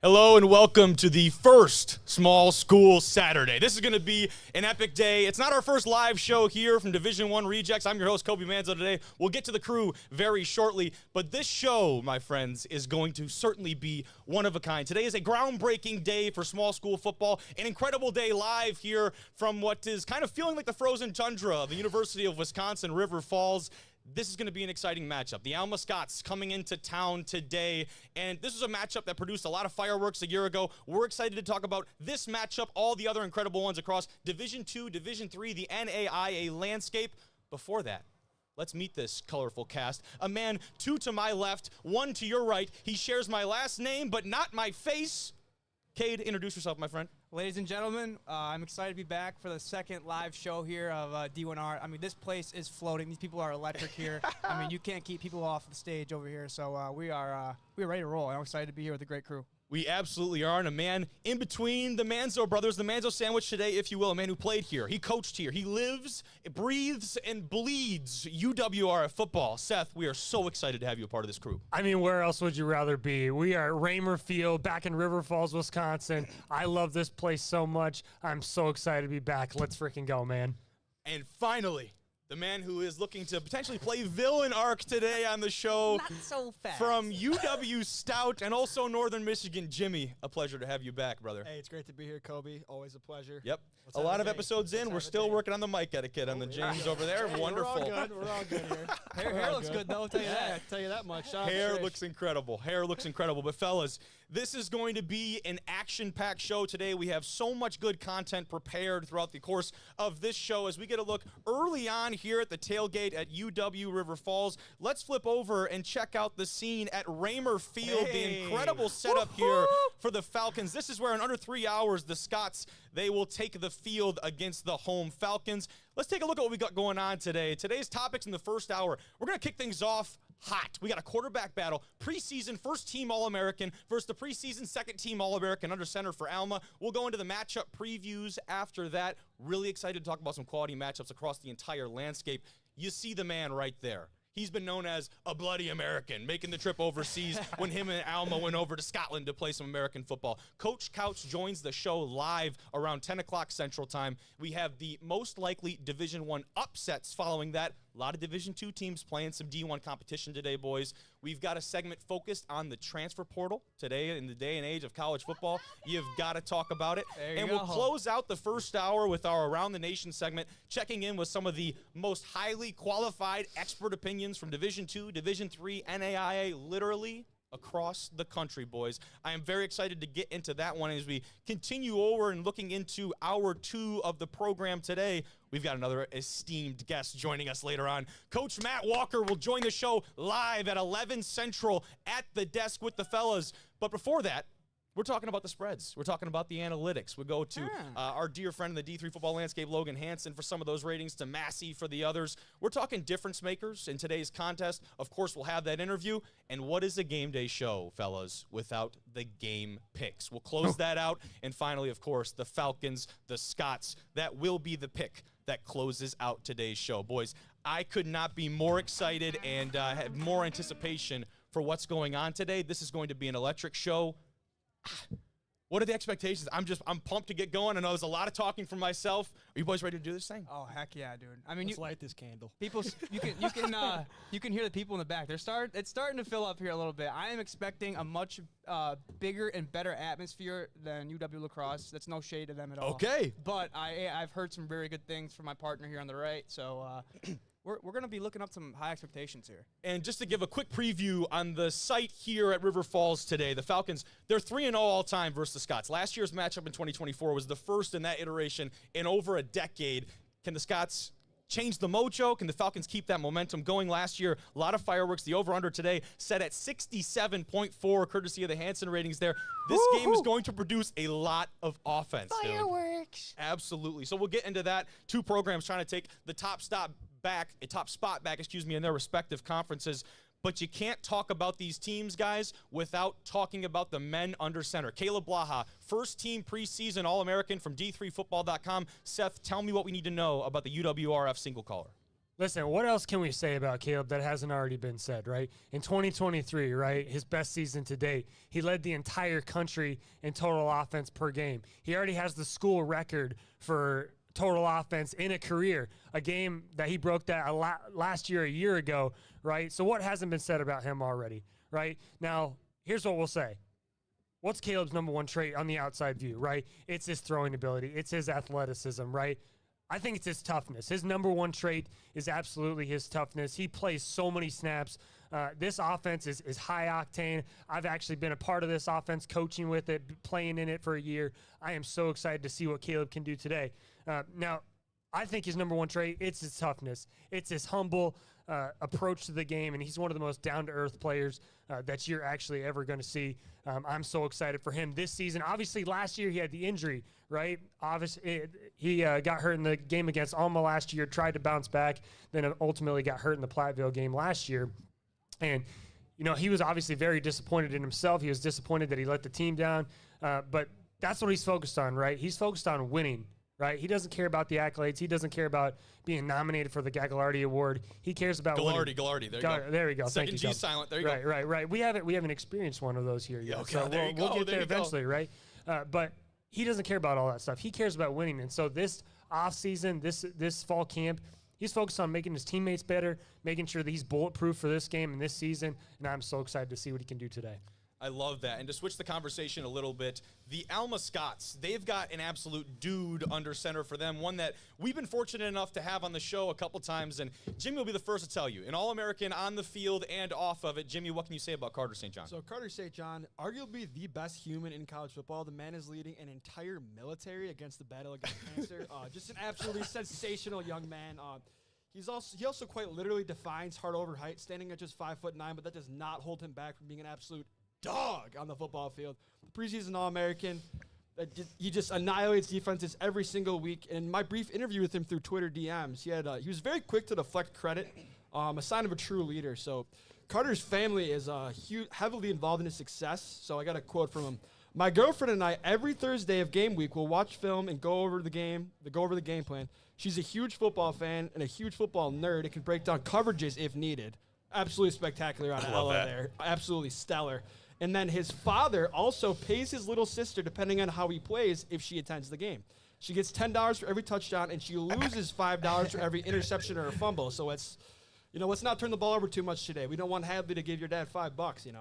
Hello and welcome to the first Small School Saturday. This is going to be an epic day. It's not our first live show here from Division I Rejects. I'm your host, Kobe Manzo, today. We'll get to the crew very shortly, but this show, my friends, is going to certainly be one of a kind. Today is a groundbreaking day for small school football, an incredible day live here from what is kind of feeling like the frozen tundra of the University of Wisconsin River Falls. This is going to be an exciting matchup. The Alma Scots coming into town today, and this is a matchup that produced a lot of fireworks a year ago. We're excited to talk about this matchup, all the other incredible ones across Division II, Division III, the NAIA landscape. Before that, let's meet this colorful cast. A man two to my left, one to your right. He shares my last name, but not my face. Cade, introduce yourself, my friend. Ladies and gentlemen, I'm excited to be back for the second live show here of D1R. I mean, this place is floating. These people are electric here. I mean, you can't keep people off the stage over here. So we are ready to roll. I'm excited to be here with a great crew. We absolutely are, and a man in between the Manzo brothers, the Manzo sandwich today, if you will, a man who played here. He coached here. He lives, breathes, and bleeds UWRF football. Seth, we are so excited to have you a part of this crew. I mean, where else would you rather be? We are at Raymer Field back in River Falls, Wisconsin. I love this place so much. I'm so excited to be back. Let's freaking go, man. And finally, the man who is looking to potentially play villain arc today on the show. Not so fast. From UW Stout and also Northern Michigan, Jimmy, a pleasure to have you back, brother. Hey, it's great to be here, Kobe. Always a pleasure. Yep. A lot of episodes in. We're still working on the mic etiquette on the James over there. Hey, Wonderful. We're all good here. Hair looks good, though. I'll tell you that. I'll tell you that much. Shout out to Hair Trish. looks incredible. Hair looks incredible. But fellas, this is going to be an action-packed show today. We have so much good content prepared throughout the course of this show as we get a look early on here at the tailgate at UW River Falls. Let's flip over and check out the scene at Raymer Field, the incredible setup here for the Falcons. This is where in under 3 hours, the Scots, they will take the field against the home Falcons. Let's take a look at what we got going on today. Today's topics in the first hour, we're going to kick things off hot. We got a quarterback battle, preseason first-team All-American versus the preseason second-team All-American under center for Alma. We'll go into the matchup previews after that. Really excited to talk about some quality matchups across the entire landscape. You see the man right there. He's been known as a bloody American, making the trip overseas when him and Alma went over to Scotland to play some American football. Coach Couch joins the show live around 10 o'clock Central Time. We have the most likely Division I upsets following that. A lot of Division II teams playing some D1 competition today, boys. We've got a segment focused on the transfer portal today in the day and age of college football. You've got to talk about it. And we'll close out the first hour with our Around the Nation segment, checking in with some of the most highly qualified expert opinions from Division II, Division III, NAIA, literally across the country, boys. I am very excited to get into that one as we continue over and looking into hour 2 of the program today. We've got another esteemed guest joining us later on. Coach Matt Walker will join the show live at 11 Central at the desk with the fellas. But before that, we're talking about the spreads. We're talking about the analytics. We go to our dear friend in the D3 football landscape, Logan Hansen, for some of those ratings, to Massey for the others. We're talking difference makers in today's contest. Of course, we'll have that interview. And what is a game day show, fellas, without the game picks? We'll close that out. And finally, of course, the Falcons, the Scots. That will be the pick that closes out today's show. Boys, I could not be more excited and have more anticipation for what's going on today. This is going to be an electric show. What are the expectations? I'm pumped to get going. I know there's a lot of talking from myself. Are you boys ready to do this thing? Oh, heck yeah, dude. I mean, Let's light this candle. people, you can hear the people in the back. It's starting to fill up here a little bit. I am expecting a much bigger and better atmosphere than UW Lacrosse. That's no shade to them at all. Okay. But I've heard some very good things from my partner here on the right. So we're going to be looking up some high expectations here. And just to give a quick preview on the site here at River Falls today, the Falcons, they're 3-0 all-time versus the Scots. Last year's matchup in 2024 was the first in that iteration in over a decade. Can the Scots change the mojo? Can the Falcons keep that momentum going? Last year, a lot of fireworks. The over-under today set at 67.4, courtesy of the Hansen ratings there. This game is going to produce a lot of offense, Fireworks. dude. Absolutely. So we'll get into that. Two programs trying to take the top spot back, in their respective conferences. But you can't talk about these teams, guys, without talking about the men under center. Caleb Blaha, first-team preseason All-American from D3Football.com. Seth, tell me what we need to know about the UWRF single caller. Listen, what else can we say about Caleb that hasn't already been said, right? In 2023, right, his best season to date, he led the entire country in total offense per game. He already has the school record for total offense in a career, a game that he broke that last year, a year ago, right? So what hasn't been said about him already, right? Now, here's what we'll say. What's Caleb's number one trait on the outside view, right? It's his throwing ability. It's his athleticism, right? I think it's his toughness. His number one trait is absolutely his toughness. He plays so many snaps. This offense is high octane. I've actually been a part of this offense, coaching with it, playing in it for a year. I am so excited to see what Caleb can do today. Now, I think his number one trait, it's his toughness. It's his humble approach to the game, and he's one of the most down-to-earth players that you're actually ever going to see. I'm so excited for him this season. Obviously, last year he had the injury, right? Obviously, he got hurt in the game against Alma last year, tried to bounce back, then ultimately got hurt in the Platteville game last year. And, you know, he was obviously very disappointed in himself. He was disappointed that he let the team down. But that's what he's focused on, right? He's focused on winning, right? He doesn't care about the accolades. He doesn't care about being nominated for the Gagliardi Award. He cares about winning. Gallardi. There you go. There we go. Second Thank G you, silent. There you go. Right. We haven't experienced one of those here yet. Okay, So there you we'll go. get There there you go. eventually, right? But he doesn't care about all that stuff. He cares about winning. And so this offseason, this fall camp, he's focused on making his teammates better, making sure that he's bulletproof for this game and this season. And I'm so excited to see what he can do today. I love that. And to switch the conversation a little bit, the Alma Scots, they've got an absolute dude under center for them, one that we've been fortunate enough to have on the show a couple times. And Jimmy will be the first to tell you, an All-American on the field and off of it. Jimmy, what can you say about Carter St. John? So Carter St. John, arguably the best human in college football. The man is leading an entire military against the battle against cancer. Just an absolutely sensational young man. He also quite literally defines heart over height, standing at just 5'9", but that does not hold him back from being an absolute dog on the football field. The preseason All-American. He just annihilates defenses every single week. In my brief interview with him through Twitter DMs, he was very quick to deflect credit, a sign of a true leader. So Carter's family is heavily involved in his success. So I got a quote from him. My girlfriend and I, every Thursday of game week, will watch film and go over the game plan. She's a huge football fan and a huge football nerd and can break down coverages if needed. Absolutely spectacular on Ella there. Absolutely stellar. And then his father also pays his little sister, depending on how he plays, if she attends the game. She gets $10 for every touchdown, and she loses $5 for every interception or a fumble. So let's not turn the ball over too much today. We don't want Hadley to give your dad $5,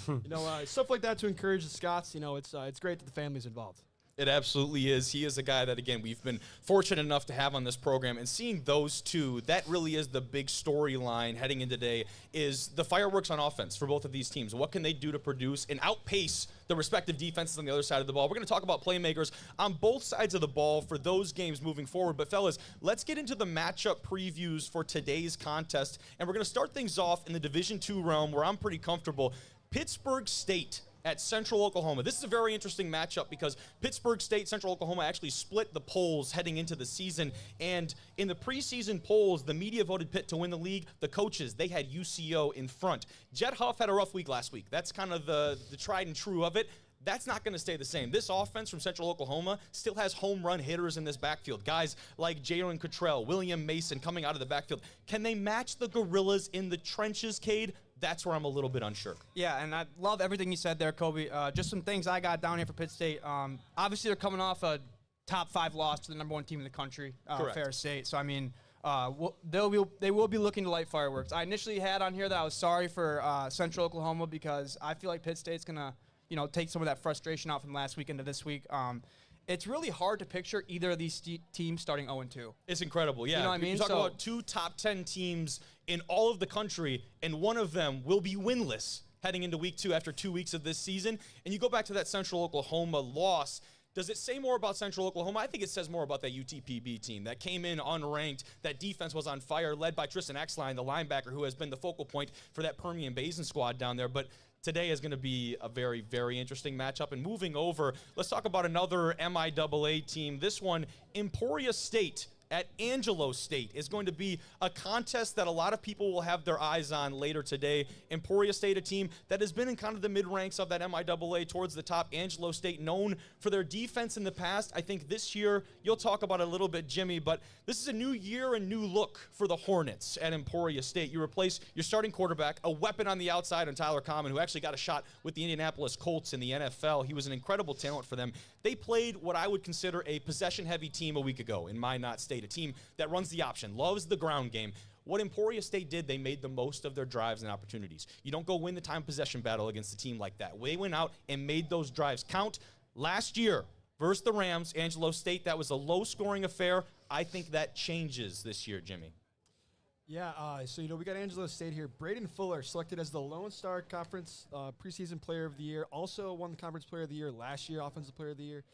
So, stuff like that to encourage the Scots. It's great that the family's involved. It absolutely is. He is a guy that, again, we've been fortunate enough to have on this program. And seeing those two, that really is the big storyline heading into today, is the fireworks on offense for both of these teams. What can they do to produce and outpace the respective defenses on the other side of the ball? We're going to talk about playmakers on both sides of the ball for those games moving forward. But, fellas, let's get into the matchup previews for today's contest. And we're going to start things off in the Division II realm, where I'm pretty comfortable. Pittsburgh State at Central Oklahoma. This is a very interesting matchup because Pittsburgh State, Central Oklahoma actually split the polls heading into the season. And in the preseason polls, the media voted Pitt to win the league. The coaches, they had UCO in front. Jet Huff had a rough week last week. That's kind of the tried and true of it. That's not going to stay the same. This offense from Central Oklahoma still has home run hitters in this backfield. Guys like Jalen Cottrell, William Mason coming out of the backfield. Can they match the Gorillas in the trenches, Cade? That's where I'm a little bit unsure. Yeah, and I love everything you said there, Kobe. Just some things I got down here for Pitt State. Obviously, they're coming off a top 5 loss to the number 1 team in the country, Fair State. So, I mean, they will be looking to light fireworks. I initially had on here that I was sorry for Central Oklahoma because I feel like Pitt State's going to, take some of that frustration out from last week into this week. It's really hard to picture either of these teams starting 0-2. It's incredible, yeah. You know what I mean? You talk about 2 top 10 teams in all of the country, and one of them will be winless heading into week 2 after 2 weeks of this season. And you go back to that Central Oklahoma loss. Does it say more about Central Oklahoma? I think it says more about that UTPB team that came in unranked. That defense was on fire, led by Tristan Axline, the linebacker, who has been the focal point for that Permian Basin squad down there. But today is going to be a very, very interesting matchup. And moving over, let's talk about another MIAA team. This one, Emporia State at Angelo State is going to be a contest that a lot of people will have their eyes on later today. Emporia State, a team that has been in kind of the mid-ranks of that MIAA towards the top. Angelo State, known for their defense in the past. I think this year, you'll talk about it a little bit, Jimmy, but this is a new year and new look for the Hornets at Emporia State. You replace your starting quarterback, a weapon on the outside, on Tyler Common, who actually got a shot with the Indianapolis Colts in the NFL. He was an incredible talent for them. They played what I would consider a possession-heavy team a week ago in Minot State, a team that runs the option, loves the ground game. What Emporia State did, they made the most of their drives and opportunities. You don't go win the time possession battle against a team like that. They went out and made those drives count. Last year, versus the Rams, Angelo State, that was a low-scoring affair. I think that changes this year, Jimmy. Yeah, so, we got Angelo State here. Braden Fuller selected as the Lone Star Conference preseason player of the year. Also won the Conference Player of the Year last year, Offensive Player of the Year.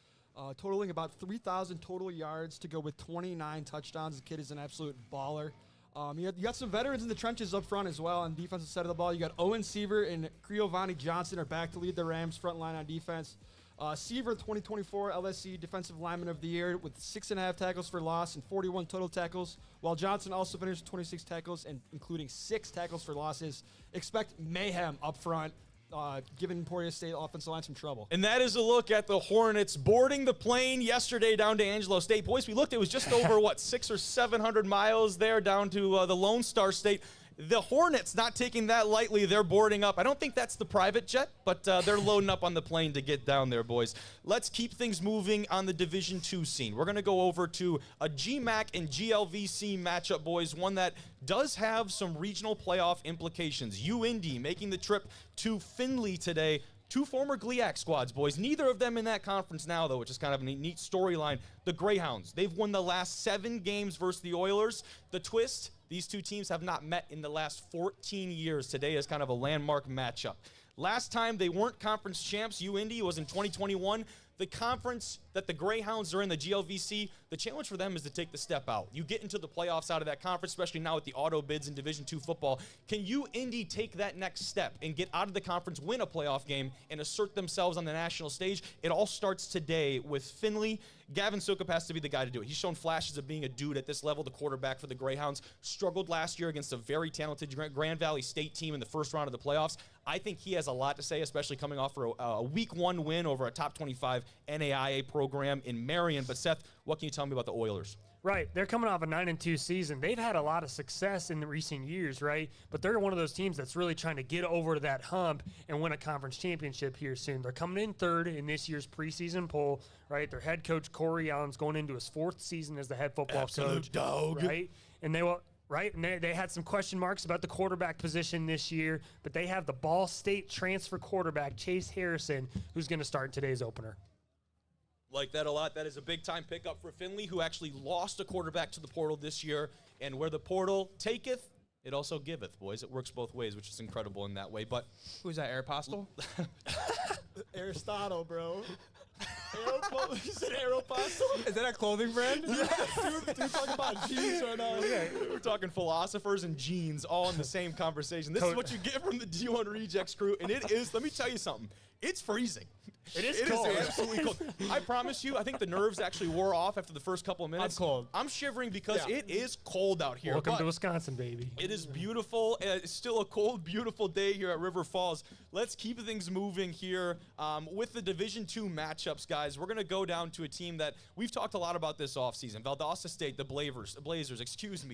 Totaling about 3,000 total yards to go with 29 touchdowns. The kid is an absolute baller. You got some veterans in the trenches up front as well on the defensive side of the ball. You got Owen Seaver and Creovani Johnson are back to lead the Rams front line on defense. Seaver, 2024 LSC Defensive Lineman of the Year with 6.5 tackles for loss and 41 total tackles, while Johnson also finished 26 tackles and including 6 tackles for losses. Expect mayhem up front, giving Emporia State offensive line some trouble. And that is a look at the Hornets boarding the plane yesterday down to Angelo State. Boys, we looked, it was just over, 600 or 700 miles there down to the Lone Star State. The Hornets not taking that lightly. They're boarding up. I don't think that's the private jet, but they're loading up on the plane to get down there, boys. Let's keep things moving on the Division II scene. We're going to go over to a GMAC and GLVC matchup, boys, one that does have some regional playoff implications. UIndy making the trip to Findlay today. 2 former GLIAC squads, boys. Neither of them in that conference now, though, which is kind of a neat storyline. The Greyhounds, they've won the last 7 games versus the Oilers. The twist, these 2 teams have not met in the last 14 years. Today is kind of a landmark matchup. Last time they weren't conference champs, UIndy, was in 2021. The conference that the Greyhounds are in, the GLVC, the challenge for them is to take the step out. You get into the playoffs out of that conference, especially now with the auto bids in Division II football. Can UIndy take that next step and get out of the conference, win a playoff game, and assert themselves on the national stage? It all starts today with Findlay. Gavin Sukup has to be the guy to do it. He's shown flashes of being a dude at this level. The quarterback for the Greyhounds struggled last year against a very talented Grand Valley State team in the first round of the playoffs. I think he has a lot to say, especially coming off for a Week 1 win over a top 25 NAIA program in Marion. But Seth, what can you tell me about the Oilers? Right. They're coming off a 9-2 season. They've had a lot of success in the recent years, right? But they're one of those teams that's really trying to get over that hump and win a conference championship here soon. They're coming in 3rd in this year's preseason poll, right? Their head coach, Corey Allen's going into his 4th season as the head football coach. Dog. Right? And they will... Right, and they had some question marks about the quarterback position this year, but they have the Ball State transfer quarterback, Chase Harrison, who's going to start today's opener. Like that a lot. That is a big-time pickup for Findlay, who actually lost a quarterback to the portal this year. And where the portal taketh, it also giveth, boys. It works both ways, which is incredible in that way. But Who's that, Aeropostale? Aristotle, bro. You said Aeropostale? Is that a clothing brand? Yeah, dude, talking about jeans right now. okay, we're talking philosophers and jeans all in the same conversation. This is what you get from the D1 Rejects crew, and it is, let me tell you something, it's freezing. It is It cold. is absolutely cold. I promise you, I think the nerves actually wore off after the first couple of minutes. I'm cold. I'm shivering because Yeah. it is cold out here. Welcome but to Wisconsin, baby. it is beautiful. It's still a cold, beautiful day here at River Falls. Let's keep things moving here with the Division II matchups, guys. We're going to go down to a team that we've talked a lot about this offseason. Valdosta State, the Blazers,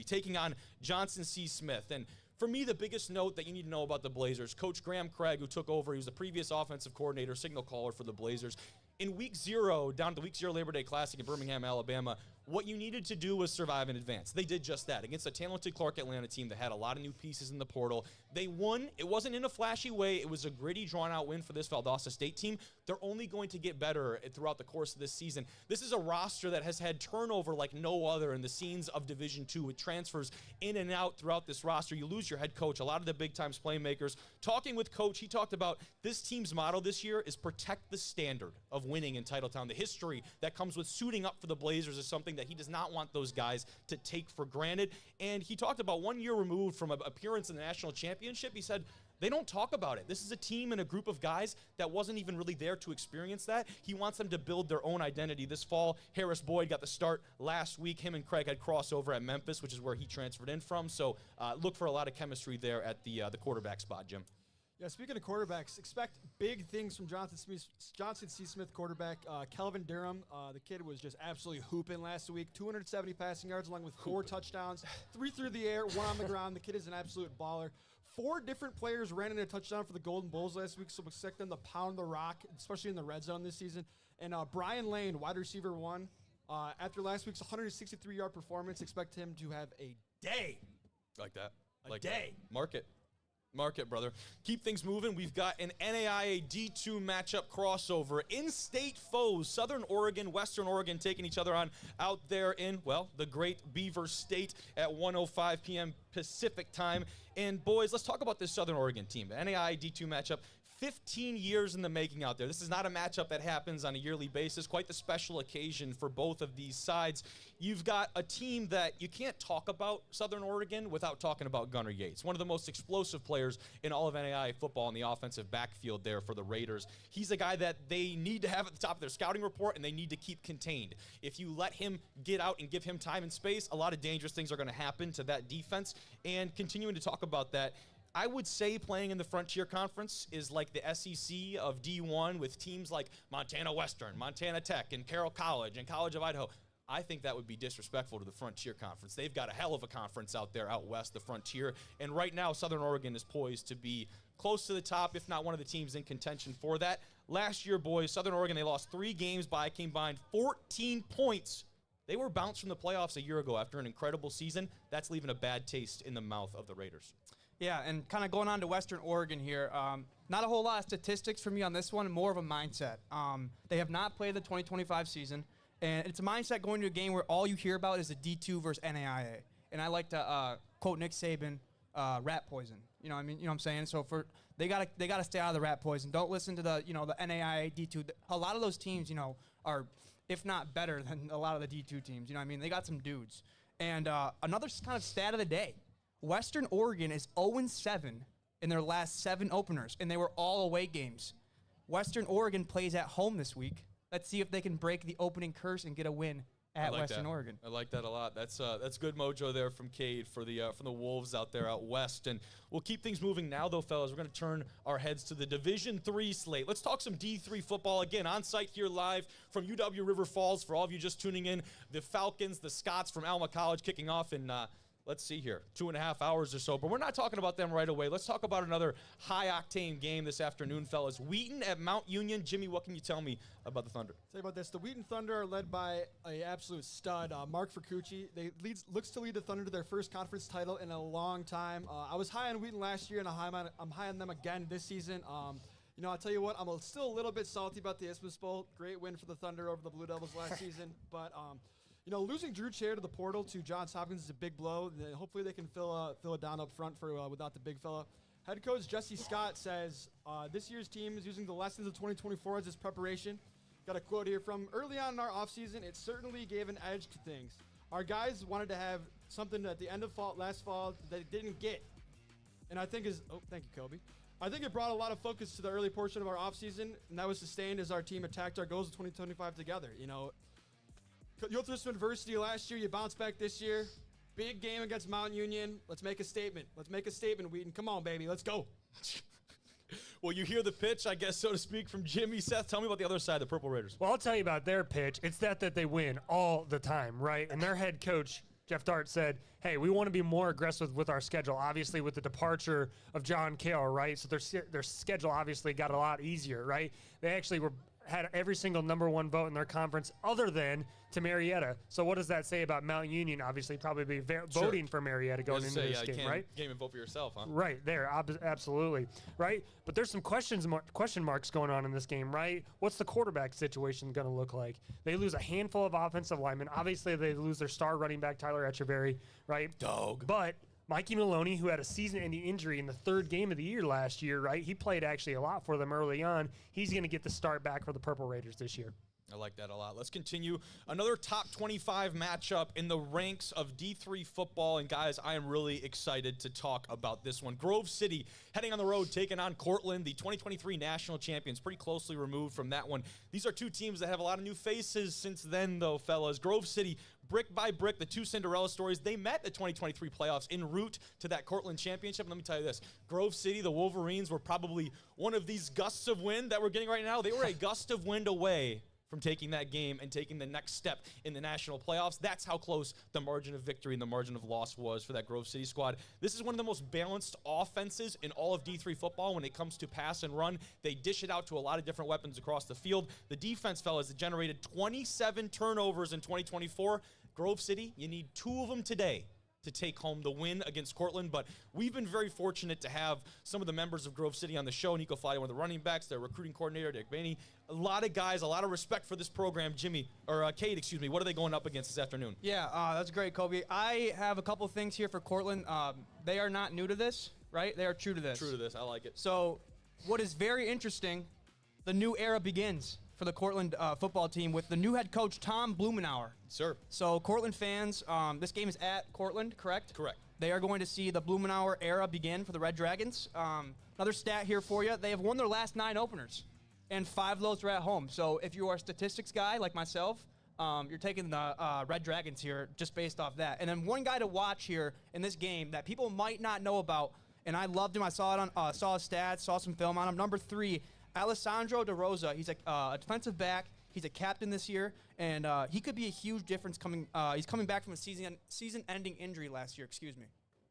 taking on Johnson C. Smith. And for me, the biggest note that you need to know about the Blazers, Coach Graham Craig, who took over, he was the previous offensive coordinator, signal caller for the Blazers. In Week 0, down to Week 0 Labor Day Classic in Birmingham, Alabama, what you needed to do was survive and advance. They did just that against a talented Clark Atlanta team that had a lot of new pieces in the portal. They won. It wasn't in a flashy way. It was a gritty, drawn-out win for this Valdosta State team. They're only going to get better throughout the course of this season. This is a roster that has had turnover like no other in the scenes of Division II, with transfers in and out throughout this roster. You lose your head coach, a lot of the big-time playmakers. Talking with Coach, he talked about this team's motto this year is protect the standard of winning in Titletown. The history that comes with suiting up for the Blazers is something that he does not want those guys to take for granted. And he talked about 1 year removed from an appearance in the national championship. He said, They don't talk about it. This is a team and a group of guys that wasn't even really there to experience that. He wants them to build their own identity. This fall, Harris Boyd got the start last week. Him and Craig had crossover at Memphis, which is where he transferred in from. So look for a lot of chemistry there at the quarterback spot, Jim. Yeah, speaking of quarterbacks, expect big things from Johnson C. Smith quarterback Kelvin Durham. The kid was just absolutely hooping last week. 270 passing yards along with 4 touchdowns, 3 through the air, 1 on the ground. The kid is an absolute baller. 4 different players ran in a touchdown for the Golden Bulls last week, so expect them to pound the rock, especially in the red zone this season. And Brian Lane, wide receiver 1, after last week's 163-yard performance, expect him to have a day. Like that. A day. That. Mark it, brother. Keep things moving. We've got an NAIA D2 matchup crossover. In-state foes, Southern Oregon, Western Oregon taking each other on out there in, well, the great Beaver State at 1:05 p.m. Pacific time. And, boys, let's talk about this Southern Oregon team. The NAIA D2 matchup, 15 years in the making out there. This is not a matchup that happens on a yearly basis. Quite the special occasion for both of these sides. You've got a team that you can't talk about Southern Oregon without talking about Gunnar Yates, one of the most explosive players in all of NAIA football in the offensive backfield there for the Raiders. He's a guy that they need to have at the top of their scouting report, and they need to keep contained. If you let him get out and give him time and space, a lot of dangerous things are going to happen to that defense. And continuing to talk about that, I would say playing in the Frontier Conference is like the SEC of D1 with teams like Montana Western, Montana Tech, and Carroll College, and College of Idaho. I think that would be disrespectful to the Frontier Conference. They've got a hell of a conference out there out west, the Frontier. And right now, Southern Oregon is poised to be close to the top, if not one of the teams in contention for that. Last year, boys, Southern Oregon, they lost 3 games by a combined 14 points. They were bounced from the playoffs a year ago after an incredible season. That's leaving a bad taste in the mouth of the Raiders. Yeah, and kind of going on to Western Oregon here, not a whole lot of statistics for me on this one, more of a mindset. They have not played the 2025 season, and it's a mindset going to a game where all you hear about is the D2 versus NAIA. And I like to quote Nick Saban, rat poison. You know what I mean? You know what I'm saying? So they gotta stay out of the rat poison. Don't listen to the NAIA D2. A lot of those teams, are if not better than a lot of the D2 teams. You know what I mean? They got some dudes. And another kind of stat of the day. Western Oregon is 0-7 in their last 7 openers, and they were all away games. Western Oregon plays at home this week. Let's see if they can break the opening curse and get a win at Western Oregon. I like that a lot. That's good mojo there from Cade for the Wolves out there out west. And we'll keep things moving now, though, fellas. We're going to turn our heads to the Division III slate. Let's talk some D3 football again on site here live from UW River Falls. For all of you just tuning in, the Falcons, the Scots from Alma College kicking off in let's see here, 2.5 hours or so. But we're not talking about them right away. Let's talk about another high-octane game this afternoon, fellas. Wheaton at Mount Union. Jimmy, what can you tell me about the Thunder? Tell you about this. The Wheaton Thunder are led by an absolute stud, Mark Fercucci. Looks to lead the Thunder to their first conference title in a long time. I was high on Wheaton last year, and I'm high on them again this season. I'll tell you what, I'm still a little bit salty about the Isthmus Bowl. Great win for the Thunder over the Blue Devils last season. But losing Drew Chair to the portal to Johns Hopkins is a big blow. Hopefully they can fill it down up front for without the big fella. Head coach Jesse Scott says this year's team is using the lessons of 2024 as its preparation. Got a quote here from early on in our offseason. It certainly gave an edge to things. Our guys wanted to have something at the end of last fall that it didn't get. And I think thank you, Kobe. I think it brought a lot of focus to the early portion of our offseason, and that was sustained as our team attacked our goals of 2025 together. You went through some adversity last year. You bounced back this year. Big game against Mount Union. Let's make a statement. Wheaton. Come on, baby. Let's go. Well, you hear the pitch, I guess, so to speak, from Jimmy. Seth, tell me about the other side, the Purple Raiders. Well, I'll tell you about their pitch. It's that they win all the time, right? And their head coach, Jeff Dart, said, hey, we want to be more aggressive with our schedule, obviously with the departure of John Kale, right? So their schedule obviously got a lot easier, right? They actually had every single number 1 vote in their conference other than to Marietta. So what does that say about Mount Union? Obviously probably be voting for Marietta going into this game, right? You can't even vote for yourself, huh? Right, there, absolutely, right? But there's some question marks going on in this game, right? What's the quarterback situation going to look like? They lose a handful of offensive linemen. Obviously, they lose their star running back, Tyler Echeverry, right? Dog. But Mikey Maloney, who had a season-ending injury in the 3rd game of the year last year, right? He played actually a lot for them early on. He's going to get the start back for the Purple Raiders this year. I like that a lot. Let's continue. Another top 25 matchup in the ranks of D3 football. And, guys, I am really excited to talk about this one. Grove City heading on the road, taking on Cortland, the 2023 national champions. Pretty closely removed from that one. These are two teams that have a lot of new faces since then, though, fellas. Grove City, brick by brick, the two Cinderella stories. They met the 2023 playoffs en route to that Cortland championship. And let me tell you this. Grove City, the Wolverines, were probably one of these gusts of wind that we're getting right now. They were a gust of wind away from taking that game and taking the next step in the national playoffs. That's how close the margin of victory and the margin of loss was for that Grove City squad. This is one of the most balanced offenses in all of D3 football when it comes to pass and run. They dish it out to a lot of different weapons across the field. The defense, fellas, generated 27 turnovers in 2024. Grove City, you need 2 of them today to take home the win against Cortland, but we've been very fortunate to have some of the members of Grove City on the show. Nico Fadi, one of the running backs, their recruiting coordinator, Dick Bainey. A lot of guys, a lot of respect for this program. Kate, what are they going up against this afternoon? Yeah, that's great, Kobe. I have a couple things here for Cortland. They are not new to this, right? They are true to this. True to this, I like it. So what is very interesting, the new era begins for the Cortland football team with the new head coach, Tom Blumenauer. Sir. So Cortland fans, this game is at Cortland, correct? Correct. They are going to see the Blumenauer era begin for the Red Dragons. Another stat here for you. They have won their last 9 openers, and 5 of those are at home. So if you are a statistics guy like myself, you're taking the Red Dragons here just based off that. And then one guy to watch here in this game that people might not know about, and I loved him. I saw it on saw his stats, saw some film on him. Number 3, Alessandro De Rosa. He's a defensive back. He's a captain this year, and he could be a huge difference coming. He's coming back from a season-ending injury last year. Excuse me.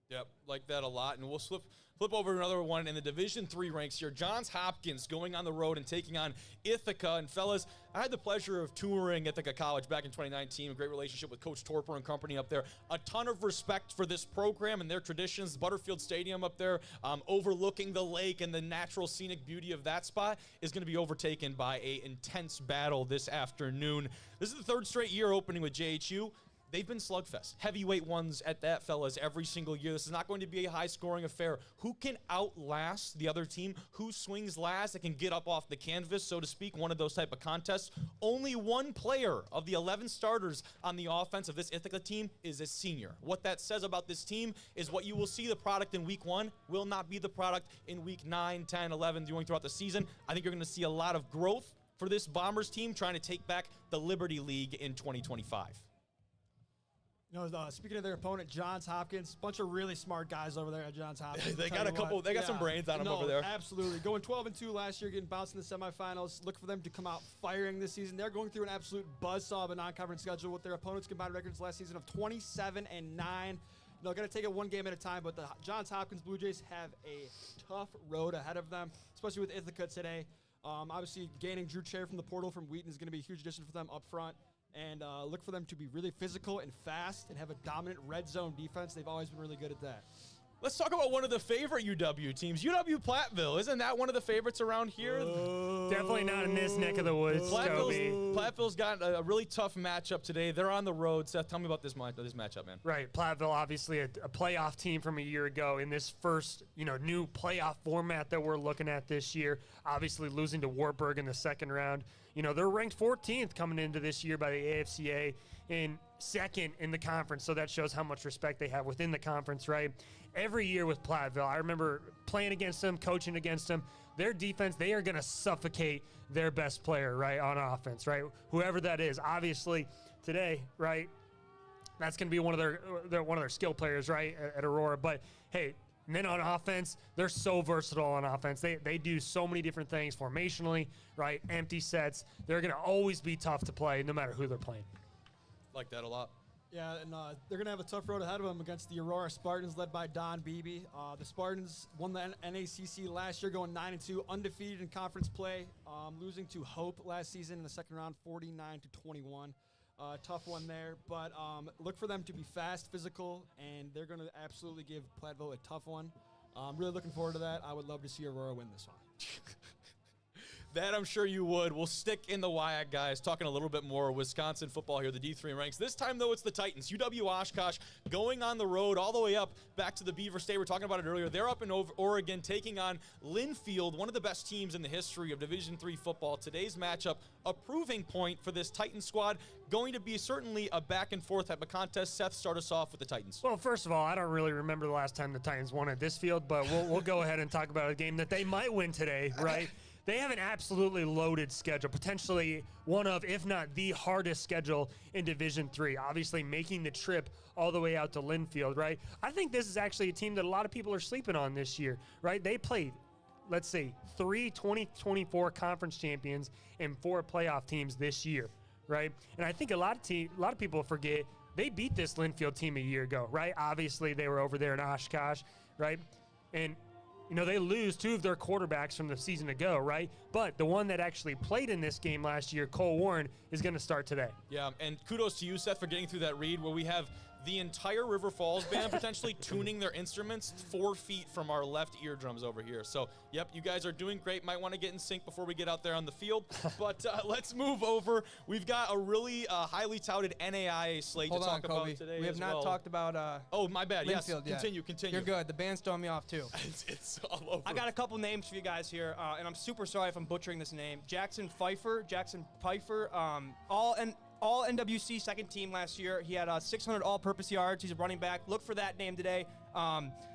Yep, like that a lot. And we'll flip over another one in the Division III ranks here. Johns Hopkins going on the road and taking on Ithaca. And fellas, I had the pleasure of touring Ithaca College back in 2019. A great relationship with Coach Torper and company up there. A ton of respect for this program and their traditions. Butterfield Stadium up there, overlooking the lake and the natural scenic beauty of that spot, is going to be overtaken by an intense battle this afternoon. This is the 3rd straight year opening with JHU. They've been slugfest. Heavyweight ones at that, fellas, every single year. This is not going to be a high-scoring affair. Who can outlast the other team? Who swings last that can get up off the canvas, so to speak, one of those type of contests? Only one player of the 11 starters on the offense of this Ithaca team is a senior. What that says about this team is what you will see the product in week 1 will not be the product in week 9, 10, 11, going throughout the season. I think you're going to see a lot of growth for this Bombers team trying to take back the Liberty League in 2025. Speaking of their opponent, Johns Hopkins, bunch of really smart guys over there at Johns Hopkins. They got some brains on them over there. Absolutely. Going 12-2 last year, getting bounced in the semifinals. Look for them to come out firing this season. They're going through an absolute buzzsaw of a non-conference schedule with their opponents' combined records last season of 27-9. Got to take it one game at a time, but the Johns Hopkins Blue Jays have a tough road ahead of them, especially with Ithaca today. Obviously, gaining Drew Chair from the portal from Wheaton is going to be a huge addition for them up front. And look for them to be really physical and fast and have a dominant red zone defense. They've always been really good at that. Let's talk about one of the favorite UW teams, UW-Platteville. Isn't that one of the favorites around here? Definitely not in this neck of the woods, Toby. Platteville's got a really tough matchup today. They're on the road. Seth, tell me about this matchup, man. Right, Platteville, obviously a playoff team from a year ago in this first, new playoff format that we're looking at this year. Obviously losing to Wartburg in the second round. They're ranked 14th coming into this year by the AFCA in second in the conference, so that shows how much respect they have within the conference, right? Every year with Platteville, I remember playing against them, coaching against them. Their defense, they are going to suffocate their best player, right, on offense, right? Whoever that is. Obviously, today, right, that's going to be one of their skill players, right, at Aurora. But, hey, and then on offense, they're so versatile on offense. They do so many different things formationally, right, empty sets. They're going to always be tough to play no matter who they're playing. Like that a lot. Yeah, and they're going to have a tough road ahead of them against the Aurora Spartans led by Don Beebe. The Spartans won the NACC last year, going 9-2, undefeated in conference play, losing to Hope last season in the second round, 49-21. Tough one there, but look for them to be fast, physical, and they're going to absolutely give Platteville a tough one. I'm really looking forward to that. I would love to see Aurora win this one. That I'm sure you would. We'll stick in the WIAC, guys, talking a little bit more Wisconsin football here, the D3 ranks. This time, though, it's the Titans. UW-Oshkosh going on the road all the way up back to the Beaver State. We were talking about it earlier. They're up in Oregon taking on Linfield, one of the best teams in the history of Division III football. Today's matchup, a proving point for this Titan squad, going to be certainly a back-and-forth type of contest. Seth, start us off with the Titans. Well, first of all, I don't really remember the last time the Titans won at this field, but we'll go ahead and talk about a game that they might win today, right? They have an absolutely loaded schedule, potentially one of, if not the hardest schedule in Division III. Obviously, making the trip all the way out to Linfield, right? I think this is actually a team that a lot of people are sleeping on this year, right? They played, let's say, 3 2024 conference champions and 4 playoff teams this year, right? And I think a lot of people forget they beat this Linfield team a year ago, right? Obviously, they were over there in Oshkosh, right? And they lose 2 of their quarterbacks from the season ago, right? But the one that actually played in this game last year, Cole Warren, is going to start today. Yeah, and kudos to you, Seth, for getting through that read where we have the entire River Falls band potentially tuning their instruments 4 feet from our left eardrums over here. So, yep, you guys are doing great. Might want to get in sync before we get out there on the field. But let's move over. We've got a really highly touted NAIA slate Hold to on, talk Kobe. about today. We have not talked about oh, my bad. Linfield Yes, yet. Continue. You're good. The band's throwing me off, too. It's all over. I got a couple names for you guys here, and I'm super sorry if I'm butchering this name. Jackson Pfeiffer, all NWC second team last year. He had 600 all-purpose yards. He's a running back. Look for that name today.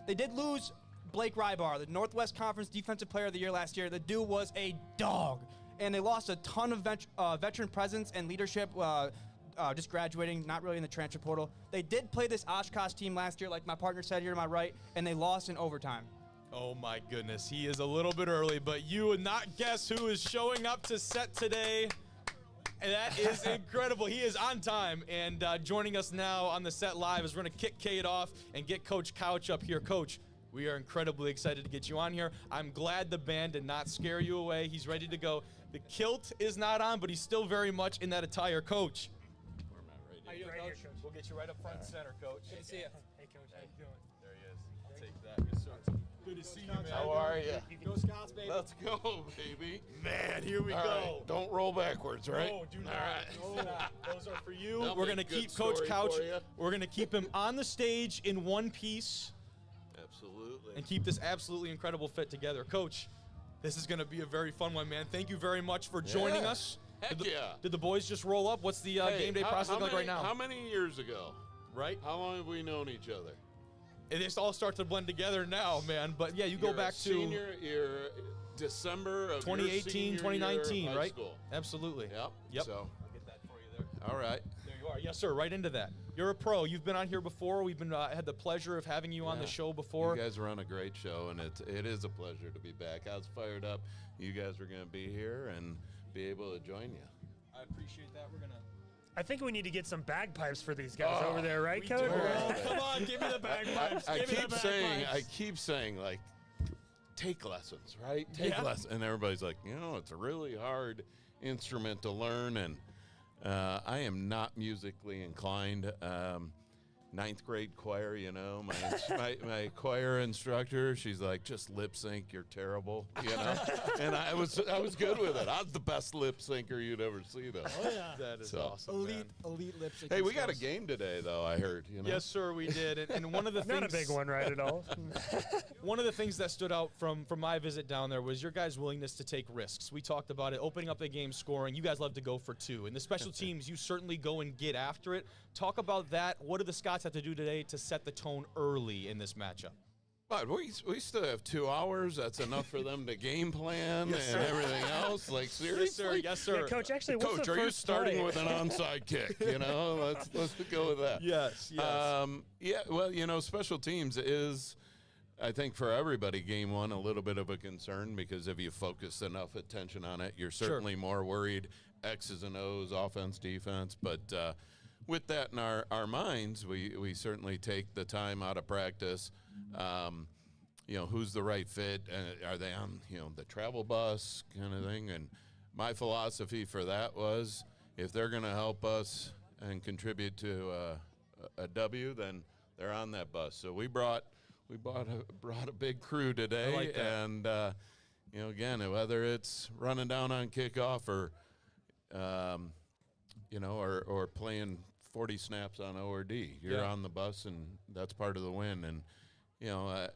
They did lose Blake Rybar, the Northwest Conference Defensive Player of the Year last year. The dude was a dog, and they lost a ton of veteran presence and leadership. Just graduating, not really in the transfer portal. They did play this Oshkosh team last year, like my partner said here to my right, and they lost in overtime. Oh, my goodness. He is a little bit early, but you would not guess who is showing up to set today. And that is incredible. He is on time and joining us now on the set live as we're going to kick Kate off and get Coach Couch up here. Coach, we are incredibly excited to get you on here. I'm glad the band did not scare you away. He's ready to go. The kilt is not on, but he's still very much in that attire. Coach. How you doing, Coach? We'll get you right up front and center, Coach. Good to see you. Hey, Coach, how you doing? There he is. I'll take that. Yes, sir. Good to see you, man. How are you? Go Scots, baby. Let's go, baby. Man, here we All go. right, don't roll backwards, right? No, do not. All right. No, those are for you. That'll We're be a going to good keep Coach story Couch. for you. We're going to keep him on the stage in one piece Absolutely. and keep this absolutely incredible fit together. Coach, this is going to be a very fun one, man. Thank you very much for joining Yeah. us. Heck yeah. Did the boys just roll up? What's the Hey, game day process look like right now? How many years ago? Right? How long have we known each other? It just all starts to blend together now, man. But yeah, you go You're back a senior, you're December of 2018, your senior 2019, year of high right? School. Absolutely. Yep. So, I'll get that for you there. all right. There you are. Yes, sir. Right into that. You're a pro. You've been on here before. We've been had the pleasure of having you on the Yeah. show before. You guys run a great show, and it is a pleasure to be back. I was fired up. You guys are going to be here and be able to join you. I appreciate that. We're gonna. I think we need to get some bagpipes for these guys over there, right, We Coach? do. Come on, give me the bagpipes. I Give me the keep bagpipes. saying, like, take lessons, right? Take lessons. And everybody's like, it's a really hard instrument to learn. And I am not musically inclined. Ninth grade choir, my choir instructor, she's like, just lip sync, you're terrible, And I was good with it. I was the best lip syncer you'd ever see, though. Oh, yeah. That is So- awesome, man. Elite lip sync. Hey, we got a game today, though, I heard, Yes, sir, we did. And one of the things, Not a big one, right, at all. one of the things that stood out from my visit down there was your guys' willingness to take risks. We talked about it, opening up the game, scoring. You guys love to go for 2. And the special teams, you certainly go and get after it. Talk about that. What do the Scots have to do today to set the tone early in this matchup? But we still have 2 hours. That's enough for them to game plan and everything else. Like, seriously? Yes, sir. Yeah, Coach, actually, what's Coach, the are you first starting play? with an onside kick? Let's go with that. Yes. Yeah, well, special teams is, I think for everybody, game one, a little bit of a concern because if you focus enough attention on it, you're certainly more worried. X's and O's, offense, defense. But with that in our minds, we certainly take the time out of practice. Who's the right fit? Are they on, the travel bus kind of thing? And my philosophy for that was if they're going to help us and contribute to a W, then they're on that bus. So we brought a big crew today, I like that. and you know, again, whether it's running down on kickoff or, you know, or playing 40 snaps on O or D, you're on the bus, and that's part of the win. And, you know, I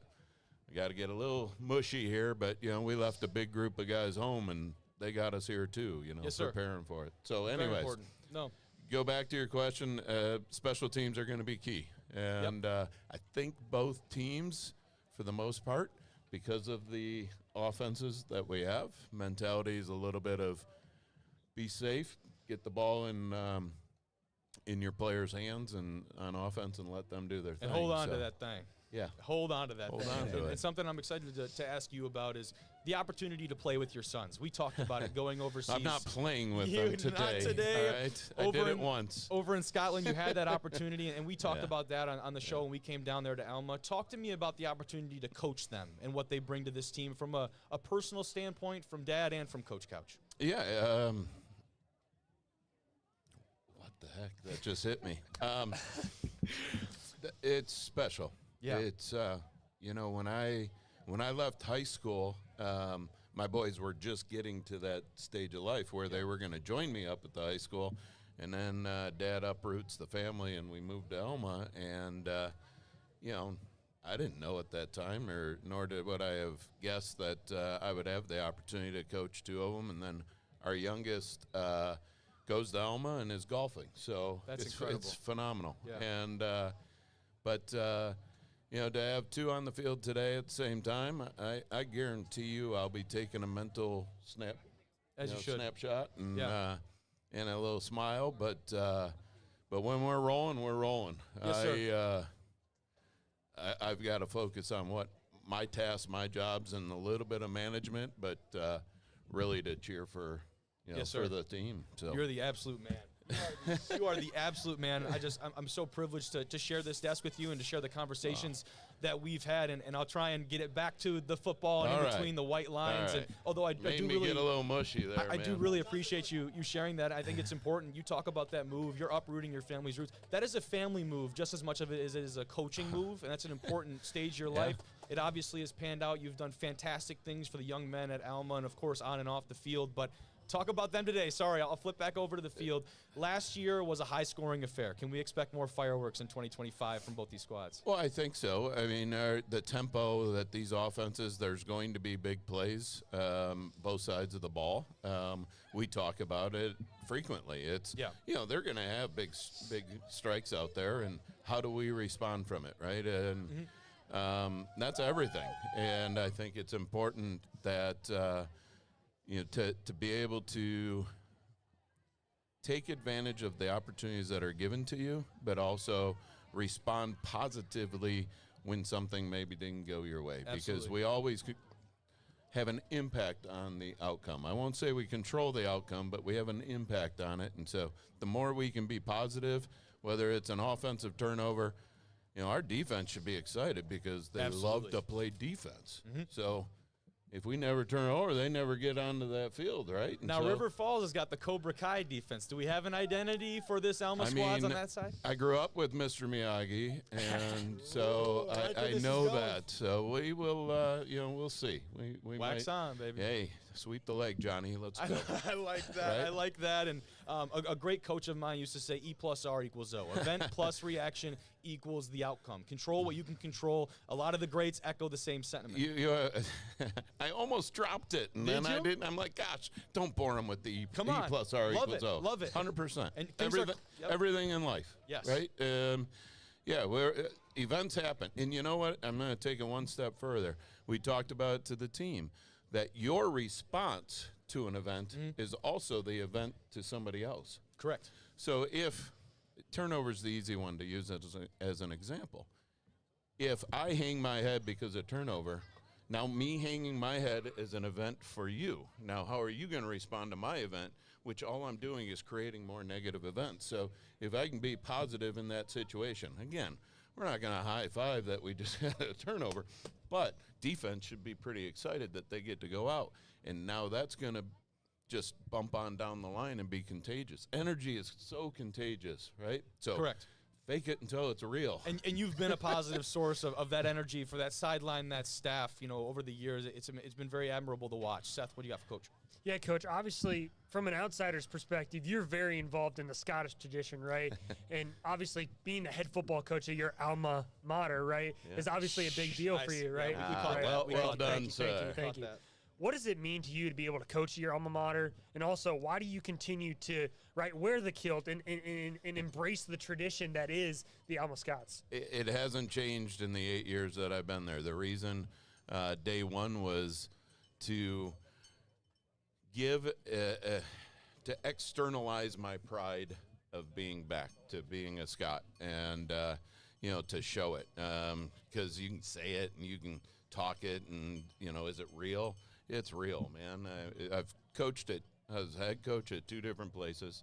got to get a little mushy here, but, you know, we left a big group of guys home, and they got us here too, you know, preparing for it. So, anyways, go back to your question. Special teams are going to be key. And I think both teams, for the most part, because of the offenses that we have, mentality is a little bit of be safe, get the ball in your players' hands and on offense and let them do their thing. And hold on to that thing. Yeah. Hold on to that thing. On to it. And something I'm excited to ask you about is the opportunity to play with your sons. We talked about it going overseas. I'm not playing with them today. Not today. All right? I did it once. Over in Scotland, you had that opportunity, and we talked about that on the show when we came down there to Alma. Talk to me about the opportunity to coach them and what they bring to this team from a personal standpoint, from Dad and from Coach Couch. Yeah. What the heck? That just hit me. It's special. Yeah. It's you know, when I left high school, my boys were just getting to that stage of life where they were going to join me up at the high school, and then Dad uproots the family and we moved to Alma, and you know, I didn't know at that time, nor would I have guessed that I would have the opportunity to coach two of them, and then our youngest goes to Alma and is golfing. So that's it's incredible. It's phenomenal. Yeah. And but you know, to have two on the field today at the same time, I guarantee you I'll be taking a mental snapshot and and a little smile. But when we're rolling, we're rolling. Yes, sir. I've got to focus on what my tasks, my jobs, and a little bit of management, but really to cheer for for the team. So you're the absolute man. You are the absolute man. I'm so privileged to share this desk with you and to share the conversations that we've had, and I'll try and get it back to the football and in between the white lines. And although I do really get a little mushy there, I do really appreciate you sharing that. I think it's important. You talk about that move. You're uprooting your family's roots. That is a family move just as much of it as it is a coaching move, and that's an important stage of your life. It obviously has panned out. You've done fantastic things for the young men at Alma and, of course, on and off the field. But talk about them today. Sorry, I'll flip back over to the field. Last year was a high-scoring affair. Can we expect more fireworks in 2025 from both these squads? Well, I think so. I mean, the tempo that these offenses, there's going to be big plays, both sides of the ball. We talk about it frequently. It's, you know, they're going to have big strikes out there, and how do we respond from it, right? And that's everything. And I think it's important that you know, to be able to take advantage of the opportunities that are given to you, but also respond positively when something maybe didn't go your way. Absolutely. Because we always have an impact on the outcome. I won't say we control the outcome, but we have an impact on it. And so the more we can be positive, whether it's an offensive turnover, you know, our defense should be excited because they love to play defense. So if we never turn over, they never get onto that field, right? And now, River Falls has got the Cobra Kai defense. Do we have an identity for this Alma squads on that side? I grew up with Mr. Miyagi, and so I know that. So we will, you know, we'll see. We Wax on, baby. Hey, sweep the leg, Johnny. Let's go. I like that. Right? I like that. And a great coach of mine used to say E plus R equals O. Event plus reaction equals the outcome. Control what you can control. A lot of the greats echo the same sentiment. I almost dropped it, and then I didn't. I'm like, gosh, don't bore them with the E plus R Love equals it. O. Love it. 100%. And everything in life. Yes. Right? Events happen. And you know what? I'm going to take it one step further. We talked about it to the team, that your response to an event is also the event to somebody else. Correct. So if turnover's the easy one to use as an example. If I hang my head because of turnover, now me hanging my head is an event for you. Now, how are you going to respond to my event, which all I'm doing is creating more negative events? So if I can be positive in that situation, again, we're not going to high five that we just had a turnover, but defense should be pretty excited that they get to go out. And now that's going to just bump on down the line and be contagious. Energy is so contagious, right? So correct. fake it until it's real. And you've been a positive source of that energy for that sideline, that staff, over the years. It's been very admirable to watch. Seth, what do you got for Coach? Yeah, Coach, obviously, from an outsider's perspective, you're very involved in the Scottish tradition, right? And obviously, being the head football coach of your alma mater, right, is obviously a big deal for you, right? Yeah, we caught that. Well done, sir. Thank you. What does it mean to you to be able to coach your alma mater? And also, why do you continue to, wear the kilt and embrace the tradition that is the Alma Scots? It hasn't changed in the 8 years that I've been there. The reason day one was to give, to externalize my pride of being back, to being a Scot, and, to show it. Because you can say it and you can talk it, and, is it real? It's real, man. I've coached it. I was head coach at 2 different places,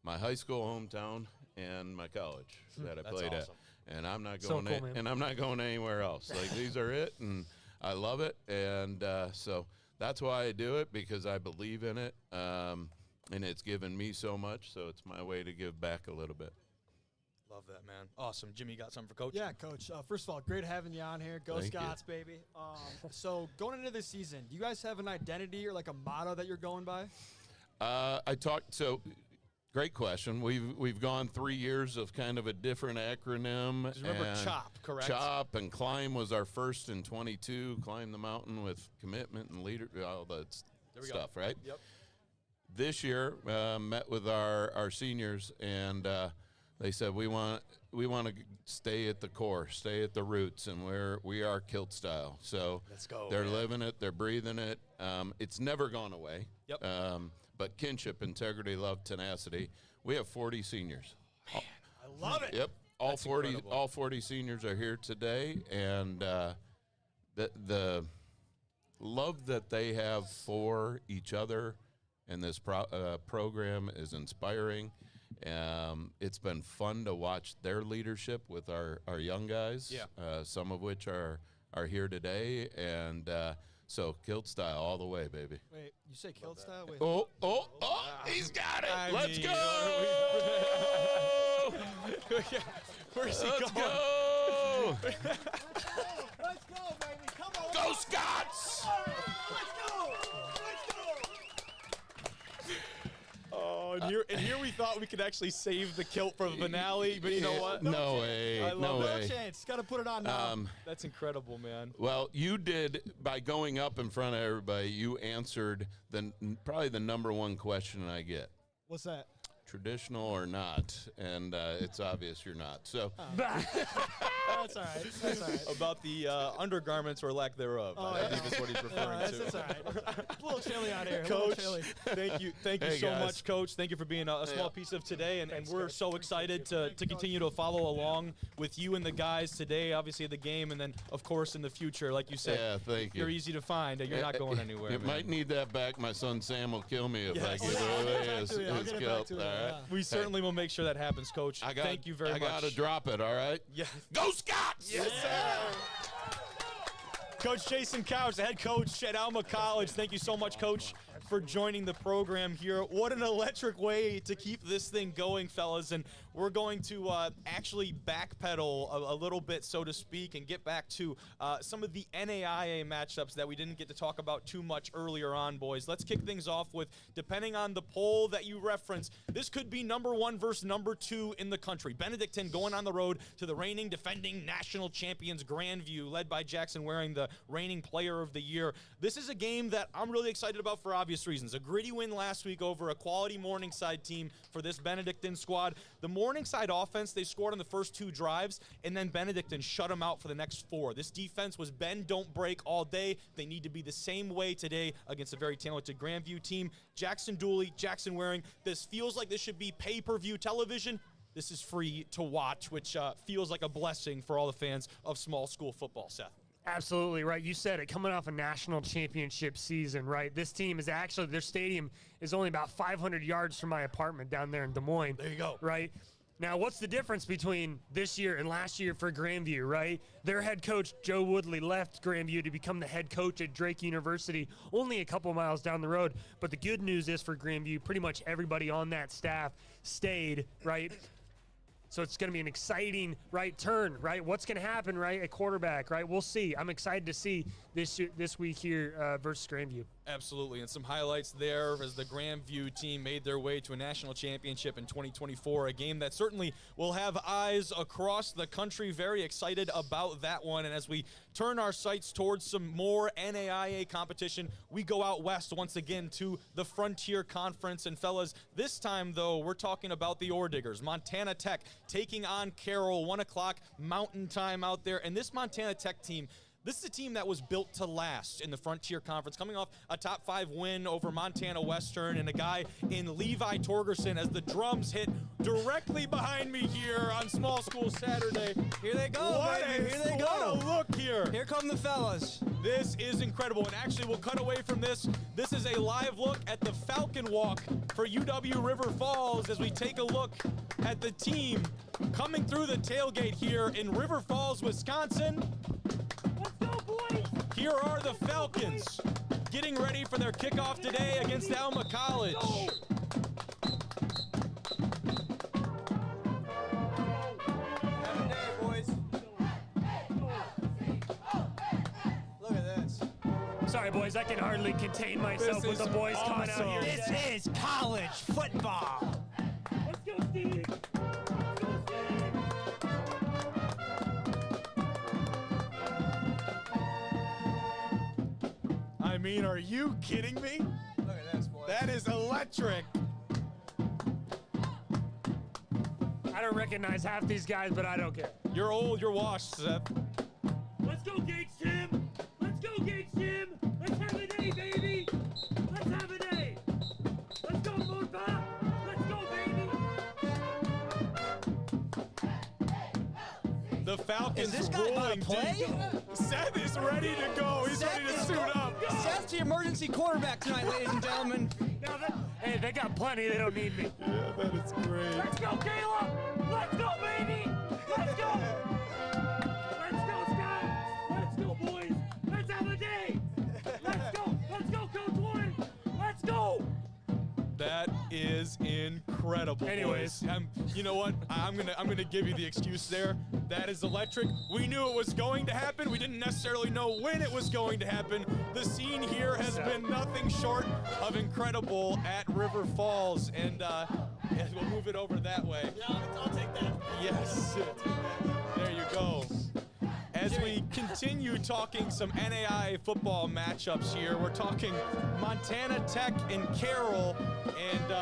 my high school hometown and my college that I played awesome. at. And I'm not So going cool, man. and I'm not going anywhere else. Like, these are it, and I love it. And so that's why I do it, because I believe in it. And it's given me so much, so it's my way to give back a little bit. Love that, man. Awesome. Jimmy, you got something for Coach? Yeah, Coach. First of all, great having you on here. Go Thank you. Scots, baby. So going into this season, do you guys have an identity or like a motto that you're going by? Great question. We've gone 3 years of kind of a different acronym. Just remember and CHOP, correct? CHOP and CLIMB was our first in 22. Climb the mountain with commitment and leader, all that stuff, right? Yep. This year, met with our seniors, and they said we want to stay at the core, stay at the roots, and we are kilt style. So Let's go, they're man. living it, they're breathing it. It's never gone away. Yep. But kinship, integrity, love, tenacity. We have 40 seniors. I love it. Yep. That's incredible. All 40 seniors are here today, and the love that they have for each other and this program is inspiring. It's been fun to watch their leadership with our young guys, some of which are here today, and so kilt style all the way, baby. Wait, you say kilt style? Wait. Oh, he's got it. Let's go. Where's he Let's going? go. Let's go, baby. Come on. Go Scots. Oh, and here we thought we could actually save the kilt for the finale, but you know what? No way. I love No that. way. No chance. Got to put it on now. That's incredible, man. Well, you did, by going up in front of everybody, you answered probably the number one question I get. What's that? Traditional or not? And it's obvious you're not. So That's all right. That's all right. About the undergarments or lack thereof, I think is what he's referring to. That's all right. It's a little chilly out here. Coach, A little chilly. thank you Hey, so guys. much, Coach. Thank you for being a small piece of today, and we're so excited to continue to follow along with you and the guys today, obviously at the game, and then, of course, in the future, like you said. yeah, thank you. You're easy to find. You're not going anywhere. You man. might need that back. My son Sam will kill me if I Yes. give Oh, yeah, away I'll his get it back to you. I'll get it back kilt. to you, All right. yeah. We certainly will make sure that happens, Coach. Thank you very much. I gotta drop it. All right. Yeah. Go Scots! Yes, sir. Coach Jason Couch, the head coach at Alma College. Thank you so much, Coach, for joining the program here. What an electric way to keep this thing going, fellas. And we're going to actually backpedal a little bit, so to speak, and get back to some of the NAIA matchups that we didn't get to talk about too much earlier on, boys. Let's kick things off with, depending on the poll that you reference, this could be number 1 versus number 2 in the country. Benedictine going on the road to the reigning, defending national champions Grandview, led by Jackson Waring, the reigning player of the year. This is a game that I'm really excited about for obvious reasons. A gritty win last week over a quality Morningside team for this Benedictine squad. The Morningside offense, they scored on the first 2 drives, and then Benedictine shut them out for the next 4. This defense was bend, don't break all day. They need to be the same way today against a very talented Grandview team. Jackson Dooley, Jackson Waring, this feels like this should be pay-per-view television. This is free to watch, which feels like a blessing for all the fans of small school football, Seth. Absolutely right. You said it, coming off a national championship season, right? This team is actually, their stadium is only about 500 yards from my apartment down there in Des Moines. There you go. Right? Now, what's the difference between this year and last year for Grandview, right? Their head coach, Joe Woodley, left Grandview to become the head coach at Drake University, only a couple miles down the road. But the good news is for Grandview, pretty much everybody on that staff stayed, right? So it's going to be an exciting turn, right? What's going to happen, right, at quarterback, right? We'll see. I'm excited to see this week here versus Grandview. Absolutely, and some highlights there as the Grandview team made their way to a national championship in 2024, a game that certainly will have eyes across the country. Very excited about that one, and as we turn our sights towards some more NAIA competition, we go out west once again to the Frontier Conference. And fellas, this time, though, we're talking about the Ore Diggers. Montana Tech taking on Carroll, 1 o'clock Mountain Time out there, and this Montana Tech team, this is a team that was built to last in the Frontier Conference, coming off a top 5 win over Montana Western, and a guy in Levi Torgerson as the drums hit directly behind me here on Small School Saturday. Here they go, baby. Here they go. What a look here. Here come the fellas. This is incredible, and actually we'll cut away from this. This is a live look at the Falcon Walk for UW River Falls as we take a look at the team coming through the tailgate here in River Falls, Wisconsin. Here are the Falcons getting ready for their kickoff today against Alma College. Look at this. Sorry, boys, I can hardly contain myself with the boys coming out here. This is college football. Let's go, Steve. I mean, are you kidding me? Look at this, boys. That is electric. I don't recognize half these guys, but I don't care. You're old, you're washed, Seth. Let's go, Gates Jim. Let's go, Gates Jim. Let's have a day, baby. Let's have a day. Let's go, Moonpa. Let's go, baby. The Falcons Is this guy about rolling to play? deep. Seth is ready to go. He's ready to suit up. Seth's the emergency quarterback tonight, ladies and gentlemen. Hey, they got plenty. They don't need me. Yeah, that is great. Let's go, Caleb. Let's go, baby. Let's go. Let's go, Scott. Let's go, boys. Let's have a day. Let's go. Let's go, Coach Warren. Let's go. That is incredible. Anyways. boys. You know what? I'm gonna give you the excuse there. That is electric. We knew it was going to happen. We didn't necessarily know when it was going to happen. The scene here has been nothing short of incredible at River Falls, and we'll move it over that way. Yeah, I'll take that. Yes. There you go. As we continue talking some NAIA football matchups here, we're talking Montana Tech and Carroll, and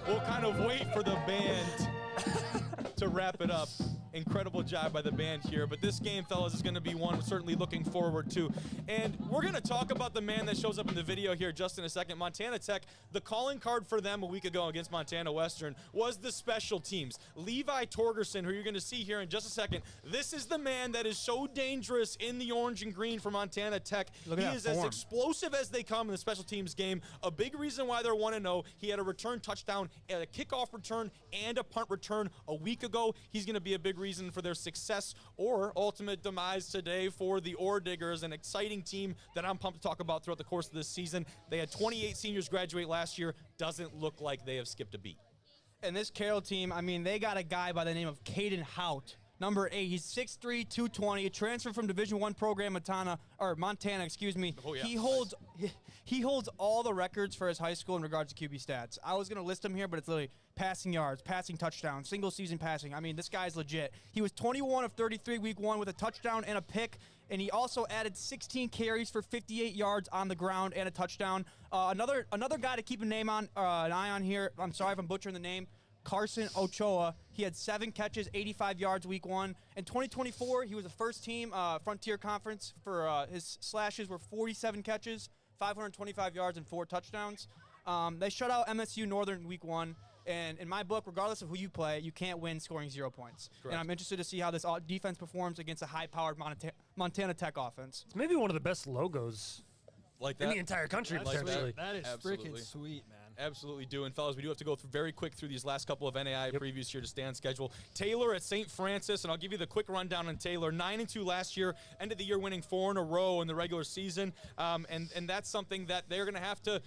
we'll kind of wait for the band to wrap it up. Incredible job by the band here, but this game, fellas, is going to be one we're certainly looking forward to. And we're going to talk about the man that shows up in the video here just in a second. Montana Tech, the calling card for them a week ago against Montana Western was the special teams. Levi Torgerson, who you're going to see here in just a second, this is the man that is so dangerous in the orange and green for Montana Tech. Look at He that is as form. explosive as they come in the special teams game. A big reason why they're 1-0. He had a return touchdown, a kickoff return, and a punt return a week ago. He's going to be a big reason for their success or ultimate demise today for the Ore Diggers, an exciting team that I'm pumped to talk about throughout the course of this season. They had 28 seniors graduate last year. Doesn't look like they have skipped a beat. And this Carroll team, I mean, they got a guy by the name of Caden Hout, number 8. He's 6'3", 220, a transfer from Division I program, Montana, excuse me. Oh, yeah. He holds all the records for his high school in regards to QB stats. I was going to list him here, but it's literally passing yards, passing touchdowns, single season passing. I mean, this guy's legit. He was 21 of 33 week 1 with a touchdown and a pick, and he also added 16 carries for 58 yards on the ground and a touchdown. Another guy to keep an eye on here. I'm sorry if I'm butchering the name. Carson Ochoa. He had 7 catches, 85 yards week 1. In 2024, he was the first team Frontier Conference for his slashes were 47 catches, 525 yards, and 4 touchdowns. They shut out MSU Northern week 1. And in my book, regardless of who you play, you can't win scoring 0 points. Correct. And I'm interested to see how this defense performs against a high-powered Montana Tech offense. It's maybe one of the best logos Like in that. the entire country, Like that. potentially. That is Absolutely. freaking sweet, man. Absolutely do. And, fellas, we do have to go very quick through these last couple of NAIA previews here to stay on schedule. Taylor at St. Francis, and I'll give you the quick rundown on Taylor. 9-2 last year, end of the year winning 4 in a row in the regular season. And that's something that they're going to have to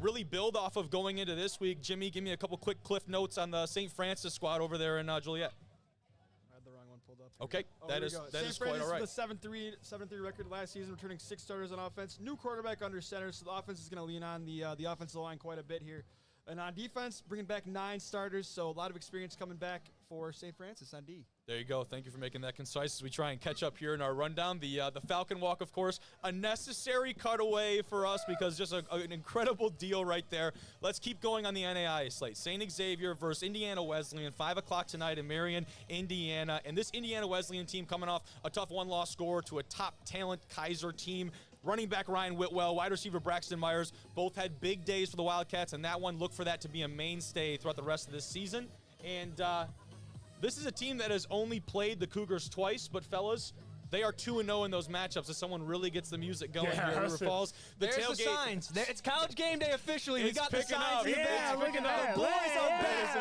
really build off of going into this week. Jimmy, give me a couple quick cliff notes on the St. Francis squad over there in Joliet. pulled up. Okay, that is St. quite all right. With a 7-3 record last season, returning 6 starters on offense. New quarterback under center, so the offense is going to lean on the offensive line quite a bit here. And on defense, bringing back 9 starters, so a lot of experience coming back for St. Francis on D. There you go. Thank you for making that concise as we try and catch up here in our rundown. The Falcon Walk, of course, a necessary cutaway for us because just an incredible deal right there. Let's keep going on the NAIA slate. St. Xavier versus Indiana Wesleyan, 5 o'clock tonight in Marion, Indiana. And this Indiana Wesleyan team coming off a tough one-loss score to a top talent Kaiser team. Running back Ryan Whitwell, wide receiver Braxton Myers, both had big days for the Wildcats, and that one, look for that to be a mainstay throughout the rest of this season. And this is a team that has only played the Cougars twice, but fellas, they are 2-0 in those matchups. If someone really gets the music going here in River Falls, there's the signs. It's college game day officially. We got the signs up. in the back. Look at that. The boys are back. The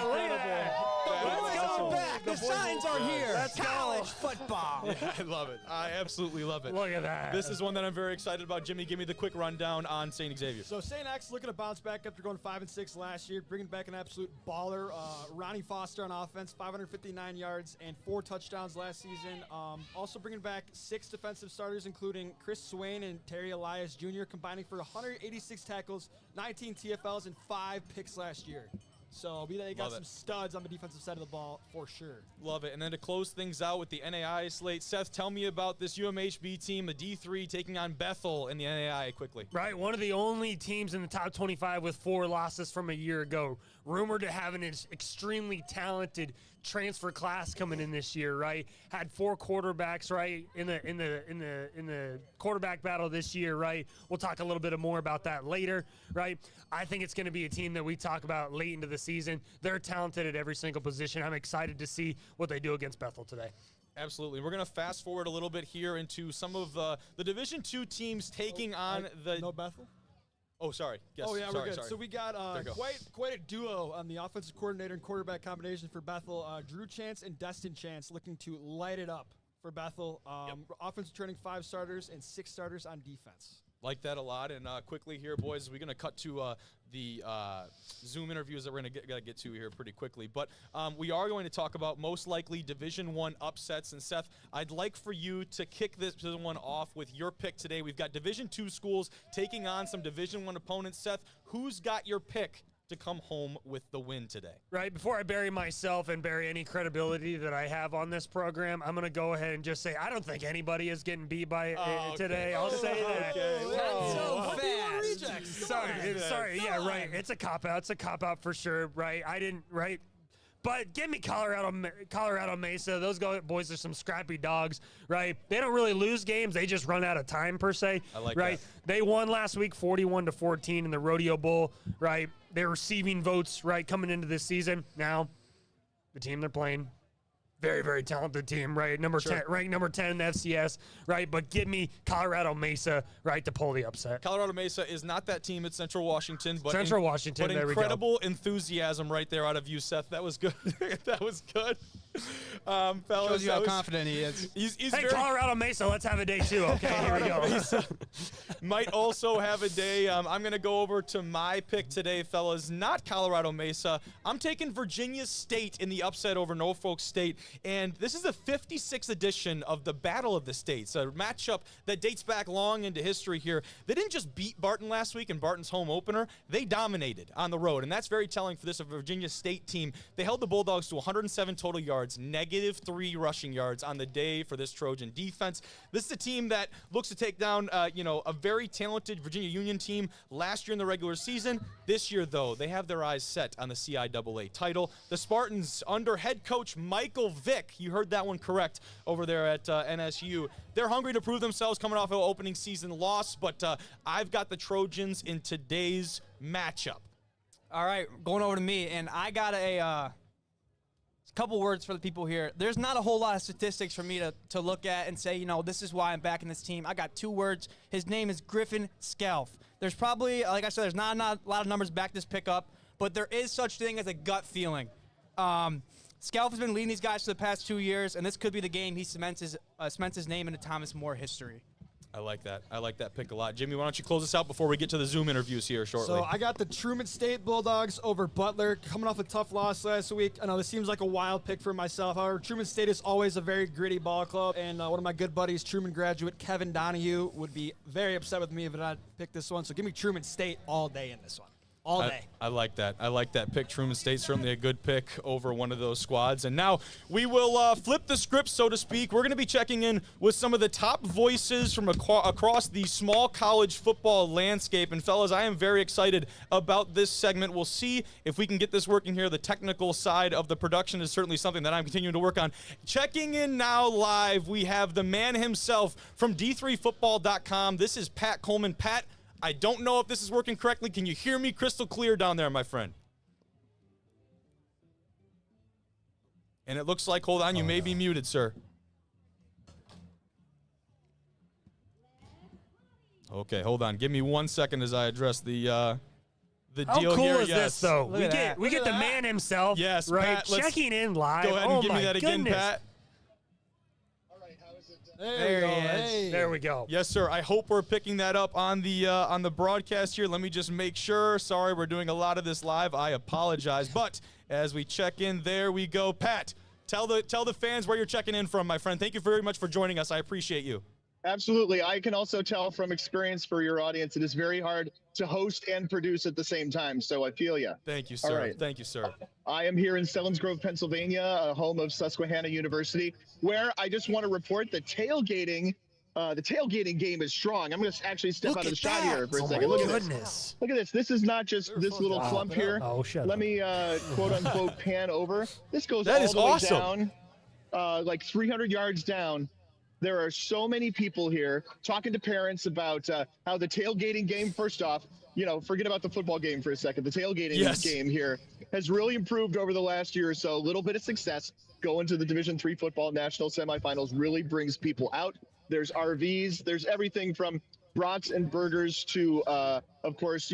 boys are back. The signs are here. College football. Yeah, I love it. I absolutely love it. Look at that. This is one that I'm very excited about. Jimmy, give me the quick rundown on St. Xavier. So St. X looking to bounce back after going 5-6 last year, bringing back an absolute baller. Ronnie Foster on offense, 559 yards and 4 touchdowns last season. Also bringing back 6 defensive starters, including Chris Swain and Terry Elias Jr., combining for 186 tackles, 19 TFLs, and 5 picks last year. So they got some studs on the defensive side of the ball for sure. Love it. And then to close things out with the NAIA slate, Seth, tell me about this UMHB team, the D3, taking on Bethel in the NAIA quickly. Right, one of the only teams in the top 25 with 4 losses from a year ago. Rumored to have an extremely talented transfer class coming in this year, right? Had 4 quarterbacks, right, in the quarterback battle this year, right? We'll talk a little bit more about that later, right? I think it's going to be a team that we talk about late into the season. They're talented at every single position. I'm excited to see what they do against Bethel today. Absolutely. We're going to fast forward a little bit here into some of the Division II teams taking on the... No Bethel? Oh, sorry. Yes. Oh, yeah, sorry, we're good. Sorry. So we got quite a duo on the offensive coordinator and quarterback combination for Bethel. Drew Chance and Destin Chance looking to light it up for Bethel. Offense returning 5 starters and 6 starters on defense. Like that a lot. And quickly here, boys, we're going to cut to the Zoom interviews that we're going to get to here pretty quickly. But we are going to talk about most likely Division I upsets. And, Seth, I'd like for you to kick this one off with your pick today. We've got Division II schools taking on some Division I opponents. Seth, who's got your pick to come home with the win today? Right, before I bury myself and bury any credibility that I have on this program, I'm going to go ahead and just say I don't think anybody is getting beat by it today. I'll say that. Not so fast. Sorry. Yeah, right. It's a cop-out. It's a cop-out for sure, right? I didn't, right? But give me Colorado Mesa. Those boys are some scrappy dogs, right? They don't really lose games. They just run out of time, per se. I like right? that. They won last week 41-14 in the Rodeo Bowl, right? They're receiving votes, right, coming into this season. Now, the team they're playing, very, very talented team, right? Ranked number 10 in the FCS, right? But give me Colorado Mesa, right, to pull the upset. Colorado Mesa is not that team at Central Washington, but Washington, but there incredible enthusiasm right there out of you, Seth. That was good. That was good. Fellas, shows you how confident he is. He's hey, Colorado Mesa, let's have a day too. Okay, here we go. Might also have a day. I'm going to go over to my pick today, fellas. Not Colorado Mesa. I'm taking Virginia State in the upset over Norfolk State. And this is the 56th edition of the Battle of the States, a matchup that dates back long into history here. They didn't just beat Barton last week in Barton's home opener. They dominated on the road, and that's very telling for this Virginia State team. They held the Bulldogs to 107 total yards, -3 rushing yards on the day for this Trojan defense. This is a team that looks to take down, a very talented Virginia Union team last year in the regular season. This year, though, they have their eyes set on the CIAA title. The Spartans, under head coach Michael Vick, you heard that one correct over there at NSU. They're hungry to prove themselves coming off an opening season loss, but I've got the Trojans in today's matchup. All right, going over to me, and I got a couple words for the people here. There's not a whole lot of statistics for me to look at and say, this is why I'm backing this team. I got 2 words. His name is Griffin Scalf. There's probably, like I said, there's not a lot of numbers to back this pick up, but there is such thing as a gut feeling. Scalf has been leading these guys for the past 2 years, and this could be the game he cements his name into Thomas More history. I like that. I like that pick a lot. Jimmy, why don't you close us out before we get to the Zoom interviews here shortly? So I got the Truman State Bulldogs over Butler, coming off a tough loss last week. I know this seems like a wild pick for myself. However, Truman State is always a very gritty ball club, and one of my good buddies, Truman graduate Kevin Donahue, would be very upset with me if I did not pick this one. So give me Truman State all day in this one. All day. I like that. I like that pick. Truman State, certainly a good pick over one of those squads. And now we will flip the script, so to speak. We're going to be checking in with some of the top voices from across the small college football landscape. And, fellas, I am very excited about this segment. We'll see if we can get this working here. The technical side of the production is certainly something that I'm continuing to work on. Checking in now live, we have the man himself from D3Football.com. This is Pat Coleman. Pat, I don't know if this is working correctly. Can you hear me crystal clear down there, my friend? And it looks like, hold on, you may be muted, sir. Okay, hold on. Give me 1 second as I address the How deal cool here. is this, though? Look at We get the that. man himself, Yes, right? Pat, let's Checking in live. Go ahead and Oh give me my that again, goodness. Pat. There he we go. is. Hey. There we go. Yes, sir. I hope we're picking that up on the broadcast here. Let me just make sure. Sorry, we're doing a lot of this live. I apologize. But as we check in, there we go. Pat, tell the fans where you're checking in from, my friend. Thank you very much for joining us. I appreciate you. Absolutely. I can also tell from experience for your audience, it is very hard to host and produce at the same time. So I feel you. Thank you, sir. All right. Thank you, sir. I am here in Selinsgrove, Pennsylvania, home of Susquehanna University, where I just want to report the tailgating game is strong. I'm going to actually step out of the shot here for a second. Look at this. Look at this. This is not just this little clump here. Oh, shut Let up. me quote unquote pan over. This goes That all is the way awesome. down, like 300 yards down. There are so many people here talking to parents about how the tailgating game, first off, forget about the football game for a second. The tailgating game here has really improved over the last year or so. A little bit of success going to the Division III football national semifinals really brings people out. There's RVs. There's everything from brats and burgers to, of course,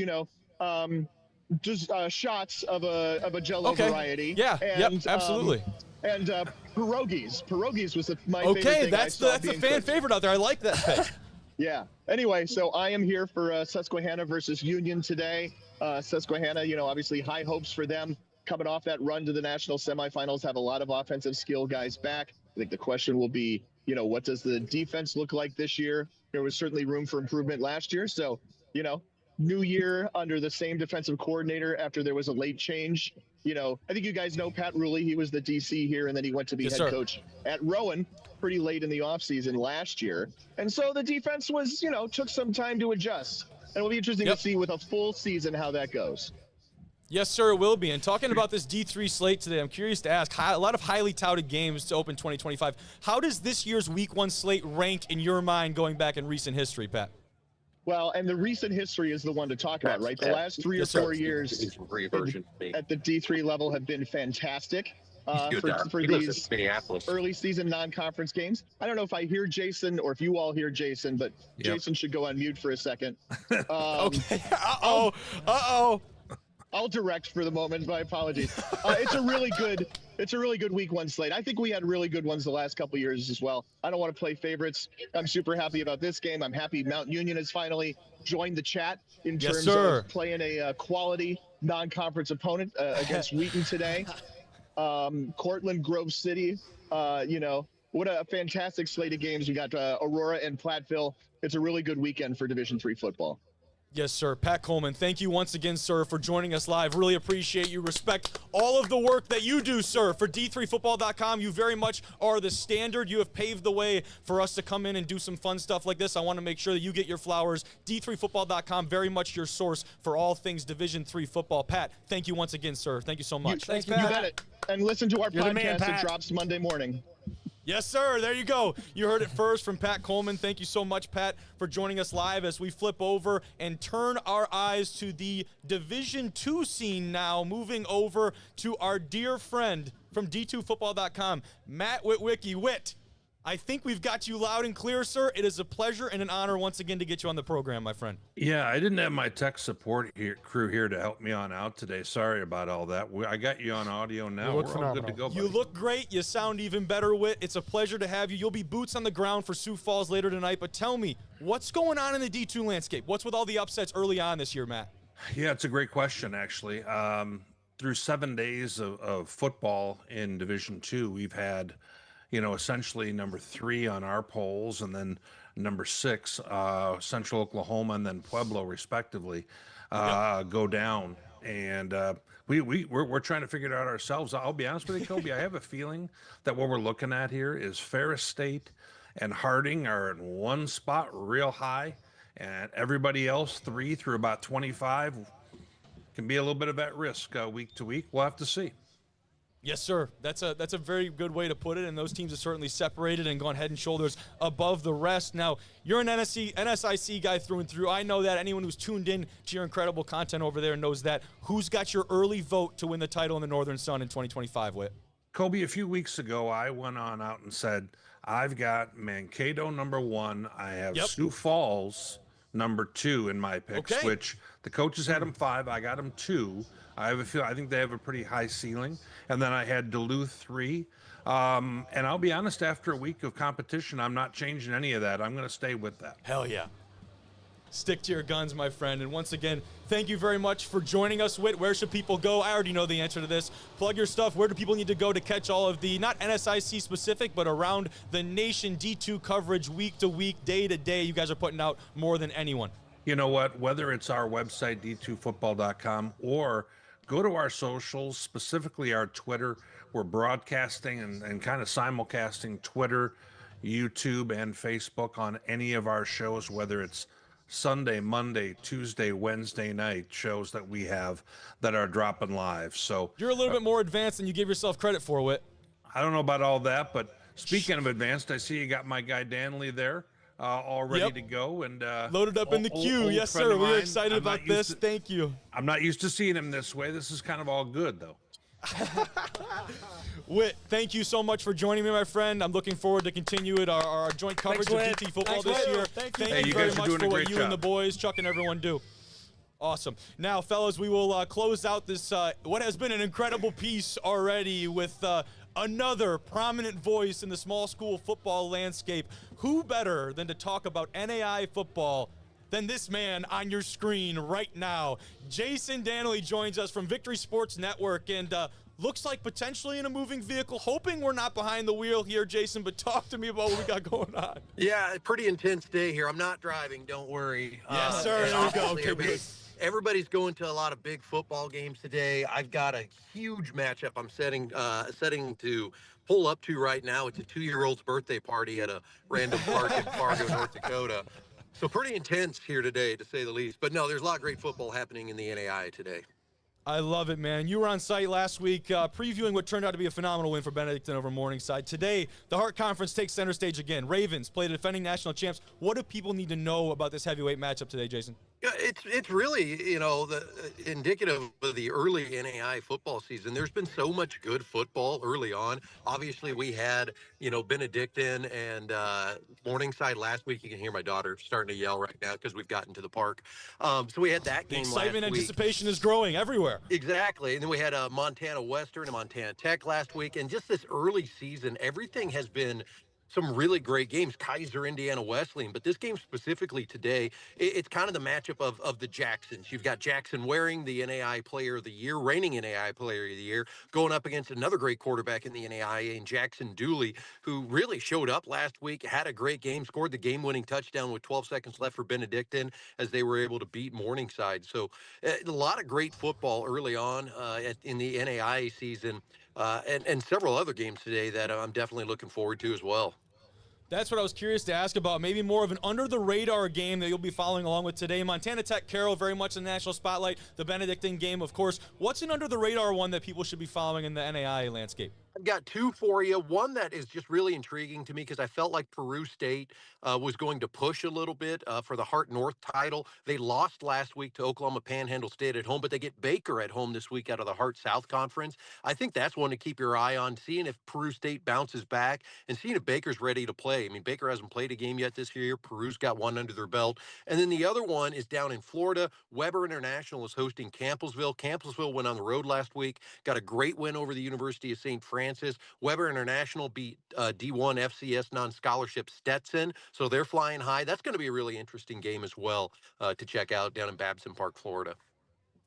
just shots of a Jello variety. Yeah. Yep. And, Absolutely. And pierogies. Pierogies was my favorite Okay, thing that's I saw a being fan cooked. favorite out there. I like that pick. Yeah. Anyway, so I am here for Susquehanna versus Union today. Susquehanna, obviously high hopes for them coming off that run to the national semifinals, have a lot of offensive skill guys back. I think the question will be, what does the defense look like this year? There was certainly room for improvement last year. So, new year under the same defensive coordinator after there was a late change. I think you guys know Pat Ruley. He was the DC here, and then he went to be Yes, head sir. coach at Rowan pretty late in the offseason last year. And so the defense was, took some time to adjust. And it'll be interesting Yep. to see with a full season how that goes. Yes, sir, it will be. And talking about this D3 slate today, I'm curious to ask, a lot of highly touted games to open 2025. How does this year's Week 1 slate rank in your mind going back in recent history, Pat? Well, and the recent history is the one to talk about, right? The last 3 or Yes, sir. 4 years at the D3 level have been fantastic for these early season non-conference games. I don't know if I hear Jason or if you all hear Jason, but Jason should go on mute for a second. Okay. Uh-oh. I'll direct for the moment. My apologies. It's a really good Week 1 slate. I think we had really good ones the last couple years as well. I don't want to play favorites. I'm super happy about this game. I'm happy Mount Union has finally joined the chat in Yes, terms sir. of playing a quality non-conference opponent against Wheaton today. Cortland, Grove City, what a fantastic slate of games. We got Aurora and Platteville. It's a really good weekend for Division III football. Yes, sir. Pat Coleman, thank you once again, sir, for joining us live. Really appreciate you. Respect all of the work that you do, sir, for D3Football.com. You very much are the standard. You have paved the way for us to come in and do some fun stuff like this. I want to make sure that you get your flowers. D3Football.com, very much your source for all things Division III football. Pat, thank you once again, sir. Thank you so much. Thanks, You Pat. got it. And listen to our You're the man, podcast. Pat. It drops Monday morning. Yes, sir. There you go. You heard it first from Pat Coleman. Thank you so much, Pat, for joining us live as we flip over and turn our eyes to the Division II scene now, moving over to our dear friend from D2Football.com, Matt Witwicky. Whit, I think we've got you loud and clear, sir. It is a pleasure and an honor once again to get you on the program, my friend. Yeah, I didn't have my tech support crew here to help me on out today. Sorry about all that. I got you on audio now. look We're all good to go. You buddy. look great. You sound even better, Whit. It's a pleasure to have you. You'll be boots on the ground for Sioux Falls later tonight. But tell me, what's going on in the D2 landscape? What's with all the upsets early on this year, Matt? Yeah, it's a great question, actually. Through 7 days of football in Division II, we've had, essentially number 3 on our polls, and then number 6, Central Oklahoma, and then Pueblo, respectively, go down. And we're trying to figure it out ourselves. I'll be honest with you, Kobe. I have a feeling that what we're looking at here is Ferris State and Harding are in one spot real high, and everybody else 3 through about 25 can be a little bit of at risk week to week. We'll have to see. Yes, sir. That's a very good way to put it, and those teams are certainly separated and gone head and shoulders above the rest. Now, you're an NSIC guy through and through. I know that. Anyone who's tuned in to your incredible content over there knows that. Who's got your early vote to win the title in the Northern Sun in 2025, Whit? Kobe, a few weeks ago, I went on out and said, I've got Mankato number 1. I have Sioux Falls number 2 in my picks, which the coaches had them 5. I got them 2. I think they have a pretty high ceiling. And then I had Duluth 3. And I'll be honest, after a week of competition, I'm not changing any of that. I'm going to stay with that. Hell yeah. Stick to your guns, my friend. And once again, thank you very much for joining us, Whit. Where should people go? I already know the answer to this. Plug your stuff. Where do people need to go to catch all of the, not NSIC specific, but around the nation D2 coverage week to week, day to day? You guys are putting out more than anyone. You know what? Whether it's our website, d2football.com, or go to our socials, specifically our Twitter. We're broadcasting and kind of simulcasting Twitter, YouTube, and Facebook on any of our shows, whether it's Sunday, Monday, Tuesday, Wednesday night shows that we have that are dropping live. So you're a little bit more advanced than you give yourself credit for, Whit. I don't know about all that, but speaking of advanced, I see you got my guy Danley there. All ready to go and loaded up in the queue. Yes, sir. We're excited about this. Thank you. I'm not used to seeing him this way. This is kind of all good, though. Whit, thank you so much for joining me, my friend. I'm looking forward to continue our joint coverage of DT football this year. Thank you very much for what you and the boys, Chuck and everyone do. Awesome. Now, fellas, we will close out this what has been an incredible piece already with another prominent voice in the small school football landscape. Who better than to talk about NAIA football than this man on your screen right now? Jason Danley joins us from Victory Sports Network and looks like potentially in a moving vehicle. Hoping we're not behind the wheel here, Jason, but talk to me about what we got going on. Yeah, pretty intense day here. I'm not driving, don't worry. Yes, sir. There we go. Everybody's going to a lot of big football games today. I've got a huge matchup I'm setting to pull up to right now. It's a 2-year-old's birthday party at a random park in Fargo, North Dakota. So pretty intense here today, to say the least. But no, there's a lot of great football happening in the NAIA today. I love it, man. You were on site last week previewing what turned out to be a phenomenal win for Benedictine over Morningside. Today, the Hart Conference takes center stage again. Ravens play the defending national champs. What do people need to know about this heavyweight matchup today, Jason? Yeah, it's really, indicative of the early NAIA football season. There's been so much good football early on. Obviously, we had, Benedictine and Morningside last week. You can hear my daughter starting to yell right now because we've gotten to the park. So we had that game last week. The excitement, anticipation is growing everywhere. Exactly. And then we had Montana Western and Montana Tech last week. And just this early season, everything has been some really great games. Kaiser, Indiana Wesleyan, but this game specifically today, it's kind of the matchup of the Jacksons. You've got Jackson Waring, the NAIA Player of the Year, reigning NAIA Player of the Year, going up against another great quarterback in the NAIA, in Jackson Dooley, who really showed up last week, had a great game, scored the game-winning touchdown with 12 seconds left for Benedictine as they were able to beat Morningside. So a lot of great football early on in the NAIA season. And several other games today that I'm definitely looking forward to as well. That's what I was curious to ask about. Maybe more of an under-the-radar game that you'll be following along with today. Montana Tech Carroll, very much in the national spotlight. The Benedictine game, of course. What's an under-the-radar one that people should be following in the NAIA landscape? I've got two for you. One that is just really intriguing to me because I felt like Peru State was going to push a little bit for the Hart North title. They lost last week to Oklahoma Panhandle State at home, but they get Baker at home this week out of the Hart South Conference. I think that's one to keep your eye on, seeing if Peru State bounces back and seeing if Baker's ready to play. I mean, Baker hasn't played a game yet this year. Peru's got one under their belt. And then the other one is down in Florida. Weber International is hosting Campbellsville. Campbellsville went on the road last week, got a great win over the University of St. Francis. Weber International beat D1 FCS non-scholarship Stetson, so they're flying high. That's going to be a really interesting game as well to check out down in Babson Park, Florida.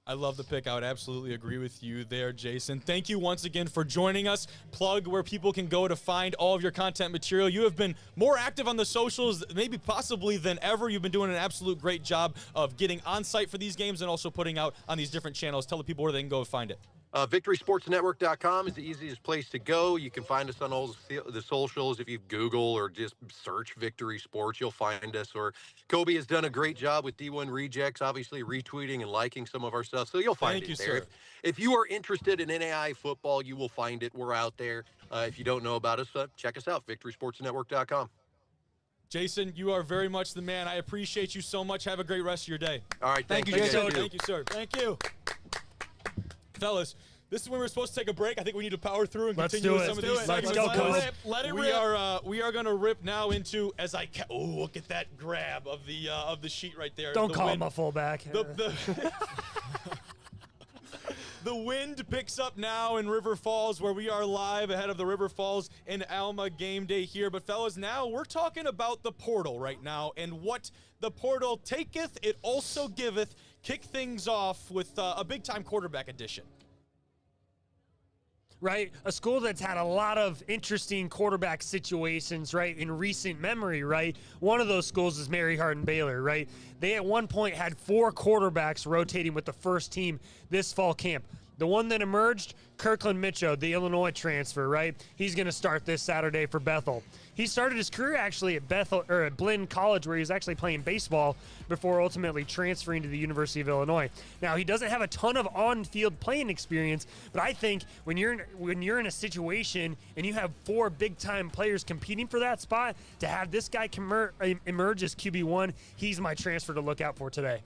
I love the pick. I would absolutely agree with you there, Jason. Thank you once again for joining us. Plug where people can go to find all of your content material. You have been more active on the socials, maybe possibly than ever. You've been doing an absolute great job of getting on site for these games and also putting out on these different channels. Tell the people where they can go find it. VictorySportsNetwork.com is the easiest place to go. You can find us on all the socials. If you Google or just search Victory Sports, you'll find us. Or Kobe has done a great job with D1 Rejects, obviously retweeting and liking some of our stuff. So you'll find it there. If you are interested in NAIA football, you will find it. We're out there. If you don't know about us, check us out, VictorySportsNetwork.com. Jason, you are very much the man. I appreciate you so much. Have a great rest of your day. All right. Thank you, Jason. Thank you, sir. Thank you. Fellas, this is when we're supposed to take a break. I think we need to power through and Let's continue do with it. some of these Let's segments. go, Coach. Let it we rip. We are going to rip now into look at that grab of the sheet right there. Don't call him a fullback. The wind picks up now in River Falls, where we are live ahead of the River Falls and Alma game day here. But fellas, now we're talking about the portal right now and what the portal taketh, it also giveth. Kick things off with a big-time quarterback addition. Right? A school that's had a lot of interesting quarterback situations, right, in recent memory, right? One of those schools is Mary Hardin-Baylor, right? They at one point had 4 quarterbacks rotating with the first team this fall camp. The one that emerged, Kirkland Mitchell, the Illinois transfer, right? He's going to start this Saturday for Bethel. He started his career actually at Bethel or at Blinn College, where he was actually playing baseball before ultimately transferring to the University of Illinois. Now, he doesn't have a ton of on-field playing experience, but I think when you're in a situation and you have 4 big-time players competing for that spot, to have this guy emerge as QB1, he's my transfer to look out for today.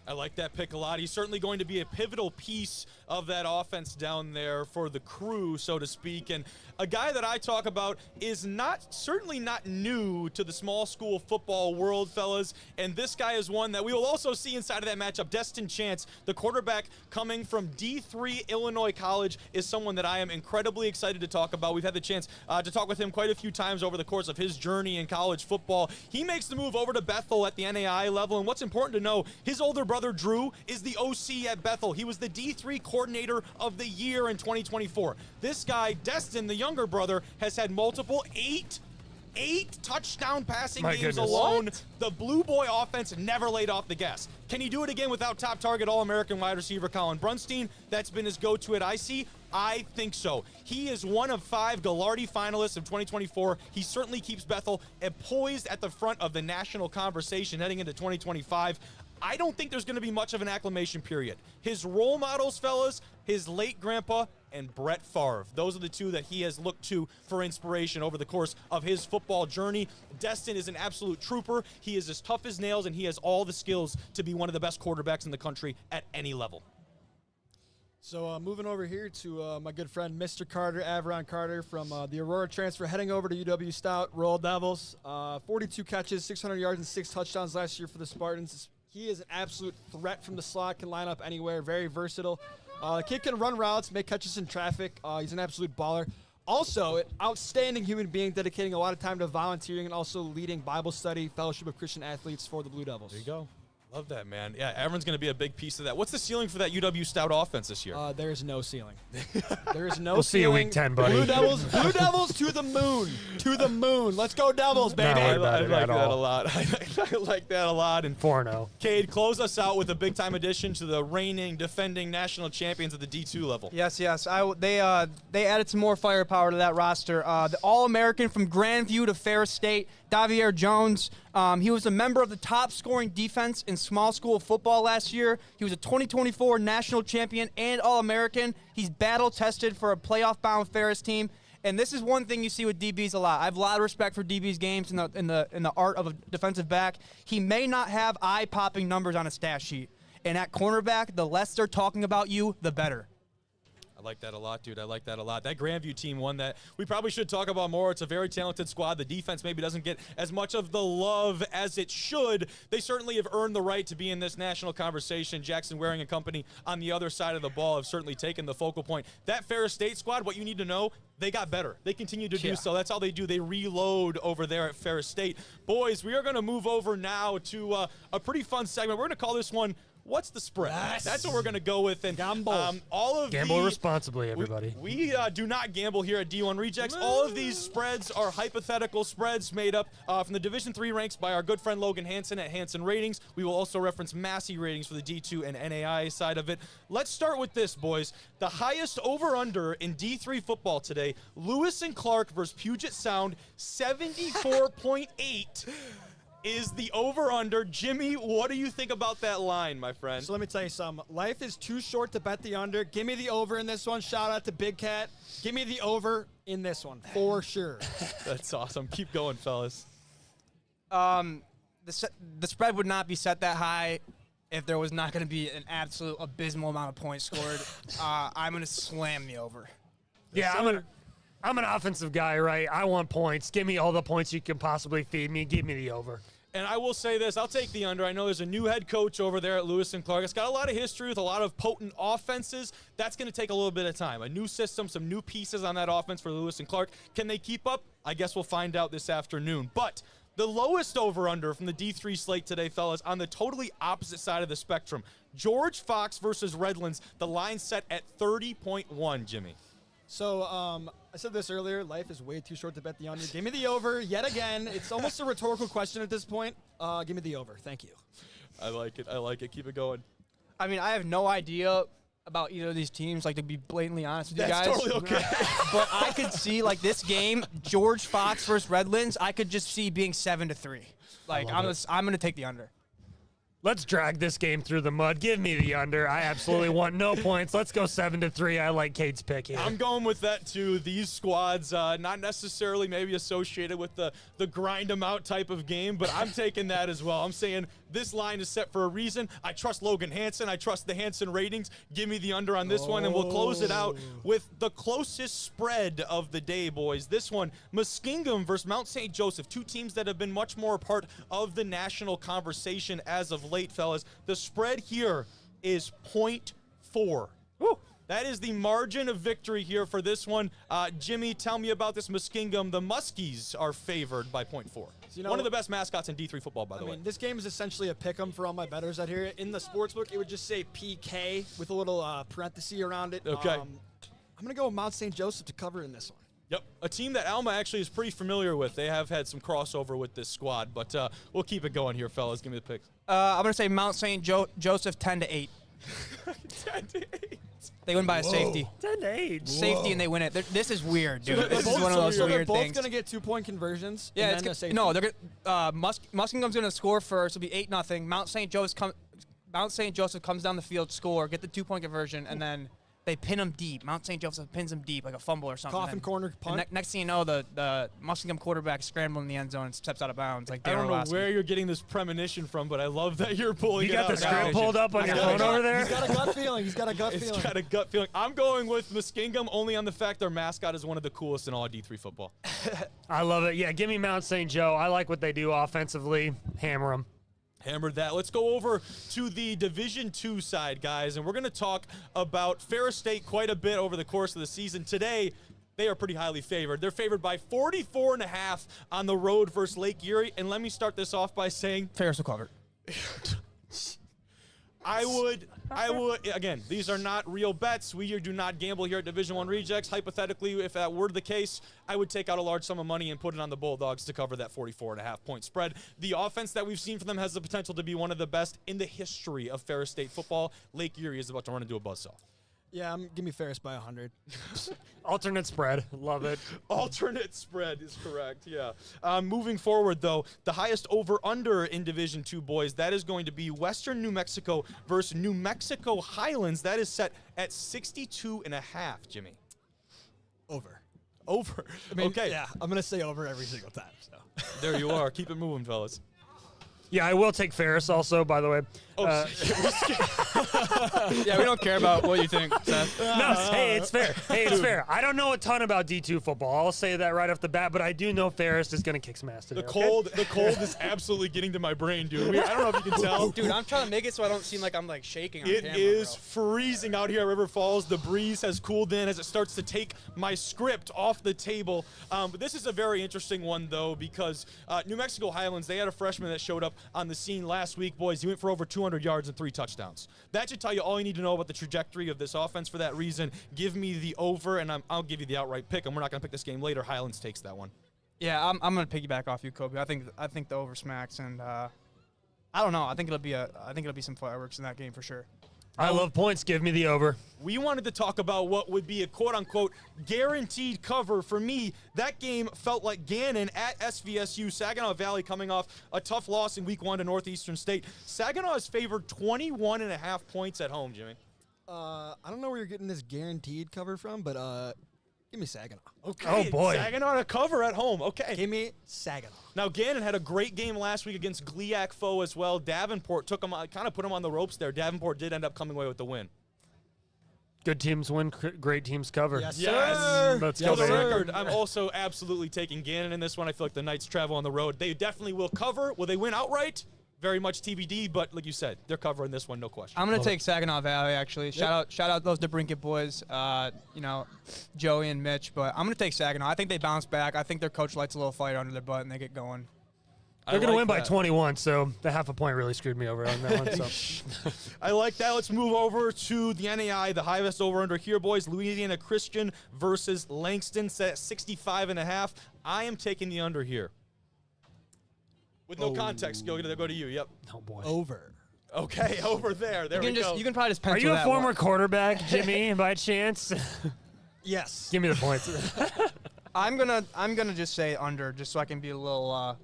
I like that pick a lot. He's certainly going to be a pivotal piece of that offense down there for the crew, so to speak. And a guy that I talk about is certainly not new to the small school football world, fellas. And this guy is one that we will also see inside of that matchup. Destin Chance, the quarterback coming from D3 Illinois College, is someone that I am incredibly excited to talk about. We've had the chance to talk with him quite a few times over the course of his journey in college football. He makes the move over to Bethel at the NAIA level. And what's important to know, his older brother Drew is the OC at Bethel. He was the D3 coordinator of the year in 2024. This guy, Destin, the younger brother, has had multiple eight touchdown passing games alone. What? The Blue Boy offense never laid off the gas. Can he do it again without top target All-American wide receiver Colin Brunstein? That's been his go-to at IC. I think so. He is one of 5 Gagliardi finalists of 2024. He certainly keeps Bethel poised at the front of the national conversation heading into 2025. I don't think there's going to be much of an acclimation period. His role models, fellas, his late grandpa and Brett Favre. Those are the 2 that he has looked to for inspiration over the course of his football journey. Destin is an absolute trooper. He is as tough as nails, and he has all the skills to be one of the best quarterbacks in the country at any level. So moving over here to my good friend, Mr. Carter, Averon Carter from the Aurora transfer, heading over to UW Stout, Royal Devils. 42 catches, 600 yards, and 6 touchdowns last year for the Spartans. He is an absolute threat from the slot, can line up anywhere, very versatile. The kid can run routes, make catches in traffic. He's an absolute baller. Also, an outstanding human being, dedicating a lot of time to volunteering and also leading Bible study, Fellowship of Christian Athletes for the Blue Devils. There you go. Love that, man. Yeah, Averon's going to be a big piece of that. What's the ceiling for that UW Stout offense this year? There is no ceiling. There is no we'll ceiling. See you week 10, buddy. Blue Devils to the moon. To the moon. Let's go Devils, baby. I like that a lot. I like that a lot. And 4-0. Cade, close us out with a big-time addition to the reigning, defending national champions at the D2 level. Yes. They added some more firepower to that roster. The All-American from Grandview to Ferris State, Davier Jones. He was a member of the top-scoring defense in small school football last year. He was a 2024 national champion and All-American. He's battle-tested for a playoff-bound Ferris team. And this is one thing you see with DBs a lot. I have a lot of respect for DB's games in the art of a defensive back. He may not have eye-popping numbers on a stat sheet. And at cornerback, the less they're talking about you, the better. I like that a lot, dude. I like that a lot. That Grandview team won that. We probably should talk about more. It's a very talented squad. The defense maybe doesn't get as much of the love as it should. They certainly have earned the right to be in this national conversation. Jackson Waring and company on the other side of the ball have certainly taken the focal point. That Ferris State squad, what you need to know, they got better. They continue to do so. That's all they do. They reload over there at Ferris State. Boys, we are going to move over now to a pretty fun segment. We're going to call this one, What's the Spread? Yes. That's what we're going to go with. And all of Gamble responsibly, everybody. We do not gamble here at D1 Rejects. All of these spreads are hypothetical spreads made up from the Division III ranks by our good friend Logan Hansen at Hansen Ratings. We will also reference Massey ratings for the D2 and NAIA side of it. Let's start with this, boys. The highest over-under in D3 football today, Lewis and Clark versus Puget Sound, 74.8. is the over-under. Jimmy, what do you think about that line, my friend? So let me tell you something. Life is too short to bet the under. Give me the over in this one. Shout out to Big Cat. Give me the over in this one, for sure. That's awesome. Keep going, fellas. The spread would not be set that high if there was not going to be an absolute abysmal amount of points scored. I'm going to slam the over. Yeah, I'm an offensive guy, right? I want points. Give me all the points you can possibly feed me. Give me the over. And I will say this, I'll take the under. I know there's a new head coach over there at Lewis and Clark. It's got a lot of history with a lot of potent offenses. That's going to take a little bit of time. A new system, some new pieces on that offense for Lewis and Clark. Can they keep up? I guess we'll find out this afternoon. But the lowest over-under from the D3 slate today, fellas, on the totally opposite side of the spectrum. George Fox versus Redlands, the line set at 30.1, Jimmy. So I said this earlier. Life is way too short to bet the under. Give me the over yet again. It's almost a rhetorical question at this point. Give me the over. Thank you. I like it. I like it. Keep it going. I mean, I have no idea about either of these teams, like, to be blatantly honest with you guys. That's totally okay. But I could see, like, this game, George Fox versus Redlands, I could just see being 7-3. Like, I'm going to take the under. Let's drag this game through the mud. Give me the under. I absolutely want no points. Let's go 7-3. I like Cade's pick here. I'm going with that, too. These squads, not necessarily maybe associated with the grind them out type of game, but I'm taking that as well. I'm saying this line is set for a reason. I trust Logan Hansen. I trust the Hansen ratings. Give me the under on this one, and we'll close it out with the closest spread of the day, boys. This one, Muskingum versus Mount St. Joseph, two teams that have been much more a part of the national conversation as of late, fellas. The spread here is 0.4. Woo. That is the margin of victory here for this one. Jimmy, tell me about this Muskingum. The Muskies are favored by 0.4. So, one of the best mascots in D3 football, by the way. This game is essentially a pick 'em for all my bettors out here. In the sportsbook, it would just say PK with a little parenthesis around it. Okay. I'm going to go with Mount St. Joseph to cover in this one. Yep, a team that Alma actually is pretty familiar with. They have had some crossover with this squad, but we'll keep it going here, fellas. Give me the picks. I'm going to say Mount St. Joseph 10-8. 10-8. They win by a safety. 10-8. Safety, and they win it. This is weird, dude. So This is one of those weird they're things. both going to get 2-point conversions. Yeah, and then a safety. no, they're gonna. Muskingum's going to score first. It'll be 8-0. Mount St. Joseph comes down the field, score, get the 2-point conversion, and then they pin them deep. Mount St. Joseph pins them deep, like a fumble or something. Coffin corner punt. Next thing you know, the Muskingum quarterback is scrambling in the end zone and steps out of bounds. Like I don't know where you're getting this premonition from, but I love that you're pulling You it got out the script now. pulled up on your phone over there? He's got a gut feeling. He's got a gut It's feeling. got a gut feeling. I'm going with Muskingum only on the fact their mascot is one of the coolest in all of D3 football. I love it. Yeah, give me Mount St. Joe. I like what they do offensively. Hammer them. Hammered that. Let's go over to the Division II side, guys, and we're going to talk about Ferris State quite a bit over the course of the season. Today, they are pretty highly favored. They're favored by 44.5 on the road versus Lake Erie. And let me start this off by saying Ferris will cover. I would, again, these are not real bets. We do not gamble here at Division I Rejects. Hypothetically, if that were the case, I would take out a large sum of money and put it on the Bulldogs to cover that 44.5-point spread. The offense that we've seen from them has the potential to be one of the best in the history of Ferris State football. Lake Erie is about to run into a buzzsaw. Yeah, give me Ferris by 100. Alternate spread. Love it. Alternate spread is correct, yeah. Moving forward, though, the highest over-under in Division II, boys, that is going to be Western New Mexico versus New Mexico Highlands. That is set at 62.5, Jimmy. Over. Over. I mean, okay. Yeah, I'm going to say over every single time. So. There you are. Keep it moving, fellas. Yeah, I will take Ferris also, by the way. Oh, Yeah, we don't care about what you think, Seth. No, hey, it's fair. Hey, it's fair. I don't know a ton about D2 football. I'll say that right off the bat, but I do know Ferris is going to kick some ass today. The cold is absolutely getting to my brain, dude. I don't know if you can tell. Dude, I'm trying to make it so I don't seem like I'm like shaking on It camera, is bro. freezing out here at River Falls. The breeze has cooled in as it starts to take my script off the table. But this is a very interesting one, though, because New Mexico Highlands, they had a freshman that showed up on the scene last week. Boys, he went for over 200 yards and 3 touchdowns. That should tell you all you need to know about the trajectory of this offense. For that reason, give me the over, and I'll give you the outright pick. And we're not going to pick this game later. Highlands takes that one. Yeah, I'm gonna piggyback off you, Kobe. I think the over smacks, and I don't know. I think it'll be some fireworks in that game for sure. I love points. Give me the over. We wanted to talk about what would be a quote-unquote guaranteed cover. For me, that game felt like Gannon at SVSU. Saginaw Valley coming off a tough loss in Week 1 to Northeastern State. Saginaw is favored 21.5 points at home, Jimmy. I don't know where you're getting this guaranteed cover from, but give me Saginaw. Okay. Oh, boy. Saginaw to cover at home. Okay. Give me Saginaw. Now, Gannon had a great game last week against Gliac Foe as well. Davenport took him, kind of put him on the ropes there. Davenport did end up coming away with the win. Good teams win, great teams cover. Yes, Yes. sir. Let's For go, the baby. record, I'm also absolutely taking Gannon in this one. I feel like the Knights travel on the road. They definitely will cover. Will they win outright? Very much TBD, but like you said, they're covering this one, no question. I'm gonna take Saginaw Valley actually. Shout out those DeBrinket boys, Joey and Mitch. But I'm gonna take Saginaw. I think they bounce back. I think their coach lights a little fire under their butt and they get going. They're going to like win by that. 21, so the half a point really screwed me over on that one. So. I like that. Let's move over to the NAIA, the highest over-under here, boys. Louisiana Christian versus Langston set at 65.5. I am taking the under here. With no context, go to you. Yep. Oh, boy. Over. Okay, over there. There we go. You can probably just Are pencil you a that former one. quarterback, Jimmy, by chance? Yes. Give me the points. I'm gonna just say under, just so I can be a little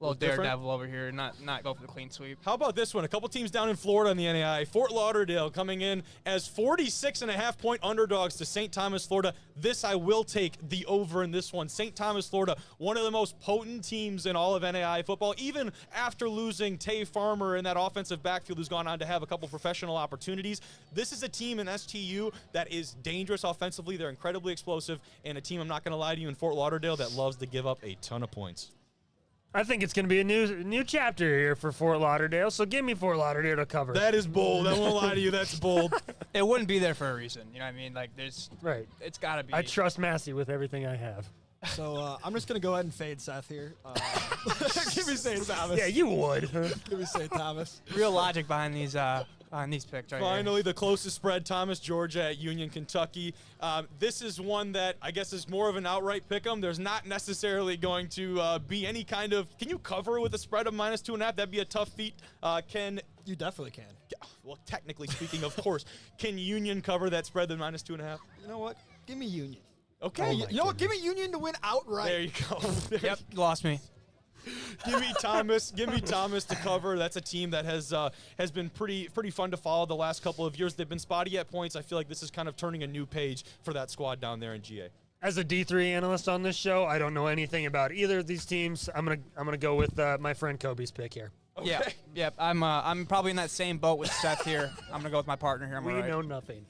different? daredevil over here, not go for the clean sweep. How about this one? A couple teams down in Florida in the NAIA. Fort Lauderdale coming in as 46.5-point underdogs to St. Thomas, Florida. This I will take the over in this one. St. Thomas, Florida, one of the most potent teams in all of NAIA football, even after losing Tay Farmer in that offensive backfield who's gone on to have a couple professional opportunities. This is a team in STU that is dangerous offensively. They're incredibly explosive, and a team, I'm not going to lie to you, in Fort Lauderdale that loves to give up a ton of points. I think it's going to be a new chapter here for Fort Lauderdale, so give me Fort Lauderdale to cover. That is bold. I won't lie to you. That's bold. It wouldn't be there for a reason. You know what I mean? Like Right. it's gotta be. I trust Massey with everything I have. So I'm just going to go ahead and fade Seth here. Give me St. Thomas. Yeah, you would. Give me St. Thomas. real logic behind these picks right Finally, the closest spread, Thomas, Georgia at Union, Kentucky. This is one that I guess is more of an outright pick 'em. There's not necessarily going to be any kind of – can you cover with a spread of -2.5? That'd be a tough feat. You definitely can. Well, technically speaking, of course. Can Union cover that spread of -2.5? You know what? Give me Union. Okay. You know what? Give me Union to win outright. There you go. here. Yep, you lost me. Give me Thomas. Give me Thomas to cover. That's a team that has been pretty fun to follow the last couple of years. They've been spotty at points. I feel like this is kind of turning a new page for that squad down there in GA. As a D3 analyst on this show, I don't know anything about either of these teams. I'm gonna go with my friend Kobe's pick here. Yeah, yep. I'm probably in that same boat with Seth here. I'm gonna go with my partner here. We know nothing.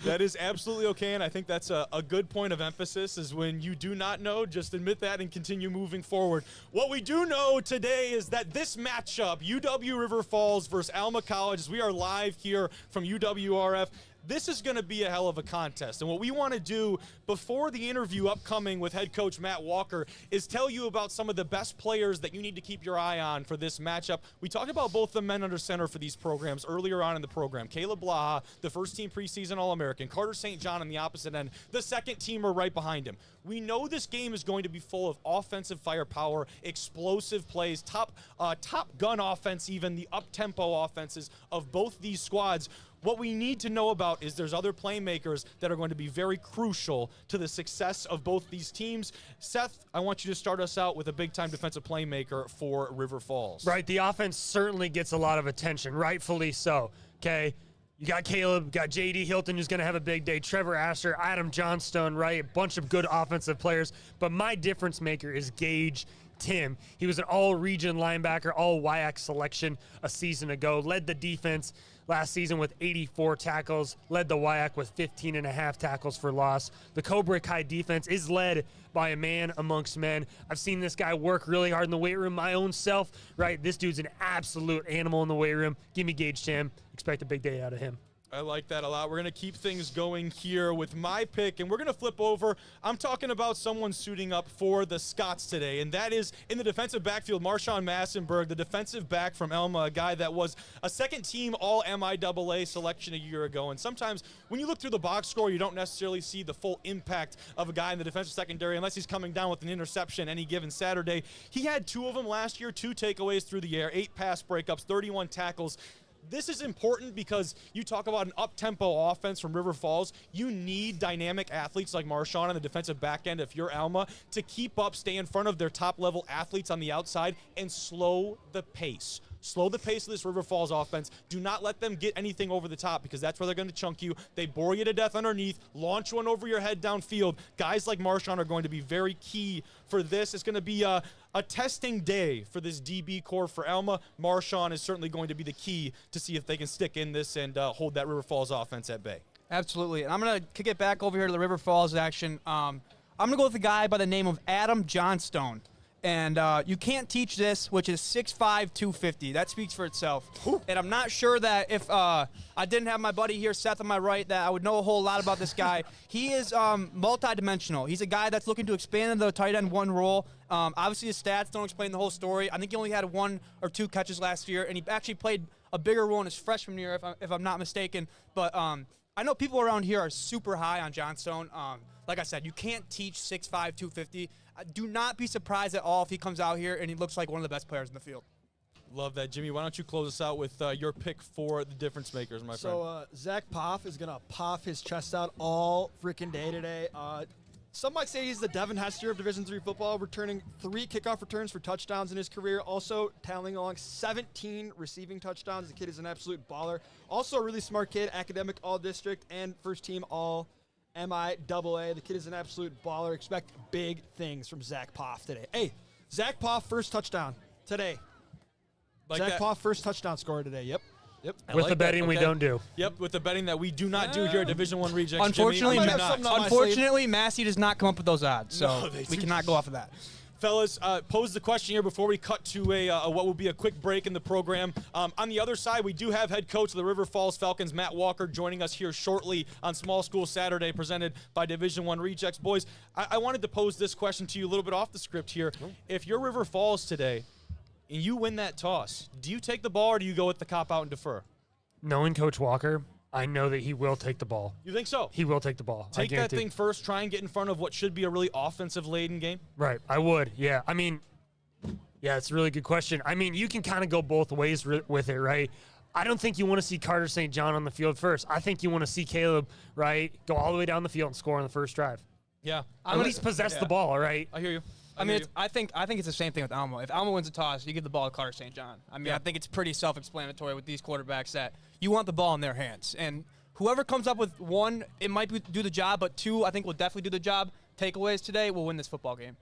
That is absolutely okay, and I think that's a good point of emphasis is when you do not know, just admit that and continue moving forward. What we do know today is that this matchup, UW River Falls versus Alma College, as we are live here from UWRF, this is going to be a hell of a contest. And what we want to do before the interview upcoming with head coach Matt Walker is tell you about some of the best players that you need to keep your eye on for this matchup. We talked about both the men under center for these programs earlier on in the program. Caleb Blaha, the first-team preseason All-American. Carter St. John on the opposite end, the second-teamer right behind him. We know this game is going to be full of offensive firepower, explosive plays, top gun offense, even the up-tempo offenses of both these squads. What we need to know about is there's other playmakers that are going to be very crucial to the success of both these teams. Seth, I want you to start us out with a big-time defensive playmaker for River Falls. Right, the offense certainly gets a lot of attention, rightfully so, okay? You got Caleb, got J.D. Hilton, who's going to have a big day, Trevor Asher, Adam Johnstone, right? A bunch of good offensive players. But my difference maker is Gage Tim. He was an all-region linebacker, all-WIAC selection a season ago, led the defense last season with 84 tackles, led the WIAC with 15.5 tackles for loss. The Cobra Kai defense is led by a man amongst men. I've seen this guy work really hard in the weight room, my own self, right? This dude's an absolute animal in the weight room. Give me Gage Tim. Expect a big day out of him. I like that a lot. We're going to keep things going here with my pick, and we're going to flip over. I'm talking about someone suiting up for the Scots today, and that is in the defensive backfield, Marshawn Massenberg, the defensive back from Alma, a guy that was a second-team All-MIAA selection a year ago. And sometimes when you look through the box score, you don't necessarily see the full impact of a guy in the defensive secondary unless he's coming down with an interception any given Saturday. He had 2 of them last year, 2 takeaways through the air, 8 pass breakups, 31 tackles. This is important because you talk about an up-tempo offense from River Falls. You need dynamic athletes like Marshawn on the defensive back end if you're Alma to keep up, stay in front of their top-level athletes on the outside, and slow the pace. Slow the pace of this River Falls offense. Do not let them get anything over the top because that's where they're going to chunk you. They bore you to death underneath, launch one over your head downfield. Guys like Marshawn are going to be very key for this. It's going to be a testing day for this DB core for Alma. Marshawn is certainly going to be the key to see if they can stick in this and hold that River Falls offense at bay. Absolutely. And I'm going to kick it back over here to the River Falls action. I'm going to go with a guy by the name of Adam Johnstone. And you can't teach this, which is 6'5", 250. That speaks for itself. Ooh. And I'm not sure that if I didn't have my buddy here, Seth, on my right, that I would know a whole lot about this guy. He is multidimensional. He's a guy that's looking to expand into the tight end 1 role. Obviously, his stats don't explain the whole story. I think he only had 1 or 2 catches last year, and he actually played a bigger role in his freshman year, if I'm not mistaken. But I know people around here are super high on Johnstone. Like I said, you can't teach 6'5", 250. Do not be surprised at all if he comes out here and he looks like one of the best players in the field. Love that. Jimmy, why don't you close us out with your pick for the difference makers, my friend? So Zach Poff is going to puff his chest out all freaking day today. Some might say he's the Devin Hester of Division III football, returning 3 kickoff returns for touchdowns in his career. Also tallying along 17 receiving touchdowns. The kid is an absolute baller. Also a really smart kid, academic all-district and first-team All-MIAA. The kid is an absolute baller. Expect big things from Zach Poff today. Hey, Zach Poff first touchdown today. Like Zach that. Poff first touchdown scorer today. Yep. With the betting we don't do. Yep, with the betting that we do not do here at Division I Rejects. Unfortunately, Jimmy, we do not. unfortunately, Massey does not come up with those odds, so No, they we do. cannot go off of that. Fellas, pose the question here before we cut to a what will be a quick break in the program. On the other side, we do have head coach of the River Falls Falcons, Matt Walker, joining us here shortly on Small School Saturday, presented by Division I Rejects. Boys, I wanted to pose this question to you a little bit off the script here. If you're River Falls today and you win that toss, do you take the ball or do you go with the cop-out and defer? Knowing Coach Walker, I know that he will take the ball. You think so? He will take the ball. Take that thing first, try and get in front of what should be a really offensive-laden game? Right, I would, yeah. I mean, yeah, it's a really good question. I mean, you can kind of go both ways with it, right? I don't think you want to see Carter St. John on the field first. I think you want to see Caleb, right, go all the way down the field and score on the first drive. Yeah. At least possess the ball, right? I hear you. I mean, I think it's the same thing with Alma. If Alma wins a toss, you give the ball to Carter St. John. I mean, I think it's pretty self-explanatory with these quarterbacks that you want the ball in their hands. And whoever comes up with 1, it might do the job, but 2, I think will definitely do the job. Takeaways today will win this football game.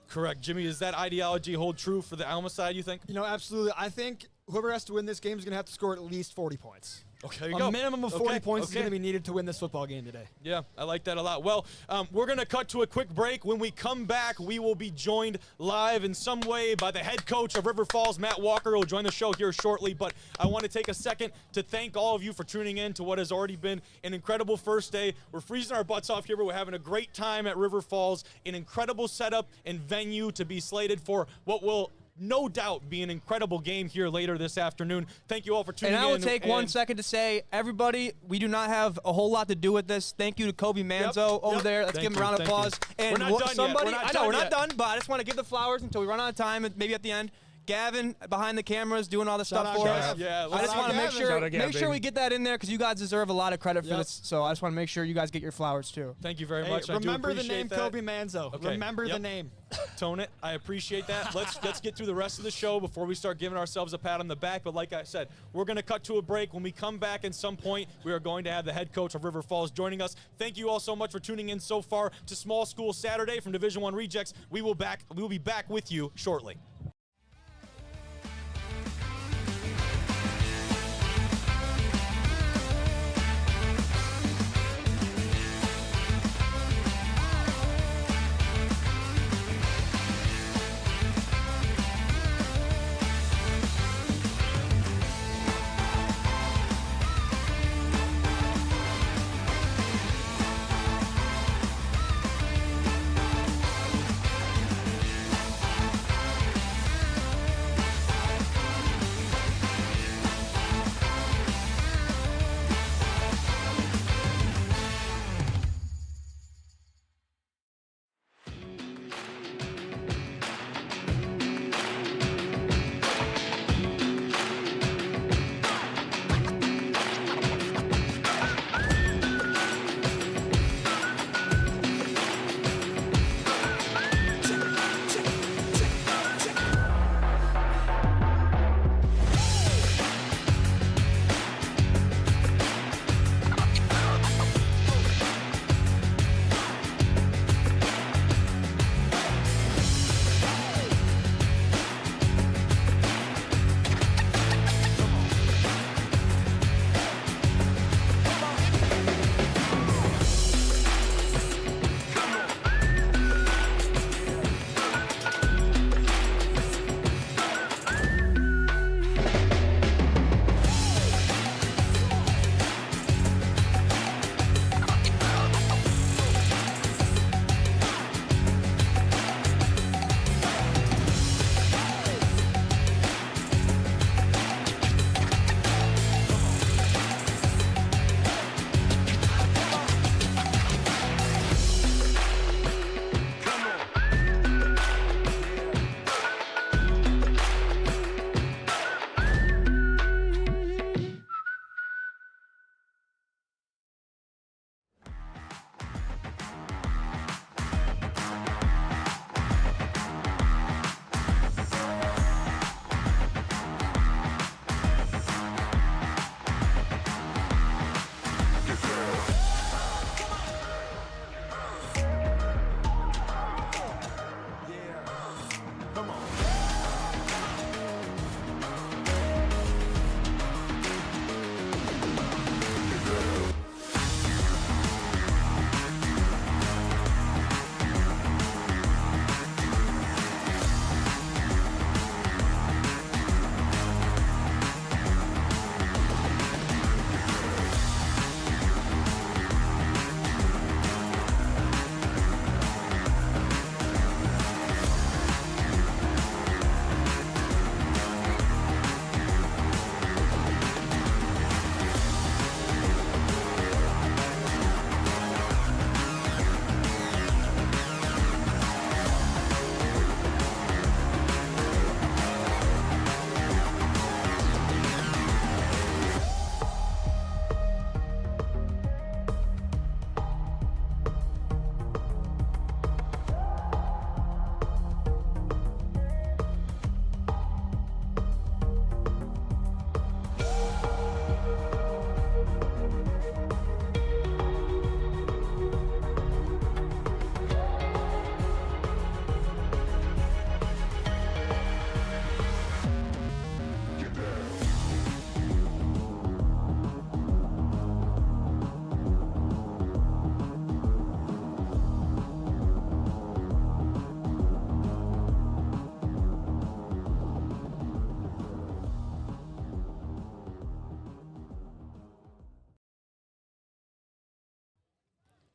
Correct. Jimmy, does that ideology hold true for the Alma side, you think? You know, absolutely. I think whoever has to win this game is going to have to score at least 40 points. Okay, there you A go. minimum of 40 points is okay. going to be needed to win this football game today. Yeah, I like that a lot. Well, we're going to cut to a quick break. When we come back, we will be joined live in some way by the head coach of River Falls, Matt Walker, who will join the show here shortly. But I want to take a second to thank all of you for tuning in to what has already been an incredible first day. We're freezing our butts off here, but we're having a great time at River Falls. An incredible setup and venue to be slated for what will no doubt be an incredible game here later this afternoon. Thank you all for tuning in. And I will take 1 second to say, everybody, we do not have a whole lot to do with this. Thank you to Kobe Manzo over there. Let's give him a round of applause. And we're not done somebody, yet. I know we're not done, but I just want to give the flowers until we run out of time, and maybe at the end. Gavin behind the cameras doing all the stuff out for Gavin. us. Yeah, I just want to make Shout out Gavin, sure we baby. get that in there because you guys deserve a lot of credit for Yep. this. So I just want to make sure you guys get your flowers too. Thank you very Hey, much. I do remember the appreciate name that. Kobe Manzo. Okay. Remember Yep. the name. Tone it. I appreciate that. Let's get through the rest of the show before we start giving ourselves a pat on the back. But like I said, we're going to cut to a break. When we come back at some point, we are going to have the head coach of River Falls joining us. Thank you all so much for tuning in so far to Small School Saturday from Division I Rejects. We will be back with you shortly.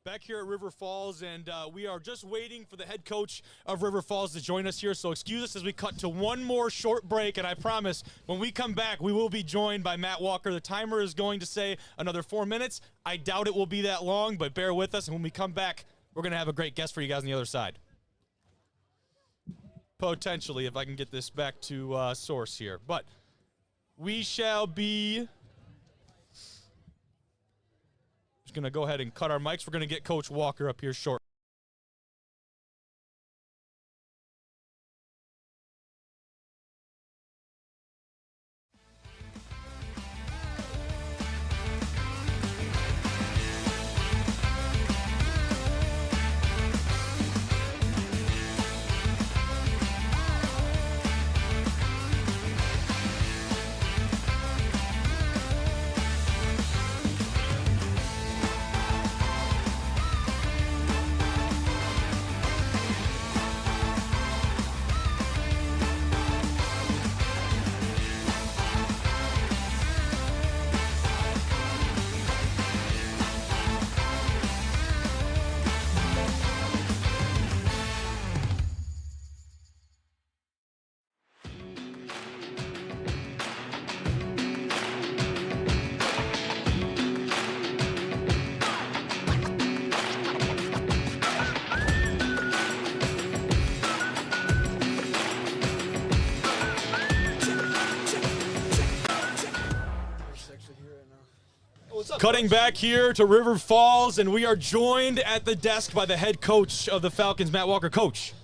Back here at River Falls, and we are just waiting for the head coach of River Falls to join us here. So excuse us as we cut to one more short break, and I promise when we come back, we will be joined by Matt Walker. The timer is going to say another 4 minutes. I doubt it will be that long, but bear with us. And when we come back, we're going to have a great guest for you guys on the other side. Potentially, if I can get this back to source here. But we shall be just going to go ahead and cut our mics. We're going to get Coach Walker up here shortly. Cutting back here to River Falls, and we are joined at the desk by the head coach of the Falcons, Matt Walker. Coach.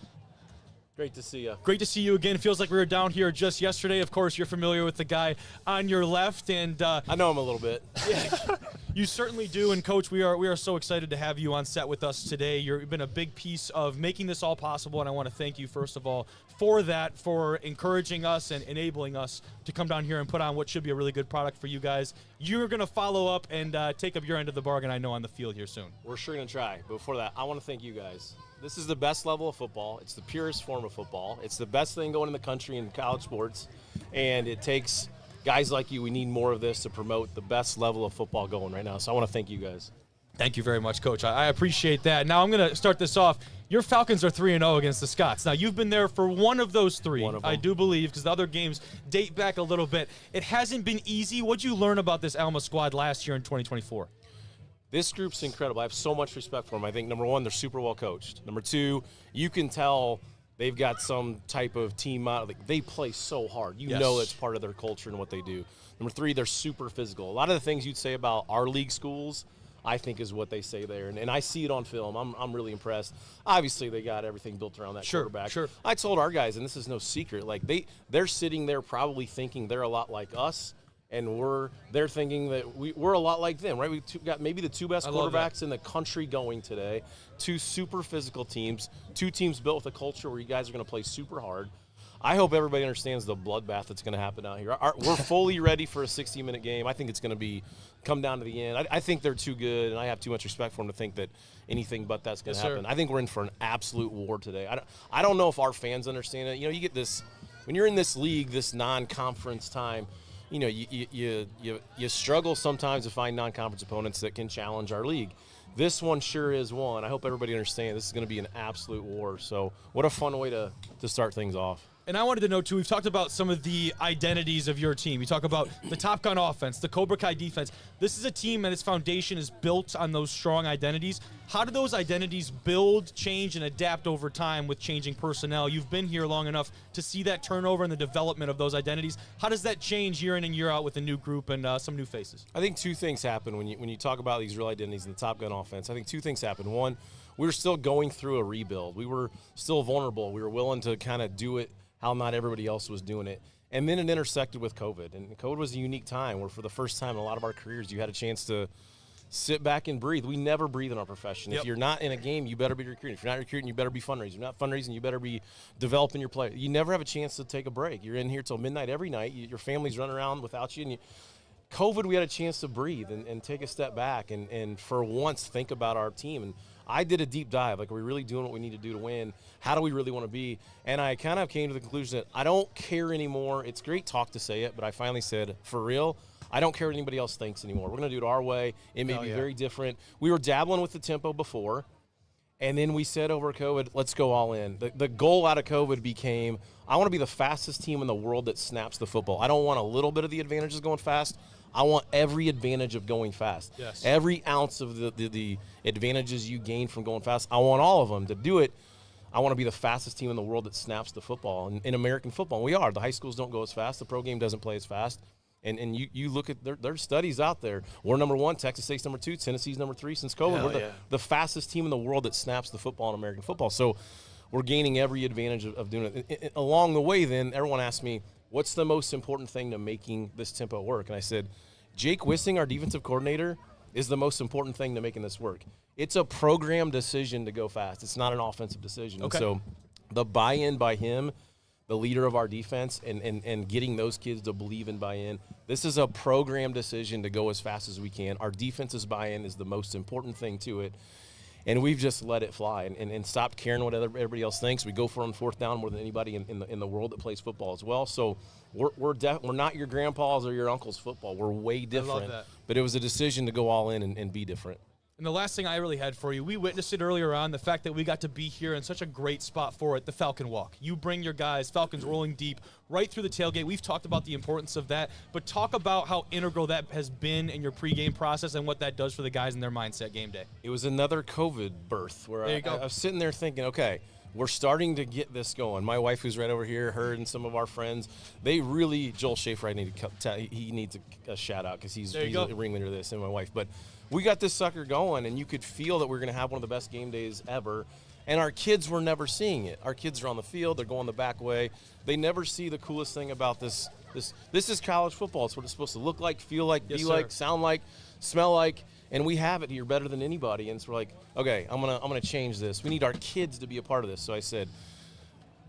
Great to see you. Great to see you again. Feels like we were down here just yesterday. Of course, you're familiar with the guy on your left, and I know him a little bit. Yeah, you certainly do. And Coach, we are so excited to have you on set with us today. You've been a big piece of making this all possible, and I want to thank you first of all for that, for encouraging us and enabling us to come down here and put on what should be a really good product for you guys. You're going to follow up and take up your end of the bargain, I know, on the field here soon. We're sure going to try. But before that, I want to thank you guys. This is the best level of football. It's the purest form of football. It's the best thing going in the country in college sports. And it takes guys like you. We need more of this to promote the best level of football going right now. So I want to thank you guys. Thank you very much, Coach. I appreciate that. Now I'm going to start this off. Your Falcons are 3-0 against the Scots. Now, you've been there for one of those three, I do believe, because the other games date back a little bit. It hasn't been easy. What did you learn about this Alma squad last year in 2024? This group's incredible. I have so much respect for them. I think, number one, they're super well coached. Number two, you can tell they've got some type of team model. Like, they play so hard. You know it's part of their culture and what they do. Number three, they're super physical. A lot of the things you'd say about our league schools, I think is what they say there. And I see it on film. I'm really impressed. Obviously, they got everything built around that quarterback. Sure. I told our guys, and this is no secret, like they're sitting there probably thinking they're a lot like us, and they're thinking that we're a lot like them, right? We got maybe the two best quarterbacks in the country going today, two super physical teams, two teams built with a culture where you guys are going to play super hard. I hope everybody understands the bloodbath that's going to happen out here. We're fully ready for a 60-minute game. I think it's going to come down to the end. I think they're too good, and I have too much respect for them to think that anything but that's going to happen. I think we're in for an absolute war today. I don't know if our fans understand it. You know, you get this – when you're in this league, this non-conference time, you know, you struggle sometimes to find non-conference opponents that can challenge our league. This one sure is one. I hope everybody understands this is going to be an absolute war. So what a fun way to start things off. And I wanted to know, too, we've talked about some of the identities of your team. We talk about the Top Gun offense, the Cobra Kai defense. This is a team that its foundation is built on those strong identities. How do those identities build, change, and adapt over time with changing personnel? You've been here long enough to see that turnover and the development of those identities. How does that change year in and year out with a new group and some new faces? I think two things happen when you talk about these real identities in the Top Gun offense. I think two things happen. One, we were still going through a rebuild. We were still vulnerable. We were willing to kind of do it how not everybody else was doing it. And then it intersected with COVID. And COVID was a unique time where for the first time in a lot of our careers, you had a chance to sit back and breathe. We never breathe in our profession. If you're not in a game, you better be recruiting. If you're not recruiting, you better be fundraising. If you're not fundraising, you better be developing your play. You never have a chance to take a break. You're in here till midnight every night. Your family's running around without you. And COVID, we had a chance to breathe and take a step back and for once think about our team. And I did a deep dive. Like, are we really doing what we need to do to win? How do we really want to be? And I kind of came to the conclusion that I don't care anymore. It's great talk to say it, but I finally said, for real, I don't care what anybody else thinks anymore. We're going to do it our way. It may be very different. We were dabbling with the tempo before, and then we said over COVID, let's go all in. The goal out of COVID became, I want to be the fastest team in the world that snaps the football. I don't want a little bit of the advantages going fast. I want every advantage of going fast. Yes. Every ounce of the advantages you gain from going fast, I want all of them. To do it, I want to be the fastest team in the world that snaps the football. In American football, and we are. The high schools don't go as fast. The pro game doesn't play as fast. And you look at there's studies out there. We're number 1, Texas State's number 2, Tennessee's number 3 since COVID. We're the fastest team in the world that snaps the football in American football. So we're gaining every advantage of doing it. Along the way, then, everyone asked me, what's the most important thing to making this tempo work? And I said, Jake Wissing, our defensive coordinator, is the most important thing to making this work. It's a program decision to go fast. It's not an offensive decision. Okay. And so the buy-in by him, the leader of our defense, and getting those kids to believe and buy in, this is a program decision to go as fast as we can. Our defense's buy-in is the most important thing to it. And we've just let it fly and stopped caring what everybody else thinks. We go for on 4th down more than anybody in the world that plays football as well. So we're not your grandpa's or your uncle's football. We're way different. I love that. But it was a decision to go all in and be different. And the last thing I really had for you, we witnessed it earlier on, the fact that we got to be here in such a great spot for it, the Falcon Walk. You bring your guys, Falcons rolling deep, right through the tailgate. We've talked about the importance of that, but talk about how integral that has been in your pregame process and what that does for the guys and their mindset game day. It was another COVID birth where I was sitting there thinking, okay, we're starting to get this going. My wife, who's right over here, her and some of our friends, they really, Joel Schaefer, he needs a shout out because he's a ringleader of this, and my wife. But we got this sucker going, and you could feel that we're going to have one of the best game days ever. And our kids were never seeing it. Our kids are on the field. They're going the back way. They never see the coolest thing about this. This is college football. It's what it's supposed to look like, feel like, be like, sound like, smell like. And we have it here better than anybody. And so we're like, okay, I'm gonna change this. We need our kids to be a part of this. So I said,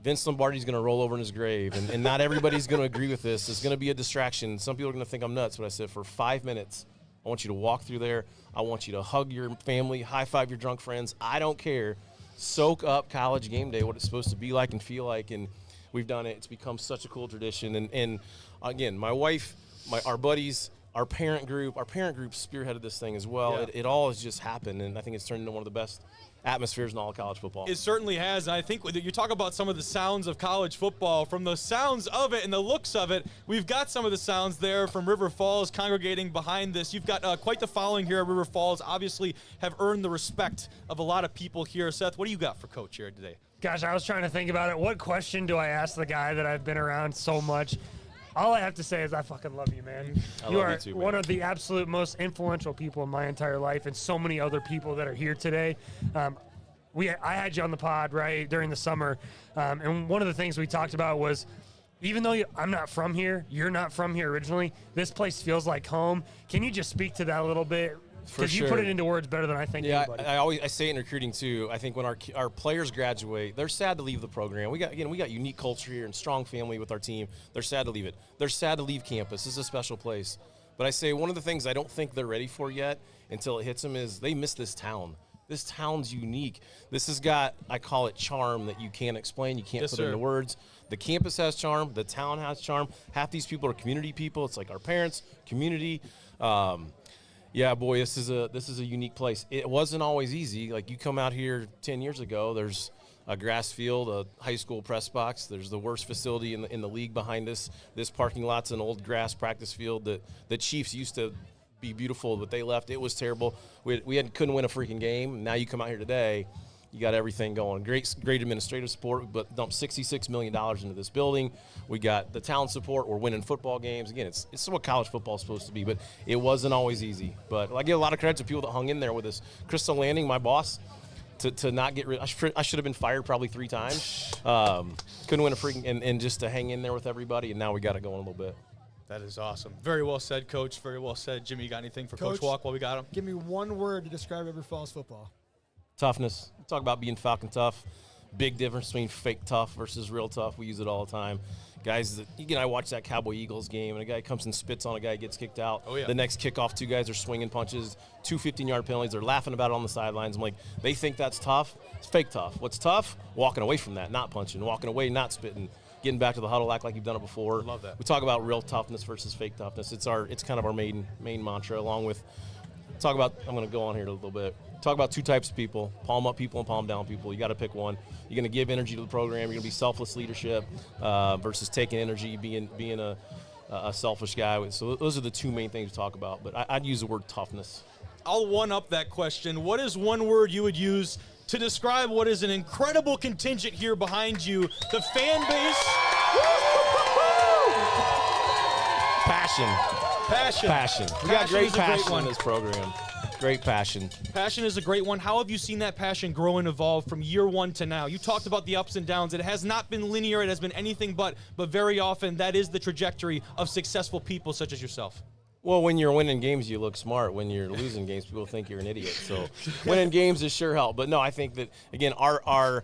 Vince Lombardi's going to roll over in his grave, and not everybody's going to agree with this. It's going to be a distraction. Some people are going to think I'm nuts. But I said, for 5 minutes, I want you to walk through there. I want you to hug your family, high-five your drunk friends. I don't care. Soak up college game day, what it's supposed to be like and feel like, and we've done it. It's become such a cool tradition. And again, my wife, our buddies, our parent group spearheaded this thing as well. Yeah. It all has just happened, and I think it's turned into one of the best atmospheres in all of college football. It certainly has, and I think you talk about some of the sounds of college football. From the sounds of it and the looks of it, we've got some of the sounds there from River Falls congregating behind this. You've got quite the following here at River Falls, obviously have earned the respect of a lot of people here. Seth, what do you got for Coach here today? Gosh, I was trying to think about it. What question do I ask the guy that I've been around so much? All I have to say is I fucking love you, man. You are one of the absolute most influential people in my entire life, and so many other people that are here today. I had you on the pod, right, during the summer, and one of the things we talked about was, even though I'm not from here, you're not from here originally, this place feels like home. Can you just speak to that a little bit? Because you put it into words better than I think anybody. I say it in recruiting too. I think when our players graduate, they're sad to leave the program. We got unique culture here and strong family with our team. They're sad to leave it. They're sad to leave campus. This is a special place. But I say one of the things I don't think they're ready for yet until it hits them is they miss this town. This town's unique. This has got, I call it charm that you can't explain. You can't put it into words. The campus has charm. The town has charm. Half these people are community people. It's like our parents, community. Yeah, boy, this is a unique place. It wasn't always easy. Like, you come out here 10 years ago, there's a grass field, a high school press box. There's the worst facility in the league behind us. This parking lot's an old grass practice field that the Chiefs used to be beautiful, but they left. It was terrible. We couldn't win a freaking game. Now you come out here today, you got everything going. Great administrative support, but dumped $66 million into this building. We got the town support. We're winning football games. Again, it's what college football is supposed to be, but it wasn't always easy. But I give a lot of credit to people that hung in there with us. Crystal Landing, my boss, to not get rid. I should have been fired probably 3 times. Couldn't win a freaking and just to hang in there with everybody, and now we got it going a little bit. That is awesome. Very well said, Coach. Very well said. Jimmy, you got anything for Coach Walk while we got him? Give me one word to describe River Falls football. Toughness. Talk about being Falcon tough. Big difference between fake tough versus real tough. We use it all the time. Guys, I watch that Cowboy-Eagles game, and a guy comes and spits on a guy, gets kicked out. Oh, yeah. The next kickoff, 2 guys are swinging punches, 2 15-yard penalties. They're laughing about it on the sidelines. I'm like, they think that's tough. It's fake tough. What's tough? Walking away from that, not punching. Walking away, not spitting. Getting back to the huddle, act like you've done it before. I love that. We talk about real toughness versus fake toughness. It's kind of our main mantra, along with I'm going to go on here a little bit. Talk about 2 types of people, palm up people and palm down people. You got to pick one. You're going to give energy to the program. You're going to be selfless leadership versus taking energy, being a selfish guy. So those are the 2 main things to talk about. But I'd use the word toughness. I'll one-up that question. What is one word you would use to describe what is an incredible contingent here behind you. The fan base. Passion. We got great passion in this program. Great passion. Passion is a great one. How have you seen that passion grow and evolve from year one to now? You talked about the ups and downs. It has not been linear. It has been anything but very often that is the trajectory of successful people such as yourself. Well, when you're winning games, you look smart. When you're losing games, people think you're an idiot. So winning games is sure help. But no, I think that, again, I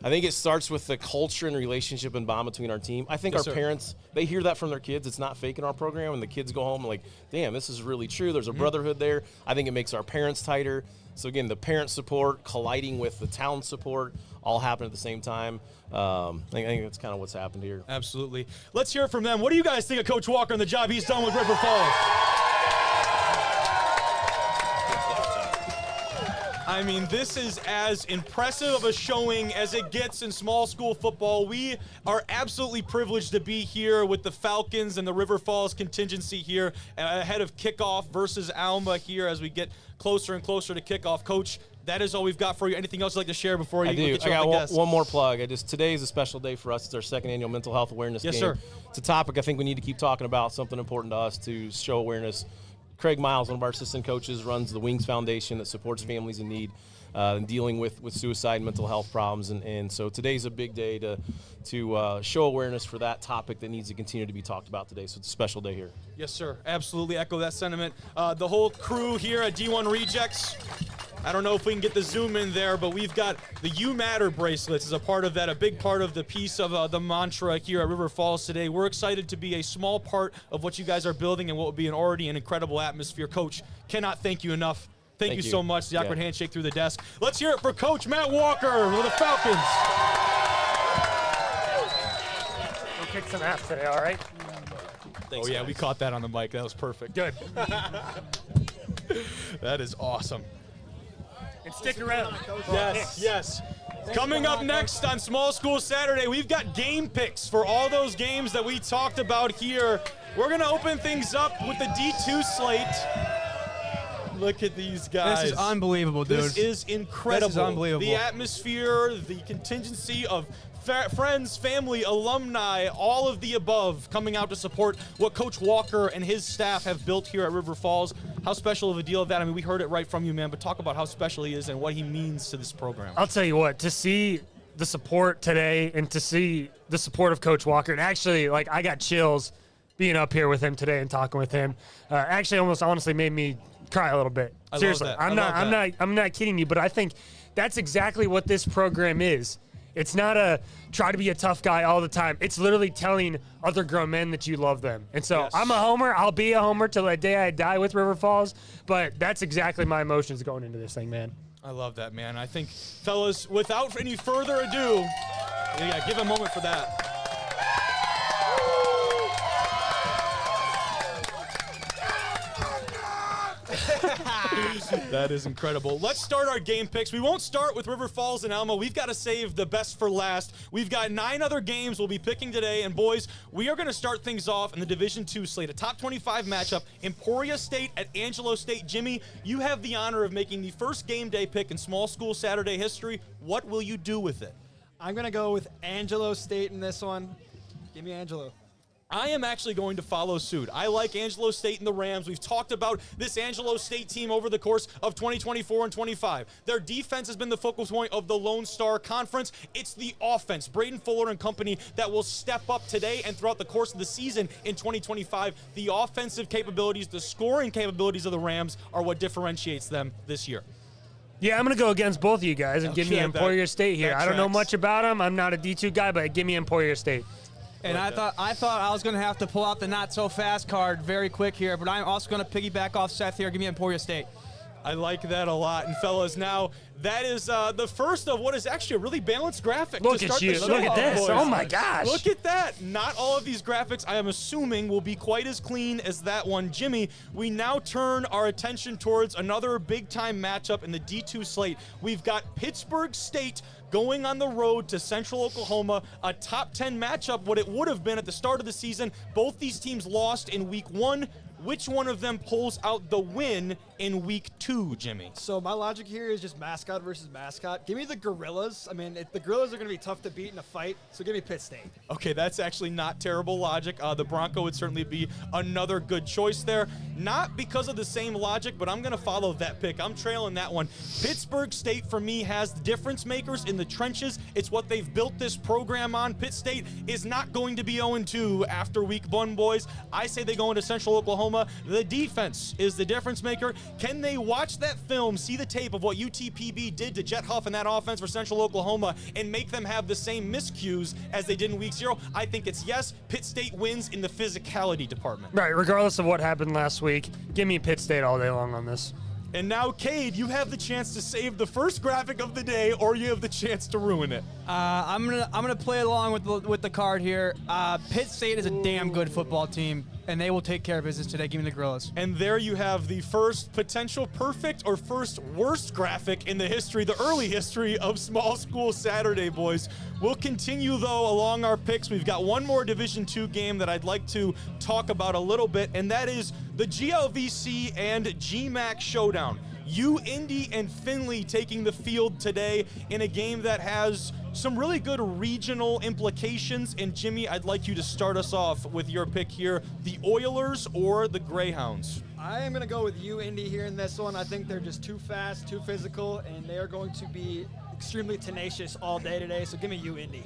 think it starts with the culture and relationship and bond between our team. I think our parents, they hear that from their kids. It's not fake in our program, and the kids go home and like, damn, this is really true. There's a brotherhood there. I think it makes our parents tighter. So, again, the parent support colliding with the town support all happen at the same time. I think that's kind of what's happened here. Absolutely. Let's hear it from them. What do you guys think of Coach Walker and the job he's done with River Falls? I mean, this is as impressive of a showing as it gets in small school football. We are absolutely privileged to be here with the Falcons and the River Falls contingency here ahead of kickoff versus Alma here as we get closer and closer to kickoff. Coach, that is all we've got for you. Anything else you'd like to share before you get you I off the got desk? one more plug. Today is a special day for us. It's our second annual mental health awareness game. Yes, sir. It's a topic I think we need to keep talking about, something important to us to show awareness. Craig Miles, one of our assistant coaches, runs the Wings Foundation that supports families in need and dealing with suicide and mental health problems. And so today's a big day to show awareness for that topic that needs to continue to be talked about today. So it's a special day here. Yes, sir. Absolutely echo that sentiment. The whole crew here at D1 Rejects, I don't know if we can get the zoom in there, but we've got the You Matter bracelets as a part of that, a big part of the piece of the mantra here at River Falls today. We're excited to be a small part of what you guys are building and what will be already an incredible atmosphere. Coach, cannot thank you enough. Thank you so much. The awkward handshake through the desk. Let's hear it for Coach Matt Walker with the Falcons. We'll kick some ass today, all right? Thanks, guys. We caught that on the mic. That was perfect. Good. That is awesome. And stick around. Yes. Coming up next on Small School Saturday, we've got game picks for all those games that we talked about here. We're going to open things up with the D2 slate. Look at these guys. This is unbelievable, dude. This is incredible. This is unbelievable. The atmosphere, the contingency of friends, family, alumni, all of the above coming out to support what Coach Walker and his staff have built here at River Falls. How special of a deal of that? I mean, we heard it right from you, man, but talk about how special he is and what he means to this program. I'll tell you what, to see the support today and to see the support of Coach Walker, and actually, like, I got chills being up here with him today and talking with him. Actually, almost honestly made me cry a little bit. Seriously, I'm not kidding you, but I think that's exactly what this program is. It's not a try to be a tough guy all the time. It's literally telling other grown men that you love them. And so I'm a homer. I'll be a homer till the day I die with River Falls. But that's exactly my emotions going into this thing, man. I love that, man. I think, fellas, without any further ado, give a moment for that. That is incredible. Let's start our game picks. We won't start with River Falls and Alma. We've got to save the best for last. We've got 9 other games we'll be picking today. And, boys, we are going to start things off in the Division II slate. A top 25 matchup, Emporia State at Angelo State. Jimmy, you have the honor of making the first game day pick in small school Saturday history. What will you do with it? I'm going to go with Angelo State in this one. Give me Angelo. I am actually going to follow suit. I like Angelo State and the Rams. We've talked about this Angelo State team over the course of 2024 and 25. Their defense has been the focal point of the Lone Star Conference. It's the offense, Braden Fuller and company, that will step up today and throughout the course of the season in 2025. The offensive capabilities, the scoring capabilities of the Rams are what differentiates them this year. Yeah, I'm going to go against both of you guys and give me Emporia State here. I don't know much about them. I'm not a D2 guy, but give me Emporia State. And I thought I was going to have to pull out the not-so-fast card very quick here, but I'm also going to piggyback off Seth here. Give me Emporia State. I like that a lot. And, fellas, now that is the first of what is actually a really balanced graphic. Look at you. Look at this. Boys. Oh, my gosh. Look at that. Not all of these graphics, I am assuming, will be quite as clean as that one. Jimmy, we now turn our attention towards another big-time matchup in the D2 slate. We've got Pittsburgh State going on the road to Central Oklahoma, a top 10 matchup, what it would have been at the start of the season. Both these teams lost in week 1. Which one of them pulls out the win in week 2, Jimmy? So my logic here is just mascot versus mascot. Give me the Gorillas. I mean, the Gorillas are going to be tough to beat in a fight, so give me Pitt State. Okay, that's actually not terrible logic. The Bronco would certainly be another good choice there. Not because of the same logic, but I'm going to follow that pick. I'm trailing that one. Pittsburgh State, for me, has the difference makers in the trenches. It's what they've built this program on. Pitt State is not going to be 0-2 after week 1, boys. I say they go into Central Oklahoma. The defense is the difference maker. Can they watch that film, see the tape of what UTPB did to Jet Huff and that offense for Central Oklahoma and make them have the same miscues as they did in week 0? I think it's yes. Pitt State wins in the physicality department. Right, regardless of what happened last week, give me Pitt State all day long on this. And now, Cade, you have the chance to save the first graphic of the day, or you have the chance to ruin it. I'm gonna play along with the card here. Pitt State is a damn good football team, and they will take care of business today. Give me the Gorillas. And there you have the first potential perfect or first worst graphic in the early history of Small School Saturday, boys. We'll continue, though, along our picks. We've got one more Division II game that I'd like to talk about a little bit, and that is the GLVC and GMAC showdown. Indy and Findlay taking the field today in a game that has some really good regional implications. And Jimmy, I'd like you to start us off with your pick here, the Oilers or the Greyhounds. I am going to go with Indy here in this one. I think they're just too fast, too physical, and they are going to be extremely tenacious all day today. So give me Indy.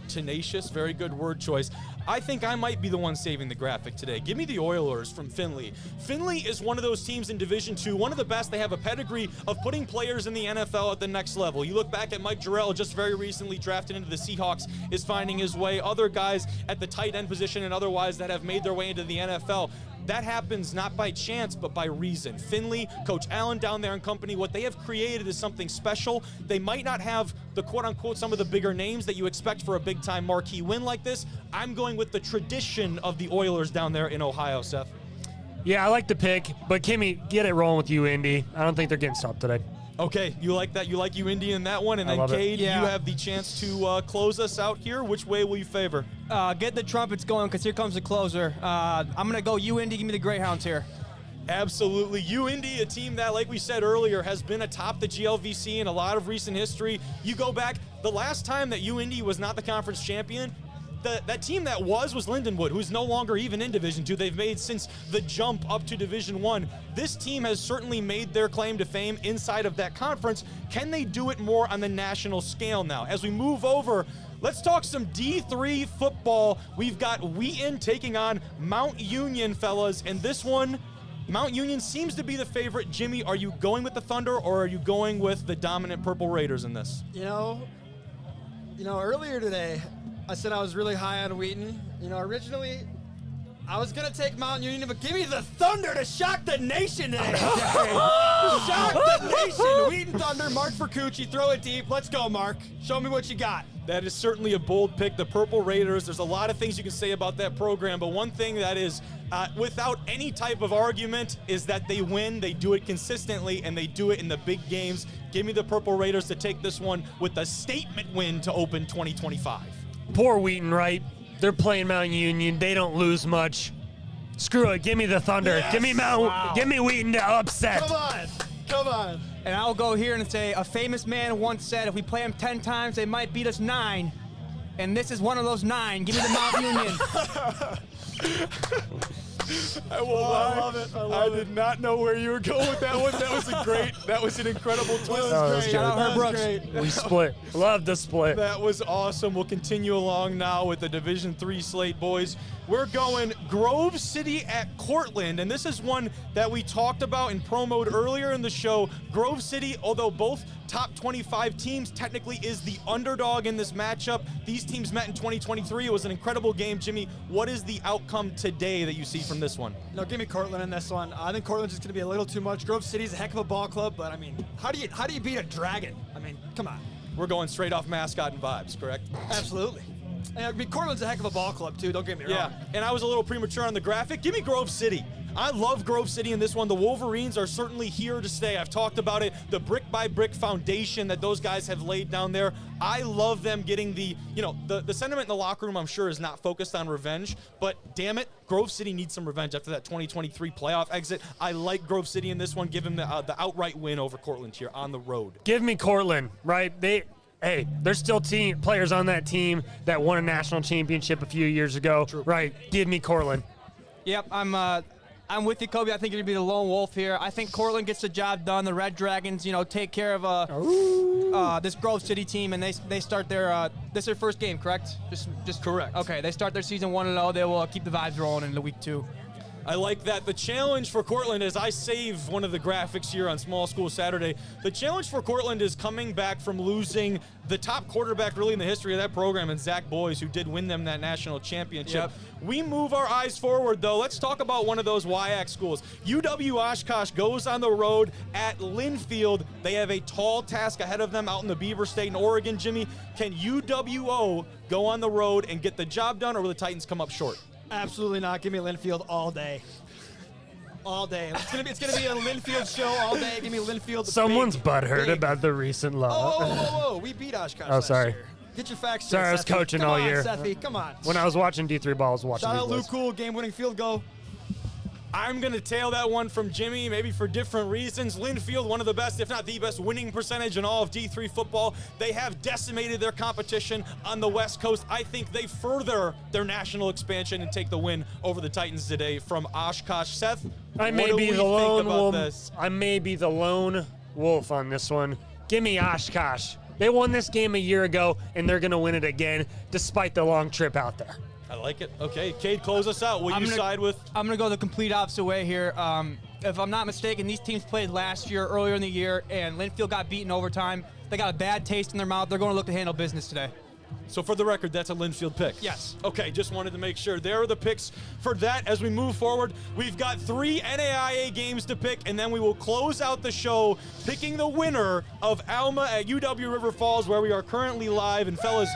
Tenacious, very good word choice. I think I might be the one saving the graphic today. Give me the Oilers from Findlay. Findlay is one of those teams in Division II, one of the best. They have a pedigree of putting players in the NFL at the next level. You look back at Mike Jarrell, just very recently drafted into the Seahawks, is finding his way. Other guys at the tight end position and otherwise that have made their way into the NFL. That happens not by chance, but by reason. Findlay, Coach Allen down there and company, what they have created is something special. They might not have the quote-unquote some of the bigger names that you expect for a big-time marquee win like this. I'm going with the tradition of the Oilers down there in Ohio, Seth. Yeah, I like the pick, but Kimmy, get it rolling with Indy. I don't think they're getting stopped today. Okay, you like that? You like Indy in that one? And then, Cade, you have the chance to close us out here. Which way will you favor? Get the trumpets going, because here comes the closer. I'm going to go Indy. Give me the Greyhounds here. Absolutely. Indy, a team that, like we said earlier, has been atop the GLVC in a lot of recent history. You go back, the last time that Indy was not the conference champion, that team that was Lindenwood, who's no longer even in Division II. They've made since the jump up to Division I. This team has certainly made their claim to fame inside of that conference. Can they do it more on the national scale now? As we move over, let's talk some D3 football. We've got Wheaton taking on Mount Union, fellas, and this one, Mount Union seems to be the favorite. Jimmy, are you going with the Thunder, or are you going with the dominant Purple Raiders in this? You know, earlier today, I said I was really high on Wheaton. Originally, I was going to take Mount Union, but give me the Thunder to shock the nation today. Shock the nation. Wheaton Thunder, Mark Fercucci, throw it deep. Let's go, Mark. Show me what you got. That is certainly a bold pick. The Purple Raiders, there's a lot of things you can say about that program, but one thing that is without any type of argument is that they win, they do it consistently, and they do it in the big games. Give me the Purple Raiders to take this one with a statement win to open 2025. Poor Wheaton, right? They're playing Mount Union. They don't lose much. Screw it. Give me the Thunder. Yes. Give me Give me Wheaton to upset. Come on. And I'll go here and say a famous man once said, if we play them 10 times, they might beat us 9. And this is one of those 9. Give me the Mount Union. I will lie. I love it. I did not know where you were going with that one. That was an incredible twist. Shout out Herb Brooks. We split. Love the split. That was awesome. We'll continue along now with the Division III slate, boys. We're going Grove City at Cortland, and this is one that we talked about and promoted earlier in the show. Grove City, although both top 25 teams, technically is the underdog in this matchup. These teams met in 2023. It was an incredible game. Jimmy, what is the outcome today that you see from this one? No, give me Cortland in this one. I think Cortland's just going to be a little too much. Grove City's a heck of a ball club, but I mean, how do you beat a dragon? I mean, come on. We're going straight off mascot and vibes, correct? Absolutely. And I mean, Cortland's a heck of a ball club too. Don't get me wrong. Yeah, and I was a little premature on the graphic. Give me Grove City. I love Grove City in this one. The Wolverines are certainly here to stay. I've talked about it, the brick-by-brick foundation that those guys have laid down there. I love them getting the sentiment in the locker room, I'm sure, is not focused on revenge, but damn it, Grove City needs some revenge after that 2023 playoff exit. I like Grove City in this one. Give them the outright win over Cortland here on the road. Give me Cortland, right? There's still players on that team that won a national championship a few years ago, True. right? Give me Cortland. Yep, I'm with you, Kobe. I think you're going to be the lone wolf here. I think Cortland gets the job done. The Red Dragons, take care of this Grove City team, and they start their this is their first game, correct? Just correct. Okay, they start their season 1-0. They will keep the vibes rolling into week 2. I like that. The challenge for Cortland, as I save one of the graphics here on Small School Saturday, the challenge for Cortland is coming back from losing the top quarterback really in the history of that program, and Zach Boyes, who did win them that national championship. Yep. We move our eyes forward, though. Let's talk about one of those WIAC schools. UW-Oshkosh goes on the road at Linfield. They have a tall task ahead of them out in the Beaver State in Oregon. Jimmy, can UWO go on the road and get the job done, or will the Titans come up short? Absolutely not. Give me Linfield all day. All day. It's gonna be a Linfield show all day. Give me Linfield. Someone's butthurt about the recent loss. Whoa. We beat Oshkosh last sorry. year. Get your facts Sorry, straight, I was Seffi. coaching Come all on, year. Seffi, come on. When I was watching D3 ball, I was watching Shout out replays. Luke Cool, game-winning field goal. I'm going to tail that one from Jimmy, maybe for different reasons. Linfield, one of the best, if not the best, winning percentage in all of D3 football. They have decimated their competition on the West Coast. I think they further their national expansion and take the win over the Titans today from Oshkosh. Seth, I what may do be we the think lone about wolf. this? I may be the lone wolf on this one. Give me Oshkosh. They won this game a year ago, and they're going to win it again, despite the long trip out there. I like it. Okay, Cade, close us out. Will you side with? I'm going to go the complete opposite way here. If I'm not mistaken, these teams played last year, earlier in the year, and Linfield got beaten overtime. They got a bad taste in their mouth. They're going to look to handle business today. So for the record, that's a Linfield pick? Yes. Okay, just wanted to make sure. There are the picks for that. As we move forward, we've got 3 NAIA games to pick, and then we will close out the show picking the winner of Alma at UW River Falls, where we are currently live. And fellas,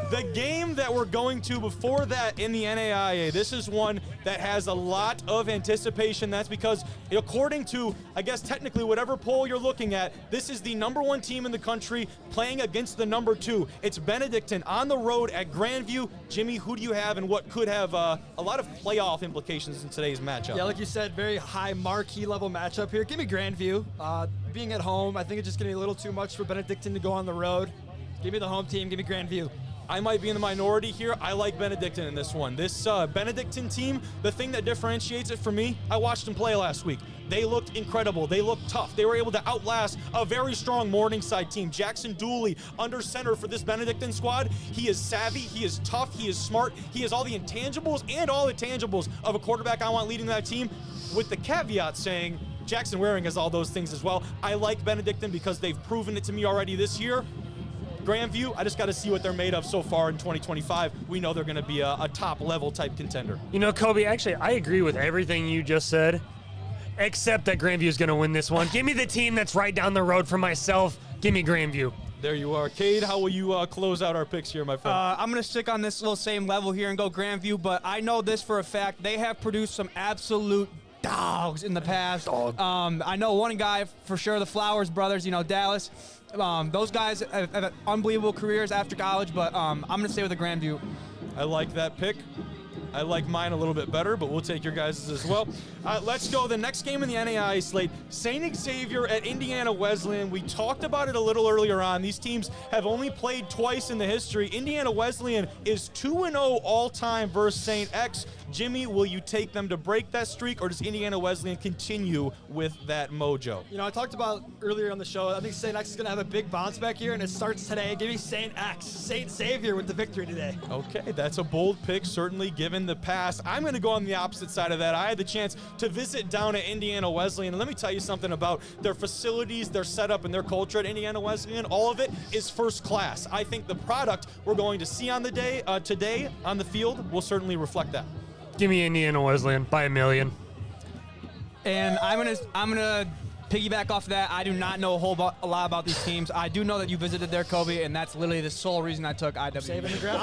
the game that we're going to before that in the NAIA, this is one that has a lot of anticipation. That's because according to, I guess technically whatever poll you're looking at, this is the #1 team in the country playing against the #2. It's Benedictine on the road at Grandview. Jimmy, who do you have and what could have a lot of playoff implications in today's matchup? Yeah, like you said, very high marquee level matchup here. Give me Grandview. Being at home, I think it's just going to be a little too much for Benedictine to go on the road. Give me the home team. Give me Grandview. I might be in the minority here. I like Benedictine in this one. This Benedictine team, the thing that differentiates it for me, I watched them play last week. They looked incredible. They looked tough. They were able to outlast a very strong Morningside team. Jackson Dooley under center for this Benedictine squad. He is savvy. He is tough. He is smart. He has all the intangibles and all the tangibles of a quarterback I want leading that team, with the caveat saying Jackson Waring has all those things as well. I like Benedictine because they've proven it to me already this year. Grandview, I just got to see what they're made of so far in 2025. We know they're going to be a top-level type contender. You know, Kobe, actually, I agree with everything you just said, except that Grandview is going to win this one. Give me the team that's right down the road for myself. Give me Grandview. There you are. Cade, how will you close out our picks here, my friend? I'm going to stick on this little same level here and go Grandview, but I know this for a fact. They have produced some absolute dogs in the past. I know one guy for sure, the Flowers brothers, Dallas. Those guys have unbelievable careers after college, but I'm going to stay with the Grandview. I like that pick. I like mine a little bit better, but we'll take your guys' as well. Let's go. The next game in the NAIA slate, St. Xavier at Indiana Wesleyan. We talked about it a little earlier on. These teams have only played twice in the history. Indiana Wesleyan is 2-0 all-time versus St. X. Jimmy, will you take them to break that streak, or does Indiana Wesleyan continue with that mojo? I talked about earlier on the show, I think St. X is going to have a big bounce back here, and it starts today. Give me St. X, St. Xavier with the victory today. Okay, that's a bold pick, certainly given the past. I'm going to go on the opposite side of that. I had the chance to visit down at Indiana Wesleyan, and let me tell you something about their facilities, their setup, and their culture at Indiana Wesleyan. All of it is first class. I think the product we're going to see on the day today on the field will certainly reflect that. Give me Indiana Wesleyan by 1 million. And I'm gonna piggyback off that, I do not know a lot about these teams. I do know that you visited there, Kobe, and that's literally the sole reason I took IW. I'm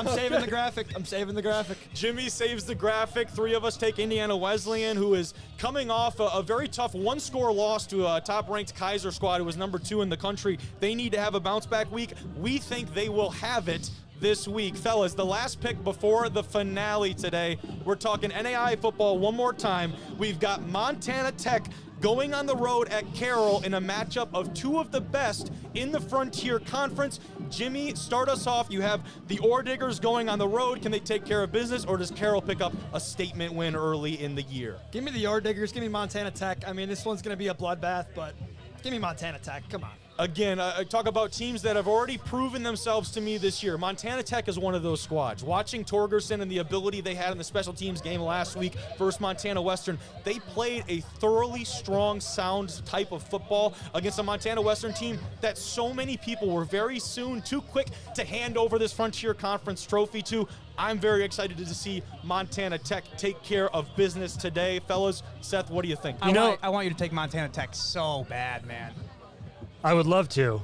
saving the graphic. I'm saving the graphic. Jimmy saves the graphic. 3 of us take Indiana Wesleyan, who is coming off a very tough one-score loss to a top-ranked Kaiser squad who was number 2 in the country. They need to have a bounce-back week. We think they will have it this week. Fellas, the last pick before the finale today, we're talking NAIA football one more time. We've got Montana Tech going on the road at Carroll in a matchup of 2 of the best in the Frontier Conference. Jimmy, start us off. You have the Ore Diggers going on the road. Can they take care of business, or does Carroll pick up a statement win early in the year? Give me the Ore Diggers. Give me Montana Tech. I mean, this one's going to be a bloodbath, but give me Montana Tech. Come on. Again, I talk about teams that have already proven themselves to me this year. Montana Tech is one of those squads. Watching Torgerson and the ability they had in the special teams game last week versus Montana Western, they played a thoroughly strong, sound type of football against a Montana Western team that so many people were very soon too quick to hand over this Frontier Conference trophy to. I'm very excited to see Montana Tech take care of business today. Fellas, Seth, what do you think? I want you to take Montana Tech so bad, man. I would love to,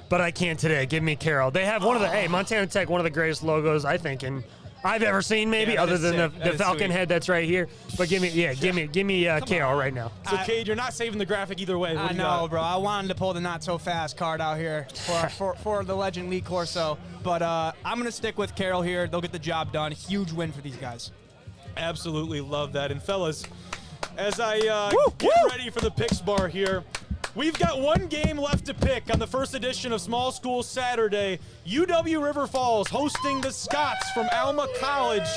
but I can't today. Give me Carroll. They have Montana Tech, one of the greatest logos, I think, and I've ever seen, maybe, other than the Falcon head that's right here. But give me Carroll right now. So, Cade, you're not saving the graphic either way. I know, bro. I wanted to pull the not-so-fast card out here for the legend Lee Corso. But I'm going to stick with Carroll here. They'll get the job done. Huge win for these guys. Absolutely love that. And, fellas, as I get ready for the picks bar here, we've got one game left to pick on the first edition of Small School Saturday. UW River Falls hosting the Scots from Alma College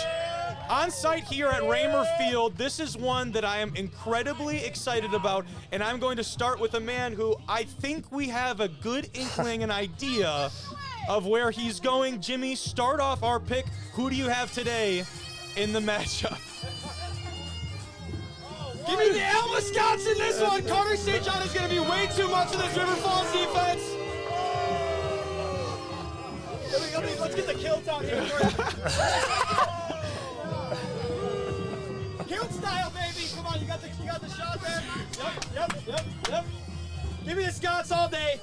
on site here at Raymer Field. This is one that I am incredibly excited about, and I'm going to start with a man who I think we have a good inkling and idea of where he's going. Jimmy, start off our pick. Who do you have today in the matchup? Give me the Alma Scots in this one. Carter St. John is going to be way too much of this River Falls defense. Let's get the kilt out here. Kilt style, baby. Come on, you got the shot there. Yep. Give me the Scots all day.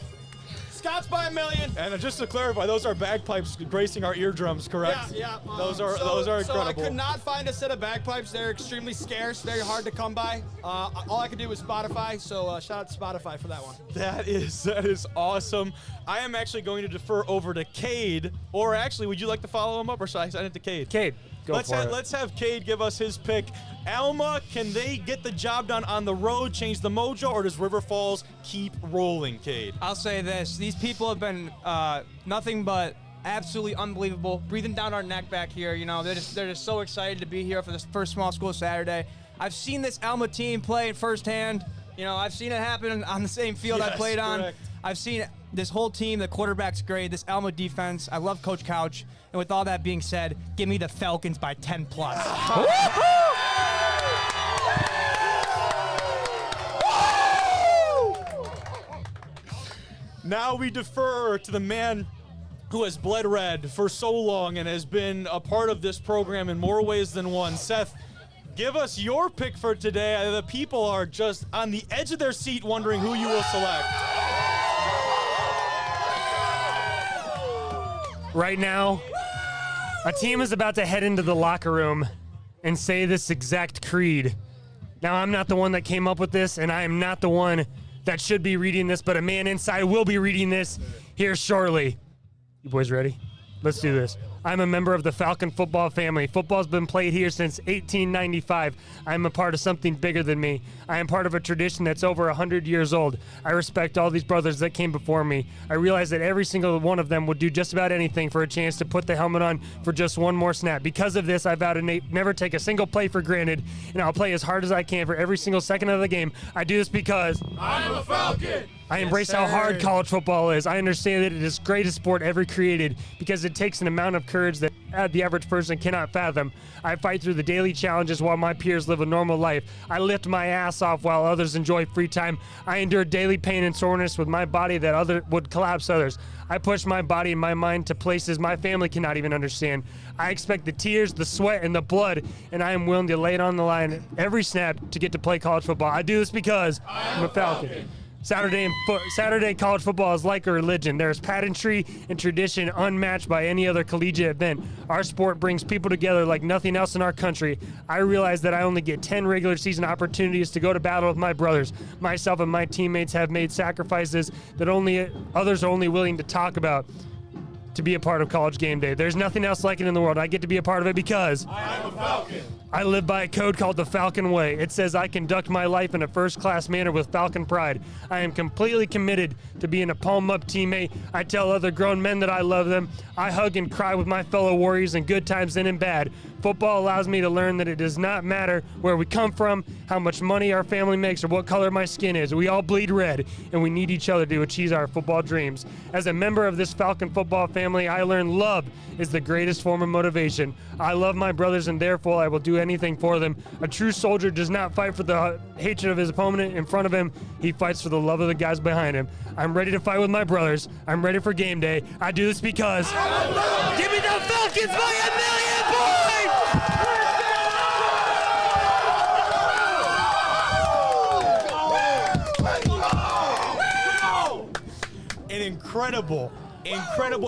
Scots by a million. And just to clarify, those are bagpipes gracing our eardrums, correct? Yeah. Those are incredible. So I could not find a set of bagpipes. They're extremely scarce, very hard to come by. All I could do was Spotify, so shout out to Spotify for that one. That is awesome. I am actually going to defer over to Cade, or actually, would you like to follow him up, or should I send it to Cade? Cade, let's have Cade give us his pick. Alma, can they get the job done on the road, change the mojo, or does River Falls keep rolling, Cade? I'll say this. These people have been nothing but absolutely unbelievable, breathing down our neck back here. You know, they're just so excited to be here for this first Small School Saturday. I've seen this Alma team play firsthand. You know, I've seen it happen on the same field I played on. I've seen this whole team. The quarterback's great. This Alma defense. I love Coach Couch. And with all that being said, give me the Falcons by 10+. Now we defer to the man who has bled red for so long and has been a part of this program in more ways than one. Seth, give us your pick for today. The people are just on the edge of their seat wondering who you will select. Right now, a team is about to head into the locker room and say this exact creed. Now, I'm not the one that came up with this, and I am not the one that should be reading this, but a man inside will be reading this here shortly. You boys ready? Let's do this. I'm a member of the Falcon football family. Football's been played here since 1895. I'm a part of something bigger than me. I am part of a tradition that's over 100 years old. I respect all these brothers that came before me. I realize that every single one of them would do just about anything for a chance to put the helmet on for just one more snap. Because of this, I vow to never take a single play for granted, and I'll play as hard as I can for every single second of the game. I do this because I'm a Falcon. I embrace how hard college football is. I understand that it is the greatest sport ever created because it takes an amount of courage that the average person cannot fathom. I fight through the daily challenges while my peers live a normal life. I lift my ass off while others enjoy free time. I endure daily pain and soreness with my body that would collapse others. I push my body and my mind to places my family cannot even understand. I expect the tears, the sweat, and the blood, and I am willing to lay it on the line every snap to get to play college football. I do this because I'm a Falcon. Saturday college football is like a religion. There's pageantry and tradition unmatched by any other collegiate event. Our sport brings people together like nothing else in our country. I realize that I only get 10 regular season opportunities to go to battle with my brothers. Myself and my teammates have made sacrifices that others are only willing to talk about to be a part of College Game Day. There's nothing else like it in the world. I get to be a part of it because I am a Falcon. I live by a code called the Falcon Way. It says I conduct my life in a first-class manner with Falcon pride. I am completely committed to being a palm-up teammate. I tell other grown men that I love them. I hug and cry with my fellow Warriors in good times and in bad. Football allows me to learn that it does not matter where we come from, how much money our family makes, or what color my skin is. We all bleed red, and we need each other to achieve our football dreams. As a member of this Falcon football family, I learned love is the greatest form of motivation. I love my brothers, and therefore I will do anything for them. A true soldier does not fight for the hatred of his opponent in front of him. He fights for the love of the guys behind him. I'm ready to fight with my brothers. I'm ready for game day. I do this because give me the Falcons by a million points! An incredible,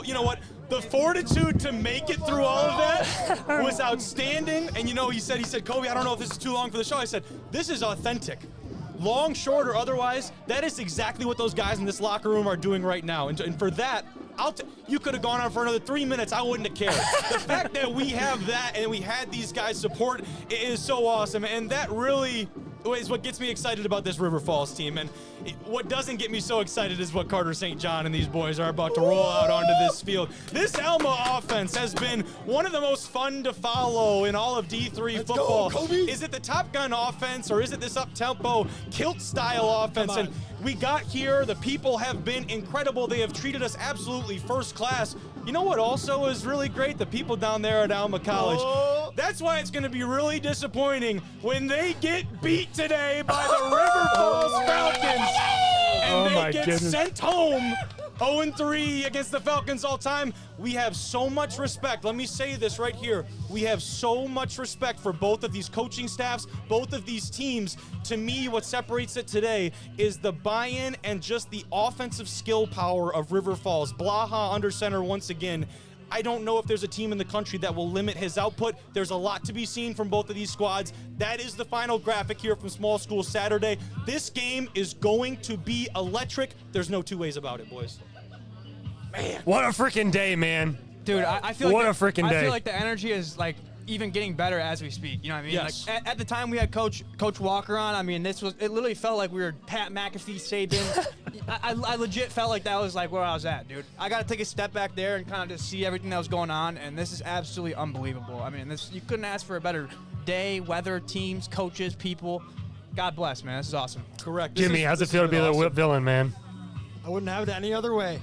you know what? The fortitude to make it through all of that was outstanding. And you know, he said, Kobe, I don't know if this is too long for the show. I said, this is authentic. Long, short, or otherwise, that is exactly what those guys in this locker room are doing right now. And for that, you could have gone on for another 3 minutes. I wouldn't have cared. The fact that we have that and we had these guys support is so awesome. And that really is what gets me excited about this River Falls team. And what doesn't get me so excited is what Carter St. John and these boys are about to roll out onto this field. This Alma offense has been one of the most fun to follow in all of D3 football. Go, Kobe. Is it the Top Gun offense or is it this up-tempo kilt-style offense? And we got here. The people have been incredible. They have treated us absolutely first class. You know what also is really great? The people down there at Alma College. Oh. That's why it's going to be really disappointing when they get beat today by the River Falls Falcons. And they get sent home 0-3 against the Falcons all time. We have so much respect. Let me say this right here. We have so much respect for both of these coaching staffs, both of these teams. To me, what separates it today is the buy-in and just the offensive skill power of River Falls. Blaha under center once again. I don't know if there's a team in the country that will limit his output. There's a lot to be seen from both of these squads. That is the final graphic here from Small School Saturday. This game is going to be electric. There's no two ways about it, boys. Man. What a freaking day, man. Dude, I feel what like a freaking day. I feel like the energy is like even getting better as we speak. You know what I mean? Yes. Like at the time we had Coach Walker on, I mean, it literally felt like we were Pat McAfee, Saban. I legit felt like that was like where I was at, dude. I got to take a step back there and kind of just see everything that was going on, and this is absolutely unbelievable. I mean, you couldn't ask for a better day, weather, teams, coaches, people. God bless, man. This is awesome. Correct. Jimmy, how's it feel to be the whip villain, man? I wouldn't have it any other way.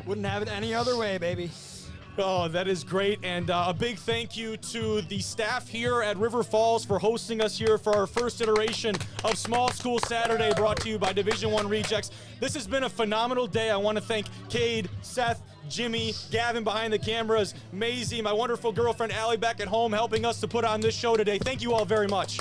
Wouldn't have it any other way, baby. Oh, that is great. And a big thank you to the staff here at River Falls for hosting us here for our first iteration of Small School Saturday, brought to you by Division I Rejects. This has been a phenomenal day. I want to thank Cade, Seth, Jimmy, Gavin behind the cameras, Maisie, my wonderful girlfriend Allie back at home helping us to put on this show today. Thank you all very much.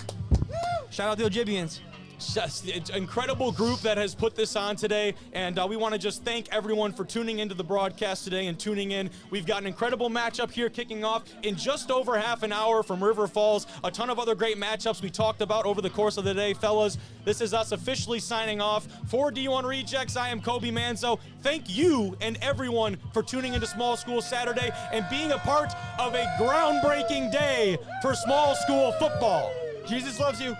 Shout out to the Ojibbeans. Just it's an incredible group that has put this on today, and we want to just thank everyone for tuning into the broadcast today and tuning in. We've got an incredible matchup here kicking off in just over half an hour from River Falls. A ton of other great matchups we talked about over the course of the day. Fellas, this is us officially signing off. For D1 Rejects, I am Kobe Manzo. Thank you and everyone for tuning into Small School Saturday and being a part of a groundbreaking day for small school football. Jesus loves you.